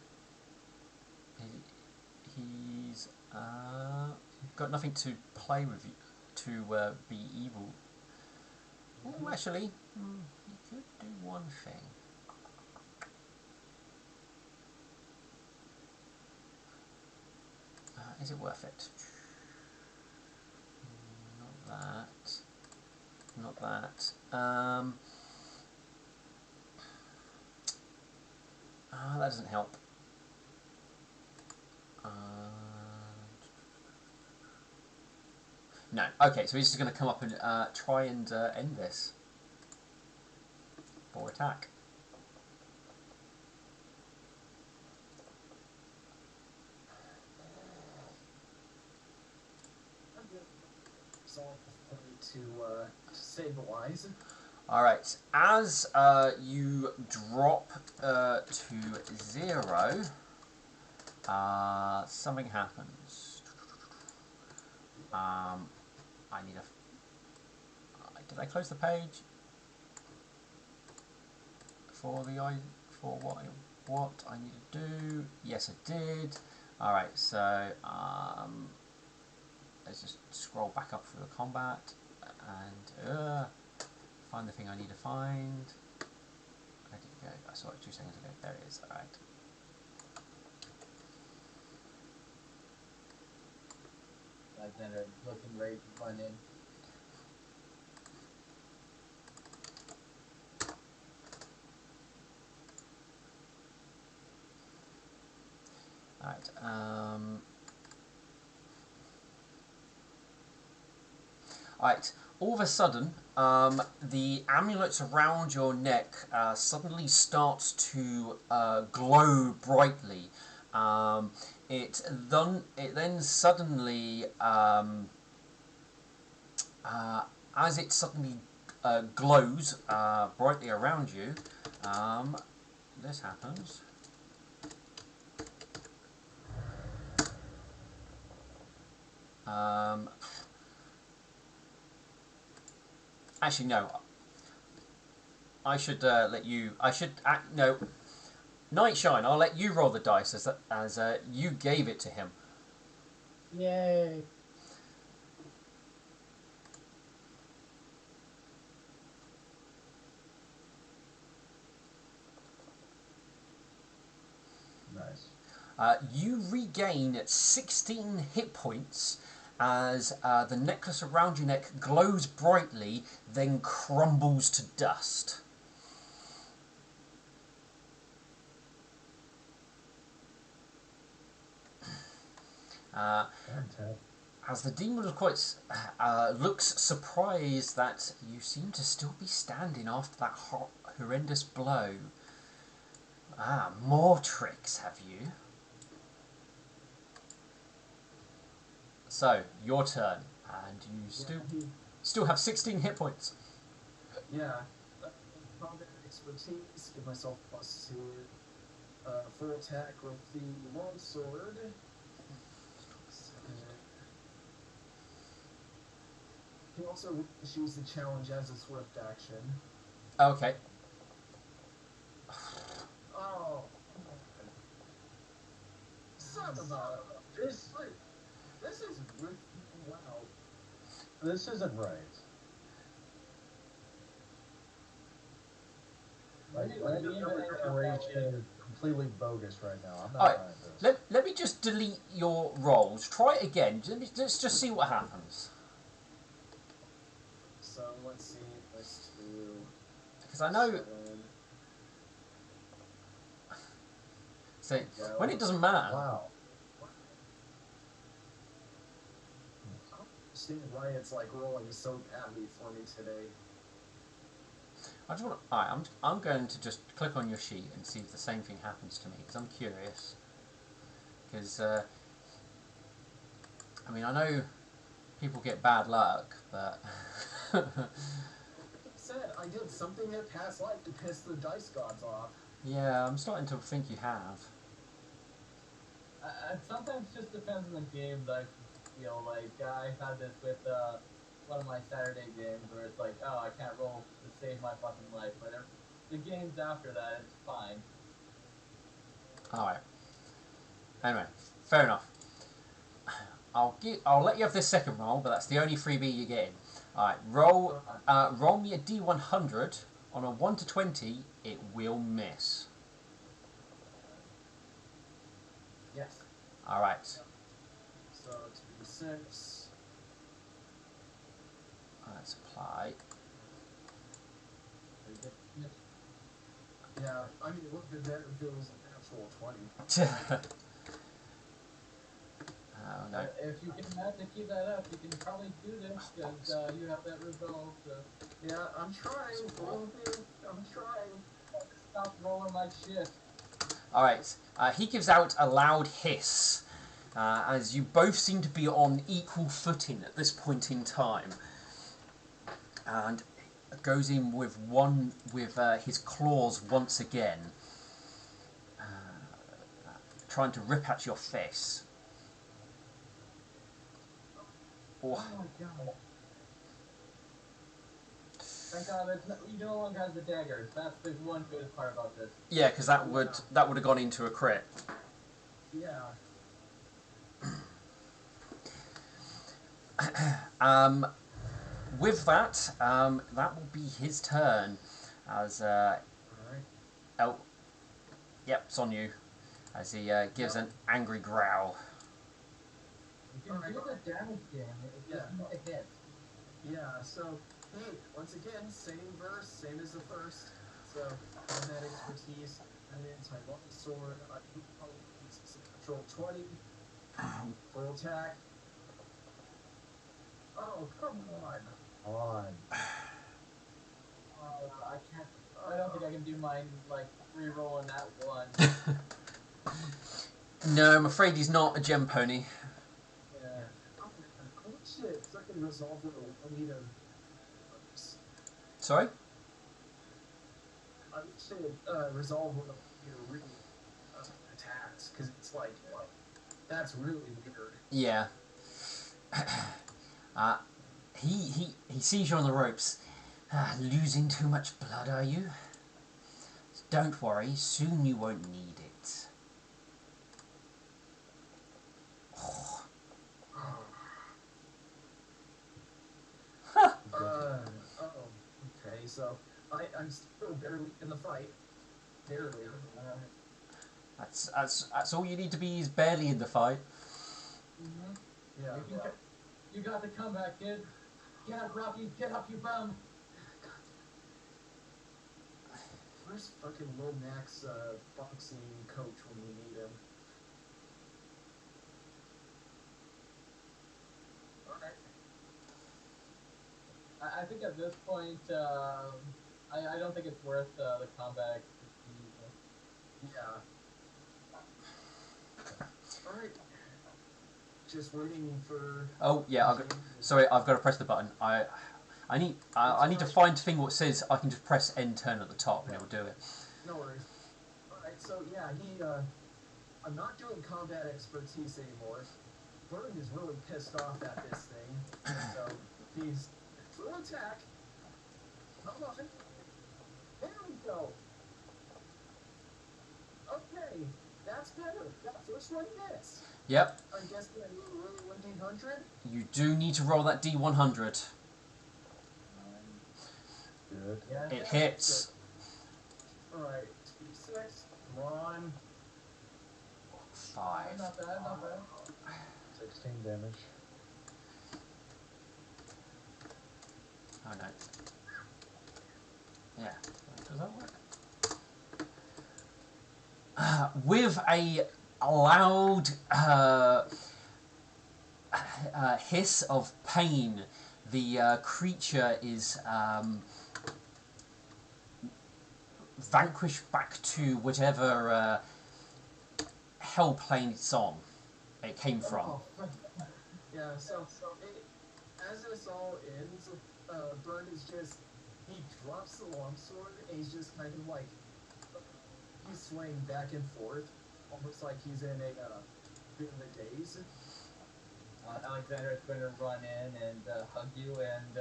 He's got nothing to play with, to be evil. Oh, actually, he could do one thing. Is it worth it? Not that. Not that. That doesn't help. No. Okay, so he's just going to come up and try and end this. For attack. So to stabilize. Alright, as you drop to 0, something happens. I need a... did I close the page? For what I need to do? Yes, I did. Alright, so let's just scroll back up through the combat and find the thing I need to find. Where did it go? I saw it 2 seconds ago. There it is. Alright. Alexander looking ready to run in. Alright. Alright. All of a sudden, the amulets around your neck suddenly starts to glow brightly. It then suddenly, as it suddenly glows brightly around you, this happens. Actually, no. I should let you. I should no. Nightshine. I'll let you roll the dice as you gave it to him. Yay! Nice. You regain 16 hit points as the necklace around your neck glows brightly, then crumbles to dust. As the demon looks surprised that you seem to still be standing after that horrendous blow. More tricks, have you? So, your turn, and you still have 16 hit points. Yeah. Combat expertise, give myself +2. Full attack with the longsword. He also issues the challenge as a swift action. Okay. Oh. Son of a... This is... Wow. This isn't right. Like, preparation is completely bogus right now. I'm not buying this. Let me just delete your rolls. Try it again. Let's just see what happens. So, let's see. +2. Because I know... 7. So, when it doesn't matter... Wow. I don't understand why it's like rolling so badly for me today. I just want to... Alright, I'm going to just click on your sheet and see if the same thing happens to me, because I'm curious. Because, I mean, I know people get bad luck, but... Said I did something in past life to piss the dice gods off. Yeah, I'm starting to think you have. Sometimes just depends on the games. I feel like I've had this with one of my Saturday games where it's like, oh, I can't roll to save my fucking life, but the games after that, it's fine. Alright. Anyway, fair enough. I'll let you have this second roll, but that's the only freebie you're getting. Alright, roll me a D100. On a 1 to 20, it will miss. Yes. Alright. So 2d6. Let's apply. Yeah, I mean, it would have been better if it was an actual 20. Oh, no. If you can manage to keep that up, you can probably do this because you have that resolve. So Yeah, I'm trying. I'm trying. stop rolling like shit. Alright, he gives out a loud hiss as you both seem to be on equal footing at this point in time. And goes in with his claws once again, trying to rip at your face. Oh my god. Thank god you no longer have the daggers. That's the one good part about this. Yeah, because that would have gone into a crit. Yeah. With that, that will be his turn. As Alright. oh, yep, it's on you. As he gives an angry growl. You can do the damage game. It just needs a hit. Yeah, so, hey, once again, same verse, same as the first. So, combat expertise, and then anti-long sword, I would probably use natural 20, full attack. Oh, come on. On. I can't. I don't think I can do mine like re-rolling that one. No, I'm afraid he's not a gem pony. Yeah. Oh shit, fucking resolve with a lead of... Sorry? I would say resolve with a lead of really attacks, because it's like, that's really weird. Yeah. He sees you on the ropes. Losing too much blood, are you? Don't worry, soon you won't need it. Okay, so I'm still barely in the fight. Barely. That's all you need to be is barely in the fight. Yeah. You got the comeback, kid. Get up, Rocky. Get up, you bum. Where's fucking Lil Max boxing coach when we need him? Alright. I think at this point, I don't think it's worth the combat expertise. Yeah. Alright. Just waiting for... Oh yeah, sorry, I've got to press the button. I need to find a thing what says I can just press end turn at the top and it will do it. No worries. Alright, so yeah, I'm not doing combat expertise anymore. Burn is really pissed off at this thing. So he's full attack. Come on. There we go. Okay, that's better. That first one missed. Yep. I guess I really 1,800. You do need to roll that D100. Good. Yeah. It hits. Alright, 2d6. Come on. 5. Not bad, not bad. 16 damage. Oh no. Yeah. Does that work? With a loud hiss of pain, the creature is vanquished back to whatever hell plane it's on. It came from. Yeah, so as this all ends, Burn is just, he drops the longsword and he's just kind of like, he's swaying back and forth, almost like he's in a daze. Alexander is going to run in and hug you and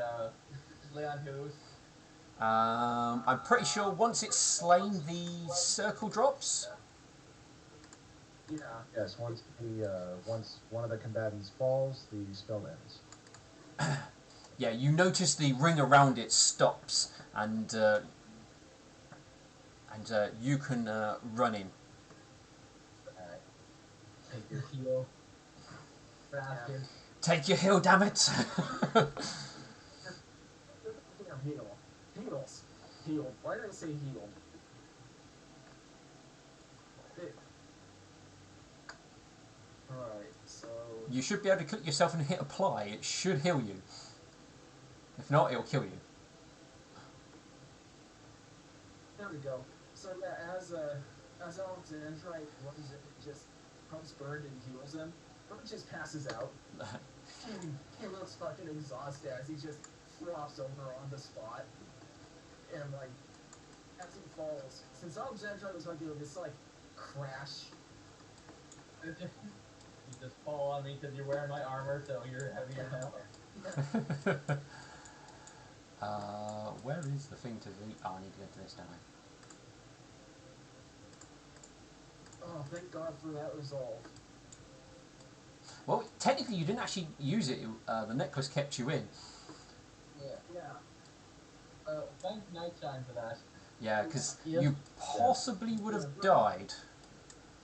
Leon who's? I'm pretty sure once it's slain, the circle drops. Yeah. Yes, once one of the combatants falls, the spell ends. Yeah, you notice the ring around it stops, and you can run in. Alright. Take your heal, bastard. Take your heal, damn it! Damn, heal. Heals. Heal. Why did I say heal? Alright, so... You should be able to click yourself and hit apply. It should heal you. If not, it'll kill you. There we go. So yeah, as Alexandrite runs in and just pumps Bird and heals him, Bird just passes out. He looks fucking exhausted as he just flops over on the spot. And like, as he falls, since Alexandrite was like doing this like crash. You just fall on me because you're wearing my armor, so you're heavier now. Where is the thing to do? Oh, I need to get to this, don't I? Oh, thank God for that resolve. Well, technically you didn't actually use it. The necklace kept you in. Yeah. Thank Nightshine for that. Yeah, because Yes. you possibly would have died.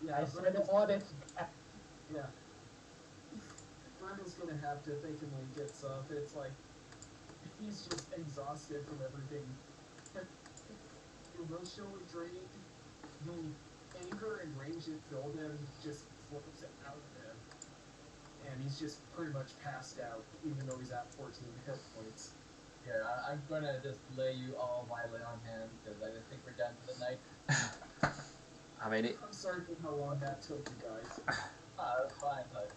Yeah, I said audit. Yeah. Bird is gonna have to think when he gets up. It's like he's just exhausted from everything. Emotionally drained. The anger and rage it filled him just flows out of him. And he's just pretty much passed out, even though he's at 14 hit points. Here, I'm gonna just lay you all violently on hands because I just think we're done for the night. I mean, it. I'm sorry for how long that took you guys. That's fine, but...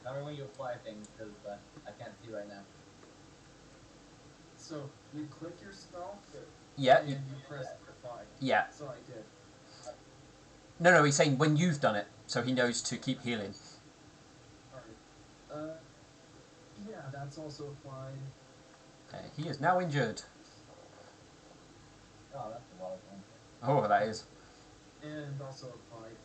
Tell me when you apply things, because I can't see right now. So, you click your spell, Yeah. and you press apply. Yeah. So I did. No, he's saying when you've done it, so he knows to keep healing. Alright. Yeah, that's also applied. Okay, he is now injured. Oh, that's a lot of fun. Oh, that is. And also applied.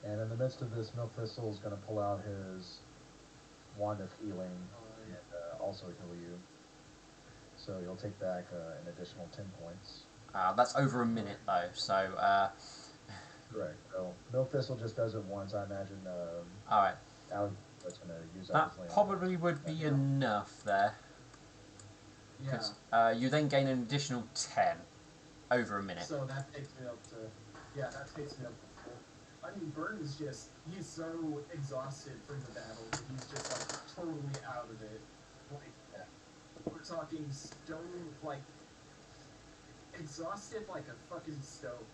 And in the midst of this, Milk Thistle is going to pull out his wand of healing and also heal you. So you'll take back an additional 10 points. That's over a minute though, so. Correct. So Milk Thistle just does it once. I imagine. All right. Alex is going to use That his land. probably would be enough there. Yeah. Because you then gain an additional 10 over a minute. So that takes me up to. Yeah, that takes me up to 4. I mean, Bird is just. He's so exhausted from the battle that he's just like totally out of it. Like, we're talking stone, like. Exhausted like a fucking stone.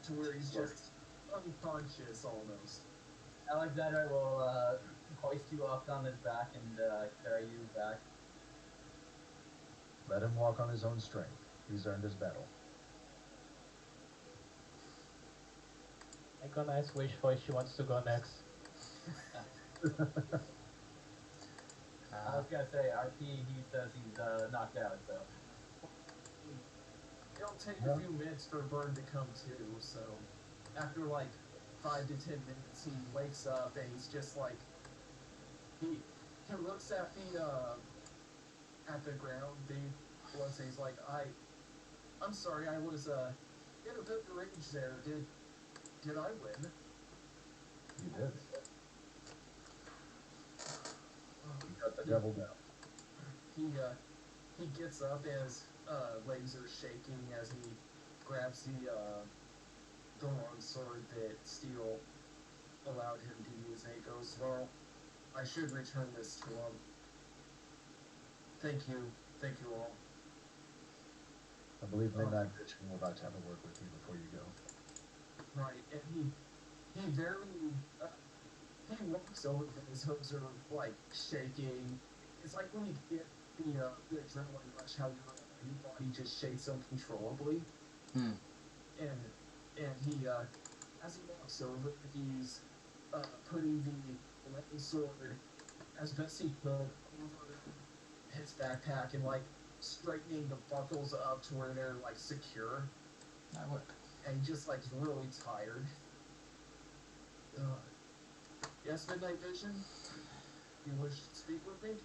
To where he's just unconscious almost. Alexander will hoist you up on his back and carry you back. Let him walk on his own strength. He's earned his battle. Make a nice wish for if she wants to go next. I was gonna say, RP, he says he's knocked out, so. It'll take a few minutes for Bird to come to, so after like 5 to 10 minutes he wakes up and he's just like he looks at the ground, and he's like, I'm sorry, I was in a bit of rage there. Did I win? You did. You cut the devil down. He gets up as legs are shaking as he grabs the long sword that Steel allowed him to use, and he goes, well, I should return this to him. Thank you all. I believe Midnight Bitch will about to have a word with you before you go. Right, and he very he walks over, but his hooves are like shaking. It's like when you get the adrenaline rush, how your body just shakes uncontrollably. Hmm. And he as he walks over, he's putting the lightning sword as best he could over his backpack and like straightening the buckles up to where they're like secure, That work. and he just like really tired. Yes, Midnight Vision. You wish to speak with me?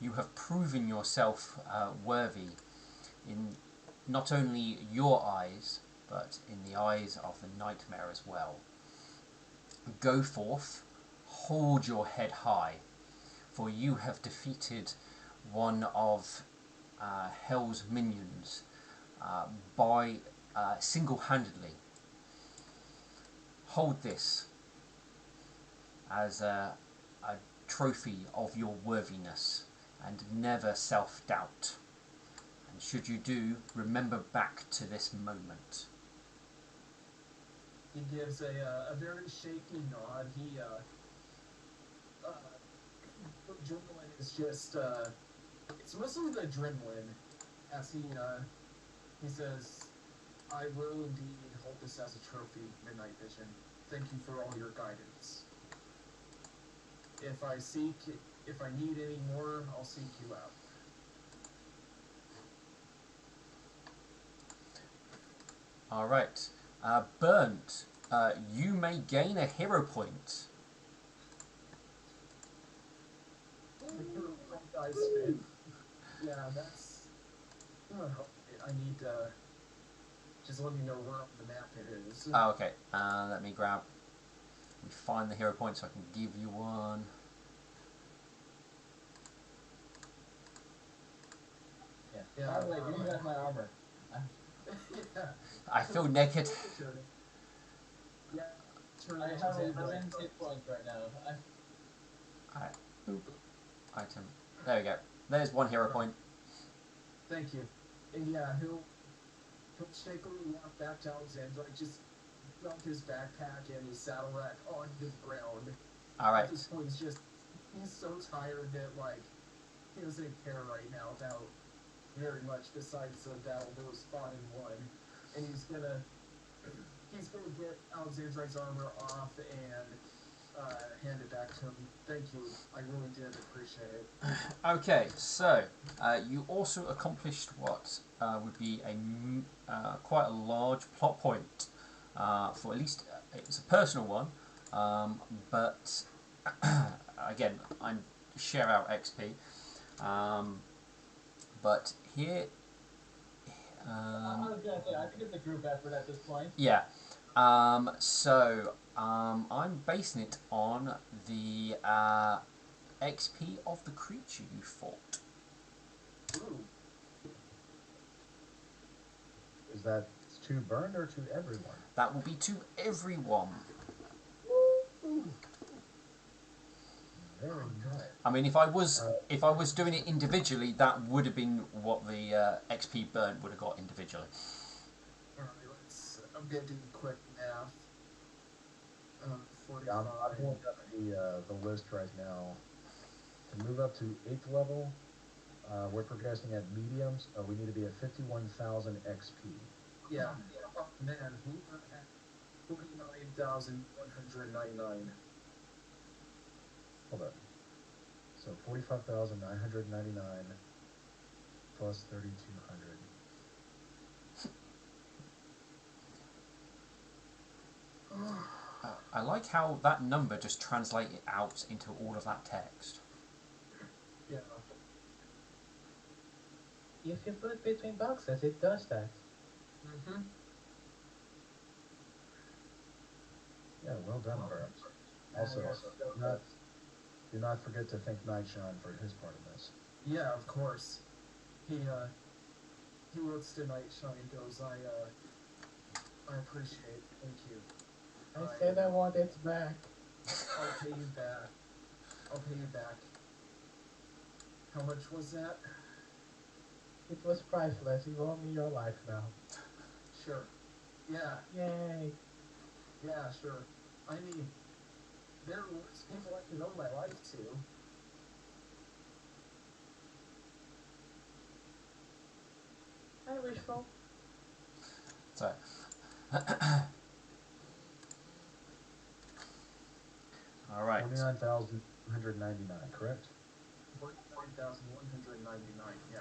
You have proven yourself worthy in not only your eyes, but in the eyes of the nightmare as well. Go forth, hold your head high, for you have defeated one of Hell's minions by single-handedly. Hold this as a trophy of your worthiness, and never self-doubt. And should you do, remember back to this moment. He gives a very shaky nod. The adrenaline is just it's mostly the adrenaline, as he says, "I will indeed hold this as a trophy, Midnight Vision. Thank you for all your guidance. If I need any more, I'll seek you out." Alright. Burnt, you may gain a hero point. Dice spin. Yeah, that's. I need just let me know where on the map it is. Oh, okay. Let me find the hero point so I can give you one. Yeah. By the way, give me back my armor. Yeah. I feel naked. Yeah. I have 11 hit points right now. Alright. Boop. Item. There we go. There's one hero point. Thank you. And yeah, he'll shakily walk back to Alexandra, just dump his backpack and his saddle rack on the ground. Alright. At this point, he's so tired that like he doesn't care right now about very much besides the battle that was fought and won. And he's gonna get Alexandra's armor off and hand it back to him. Thank you. I really did appreciate it. Okay, so you also accomplished what would be quite a large plot point for at least it's a personal one, but again, I share out XP. But here, I was gonna say, I think it's a group effort at this point. yeah. So I'm basing it on the XP of the creature you fought. Ooh. Is that to Burn or to everyone? That will be to everyone. Very nice. I mean, if I was doing it individually, that would have been what the XP burnt would have got individually. Alright, I'm gonna do quick math. 45. I'm pulling up the list right now. To move up to 8th level, we're progressing at mediums. We need to be at 51,000 XP. Yeah. Oh man, we were at 49,199. Hold up. So 45,999 plus 3,200. I like how that number just translated out into all of that text. Yeah. If you put between boxes, it does that. Mm-hmm. Yeah, well done, Burns. Also, do not forget to thank Nightshine for his part of this. Yeah, of course. He looks to Nightshine and goes, I appreciate it. Thank you. I said I want it back. I'll pay you back. I'll pay you back. How much was that? It was priceless. You owe me your life now. Sure. Yeah. Yay. Yeah, sure. I mean, there are worse people I can owe my life to. Hi, Wishful. So, all right. 49,199, correct? 1,199. Yeah.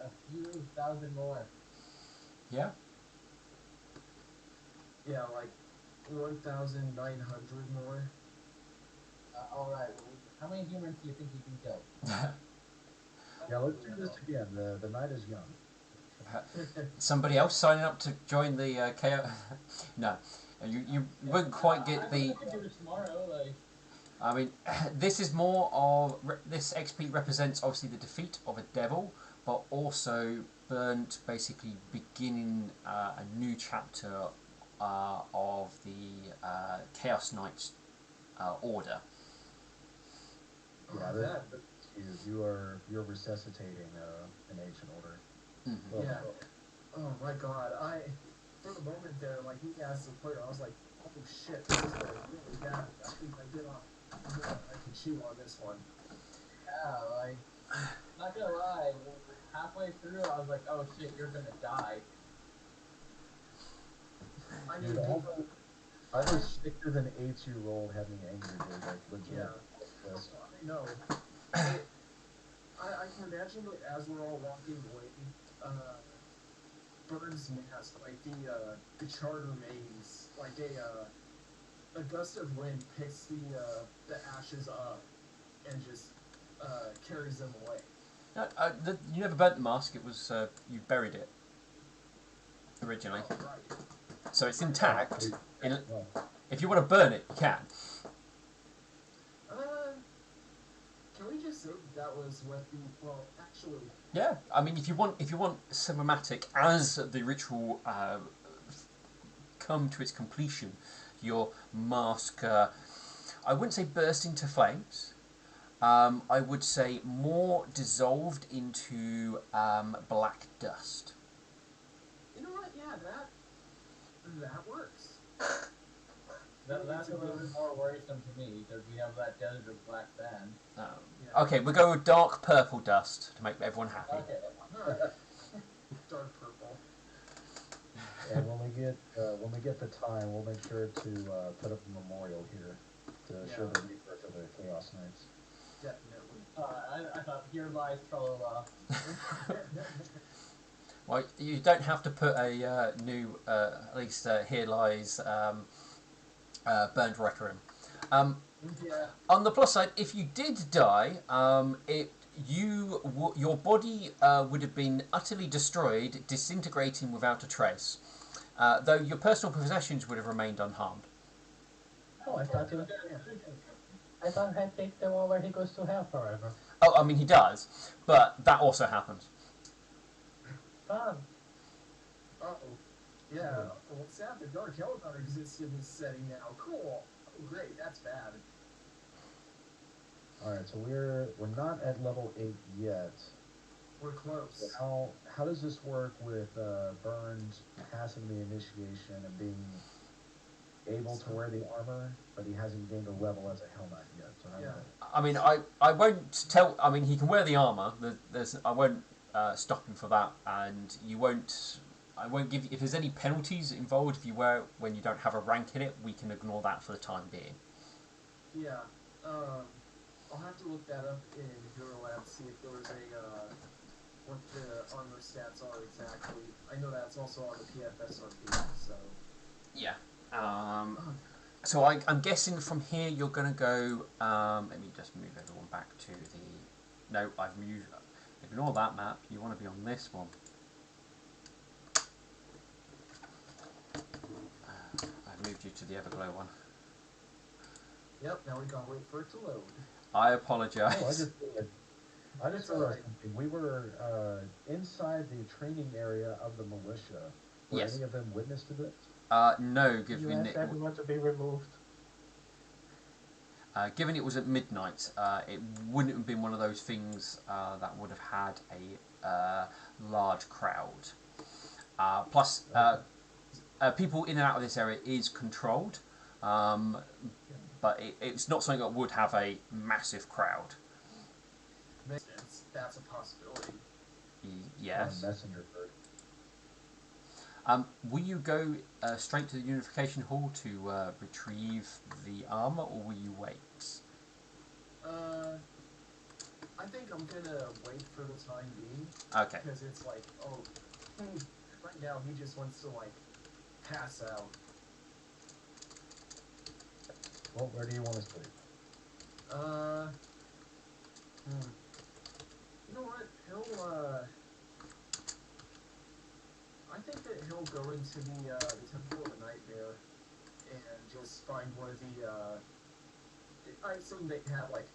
A few thousand more. Yeah. Yeah, like 1,900 more. All right. Well, how many humans do you think you can kill? Yeah, let's do this again. The night is young. Somebody else signing up to join the KO? No, you wouldn't quite get the. I could do it tomorrow. Like. I mean, this is more of this XP represents obviously the defeat of a devil, but also burnt basically beginning a new chapter of the Chaos Knights order. Yeah, that. that's huge. You're resuscitating an ancient order. Mm-hmm. Well, Yeah. Oh my god. For the moment there, like he asked the player, I was like, oh shit, this is going really bad. I think I did more than I can chew on this one. Yeah, like, not gonna lie, halfway through I was like, oh shit, you're gonna die. I mean, dude, I was 6 and 8-year-old had me angry, dude. Like legit. Yeah. This. I know. I can imagine like, as we're all walking away, Bird's Nest, like the charter maze, like a gust of wind picks the ashes up and just carries them away. You never burnt the mask. It was you buried it originally, Oh, right. so it's intact. Well, If you want to burn it, you can. Can we just say that was what the actually? Yeah, I mean, if you want cinematic as the ritual come to its completion, your mask, I wouldn't say burst into flames. I would say more dissolved into black dust. You know what? Yeah, that works. That's a little bit more worrisome to me because we have that desert of black sand. Yeah. Okay, we'll go with dark purple dust to make everyone happy. Okay. Dark purple. and when we get the time, we'll make sure to put up a memorial here to show the rebirth of the Chaos Knights. Definitely. I thought here lies Trollola. Well, you don't have to put a new, at least here lies burned requiem. Yeah. On the plus side, if you did die, your body would have been utterly destroyed, disintegrating without a trace. Though your personal possessions would have remained unharmed. Oh, I thought he'd take them over. He goes to hell forever. Oh, I mean he does, but that also happens. Fun. Uh-oh. Yeah. Well, sad the Dark Eldar exists in this setting now. Cool. Oh, great. That's bad. All right, so we're not at level 8 yet. We're close. So how does this work with Burns passing the initiation and being able to wear the armor, but he hasn't gained a level as a Hell Knight yet? So I mean, I won't tell. I mean, he can wear the armor. I won't stop him for that, and you won't. I won't give you, if there's any penalties involved if you wear it when you don't have a rank in it. We can ignore that for the time being. Yeah. I'll have to look that up in Hero Lab, see if there was what the armor stats are exactly. I know that's also on the PFSRP, so. Yeah. So I'm guessing from here you're going to go. Let me just move everyone back to the. No, I've moved. Ignore that map. You want to be on this one. I've moved you to the Everglow one. Yep. Now we gotta wait for it to load. I apologise. I just realized something. We were inside the training area of the militia. Were Yes. any of them witness to this? No, You given asked everyone to be removed. given it was at midnight, it wouldn't have been one of those things that would have had a large crowd. Plus, people in and out of this area is controlled, but it's not something that would have a massive crowd. That's a possibility. Yes. Messenger bird. Will you go straight to the Unification Hall to retrieve the armor, or will you wait? I think I'm gonna wait for the time being. Okay. Because it's like, oh, right now he just wants to, like, pass out. Well, where do you want to sleep? You know what? I think that he'll go into the Temple of the Nightmare and just find one of the, I assume they have, like,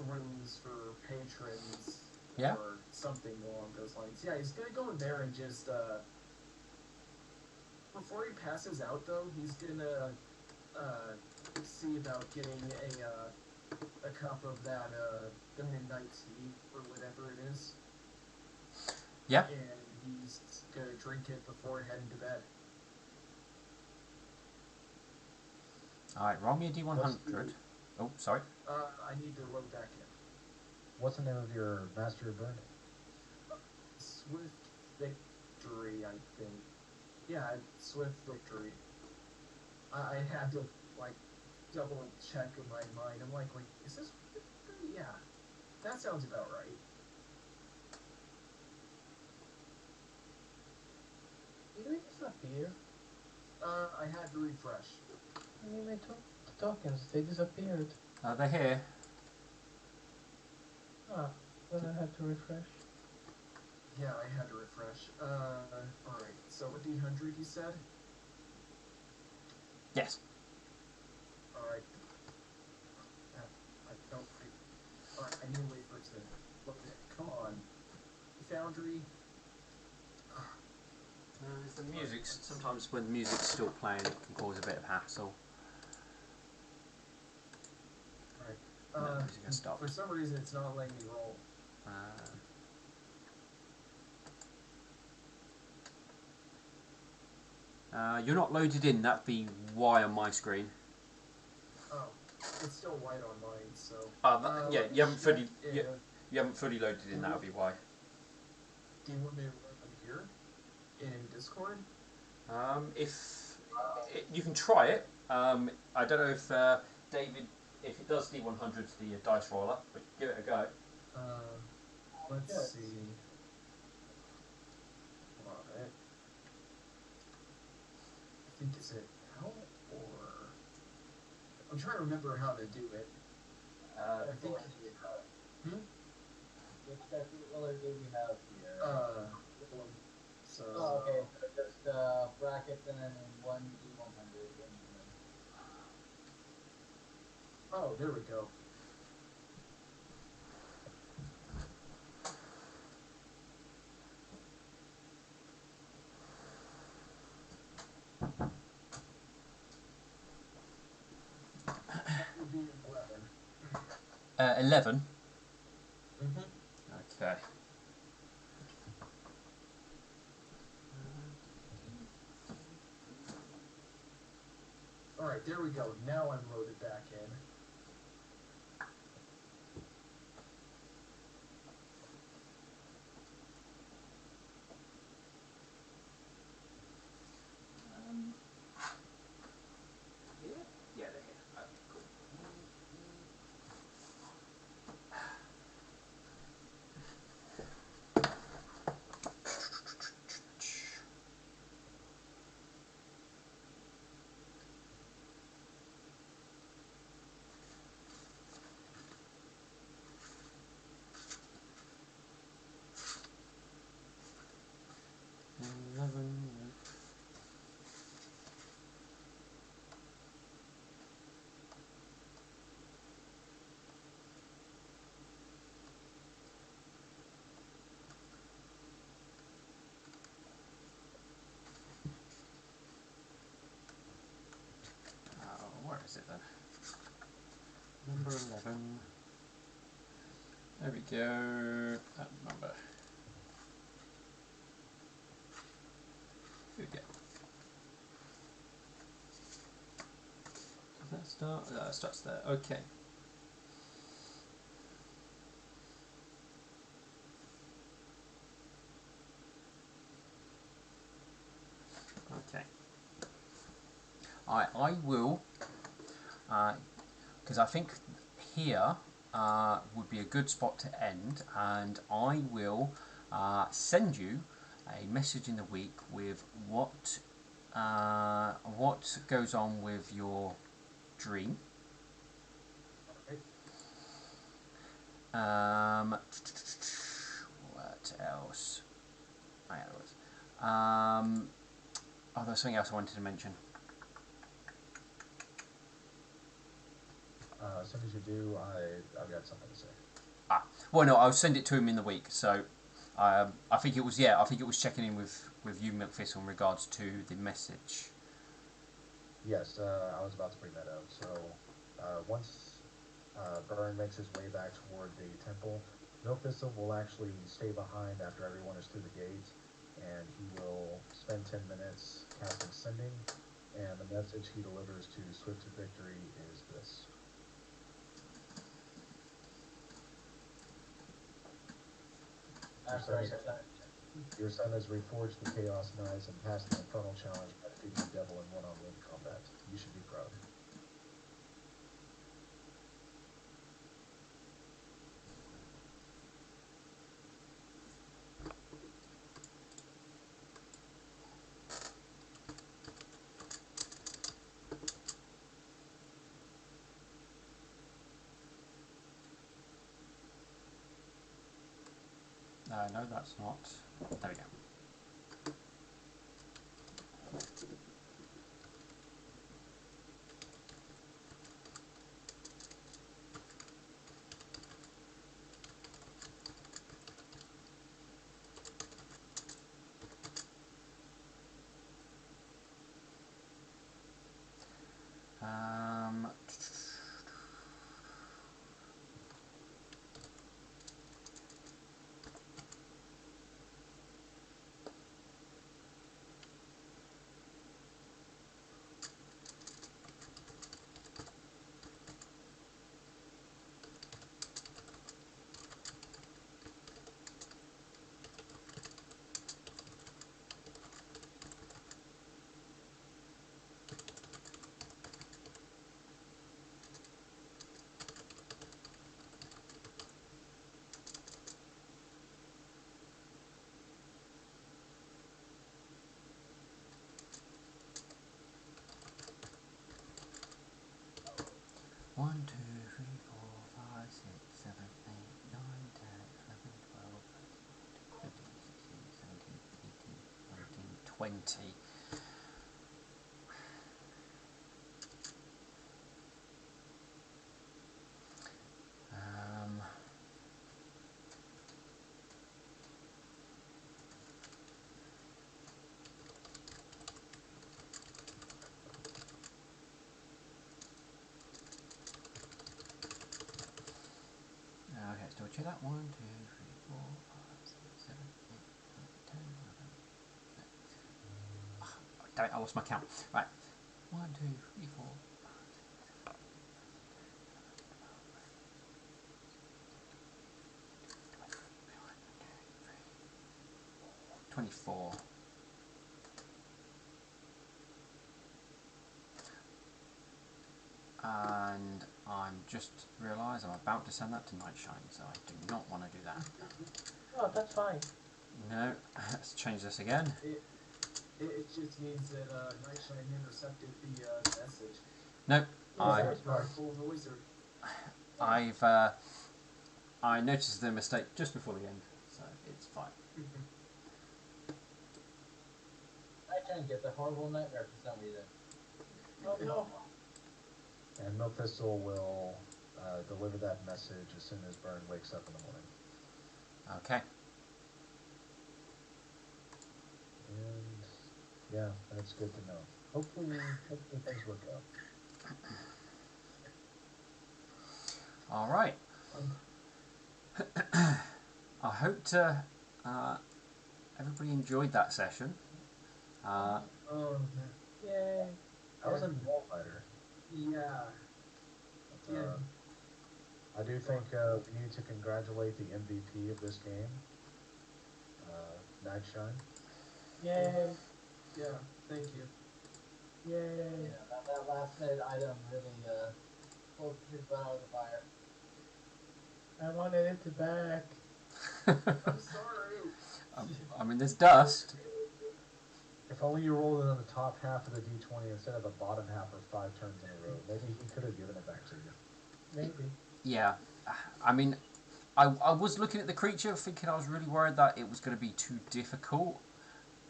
rooms for patrons Yeah. or something along those lines. Yeah, he's gonna go in there and just, before he passes out, though, he's gonna, see about getting a cup of that, the midnight tea, or whatever it is. Yeah. And he's gonna drink it before heading to bed. Alright, roll me a D100. Oh, sorry. I need to load back in. What's the name of your Master of Burning? Swift Victory, I think. Yeah, Swift Victory. I had to, like, double check in my mind. I'm like, wait, is this... Yeah, that sounds about right. Did we disappear? I had to refresh. I mean, my tokens, they disappeared. They're here. Ah, then I had to refresh. Yeah, I had to refresh. Alright, so a D100 you said? Yes. Alright. Alright, I need to wait for it to look at it. Come on. Foundry. The music, sometimes when the music's still playing, it can cause a bit of hassle. Alright. No, music has stopped. For some reason, it's not letting me roll. You're not loaded in, that'd be Y on my screen. Oh, it's still white on mine, so... yeah, you haven't fully loaded in, that would be Y. Do you want me to run here? In Discord? You can try it. I don't know if David, if it does D100 to the dice roller, but give it a go. Let's see. Alright. I think is it now or... I'm trying to remember how to do it. I think... Which type of roller do we have here? So... Oh, okay, so just brackets and then 1D100. Oh, there we go. That would be 11. 11. Mm-hmm. Okay. Alright, there we go. Now I'm loaded back in. Yeah, they're here. Okay, cool. Where is it then? Number 11. There we go. That number. Here we go. Does that start? No, it starts there. Okay. Okay. I will, because I think here would be a good spot to end, and I will send you a message in the week with what goes on with your dream. What else? Oh, there's something else I wanted to mention. As soon as you do, I've got something to say. Well, no, I'll send it to him in the week. So, I think it was checking in with you, Milkfist, in regards to the message. Yes, I was about to bring that up. So, once Burn makes his way back toward the temple, Milkthistle will actually stay behind after everyone is through the gate, and he will spend 10 minutes casting Sending, and the message he delivers to Swift to Victory is this. Your son has reforged the Chaos Knights and passed the Infernal Challenge by defeating the devil in one-on-one combat. You should be proud. No, that's not. There we go. One, two, three, four, five, six, seven, 8, 9, 10, 11, 12, 13, 15, 16, 17, 18, 19, 20. Okay, let's double check that. 1, 2, 3, 4, 5, 6, 7, 8, 9, 10, 11. Damn it, I lost my count. Right. 1, 2, 3, 4, 24. And I'm just realised I'm about to send that to Nightshine, so I do not want to do that. Oh, that's fine. No, let's change this again. It just means that Nightshine intercepted the message. No, Yeah, Full noise or I noticed the mistake just before the end, so it's fine. Nightshine gets a horrible nightmare for some reason. oh no. And Milkthistle will deliver that message as soon as Burn wakes up in the morning. Okay. And yeah, that's good to know. Hopefully things work out. All right. I hope everybody enjoyed that session. oh Yay. I was in Wall Fighter. yeah. But, Yeah. I do think we need to congratulate the MVP of this game, Nightshine. Yay. Yeah, thank you. Yay. Yeah, that last minute item really pulled his butt out of the fire. I wanted it back. I'm sorry. I mean, there's dust. If only you rolled it on the top half of the d20 instead of the bottom half for 5 turns in a row. Maybe he could have given it back to you. Maybe. Yeah, I mean, I was looking at the creature thinking I was really worried that it was going to be too difficult.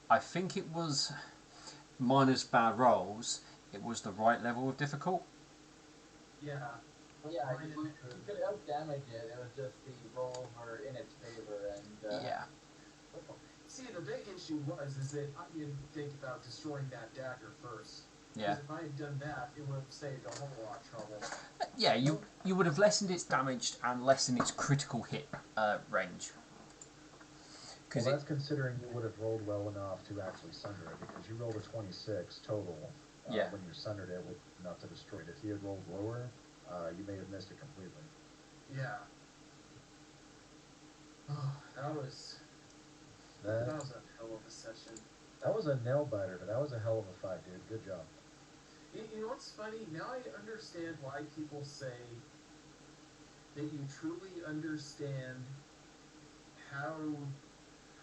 I think it was, minus bad rolls, it was the right level of difficult. Yeah. Yeah, Mine you improved. could out damage it. It was just the rolls were in its favor, and Yeah. See, the big issue is that I didn't think about destroying that dagger first. Yeah. Because if I had done that, it would have saved a whole lot of trouble. Yeah, you would have lessened its damage and lessened its critical hit range. Well, Because that's considering you would have rolled well enough to actually sunder it, because you rolled a 26 total Yeah. when you sundered it, enough to destroy it. If you had rolled lower, you may have missed it completely. Yeah. Oh, that was a hell of a session. That was a nail biter, but that was a hell of a fight, dude. Good job. You know what's funny? Now I understand why people say that you truly understand how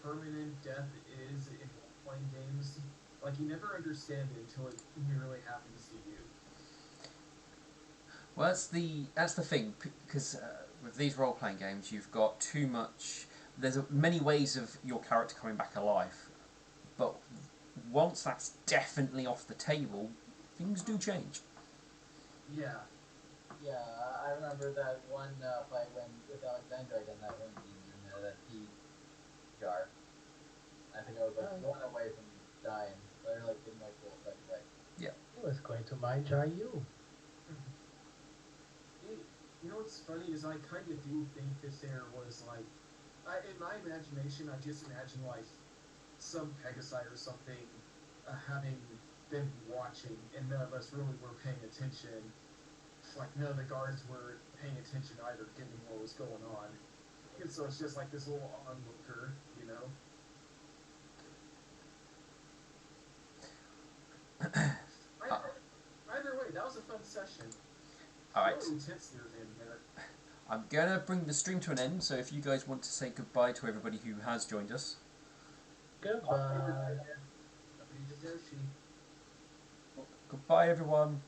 permanent death is in role-playing games. Like, you never understand it until it nearly happens to you. well, that's the thing, because with these role playing games, you've got too much. There's many ways of your character coming back alive, but once that's definitely off the table, things do change. Yeah. yeah, I remember that one fight when with Alexandra in that one demon, that tea jar. I think I was like one away from dying, but like getting my full effect back. He was going to mind jar you. You know what's funny is I kind of do think this there was like, in my imagination, I just imagine like some Pegasi or something having been watching, and none of us really were paying attention. Like none of the guards were paying attention either, given what was going on. And so it's just like this little onlooker, you know. Either way, that was a fun session. Alright, Really intense near the end there. I'm gonna bring the stream to an end, so if you guys want to say goodbye to everybody who has joined us. Goodbye. Arrivederci. Goodbye, everyone.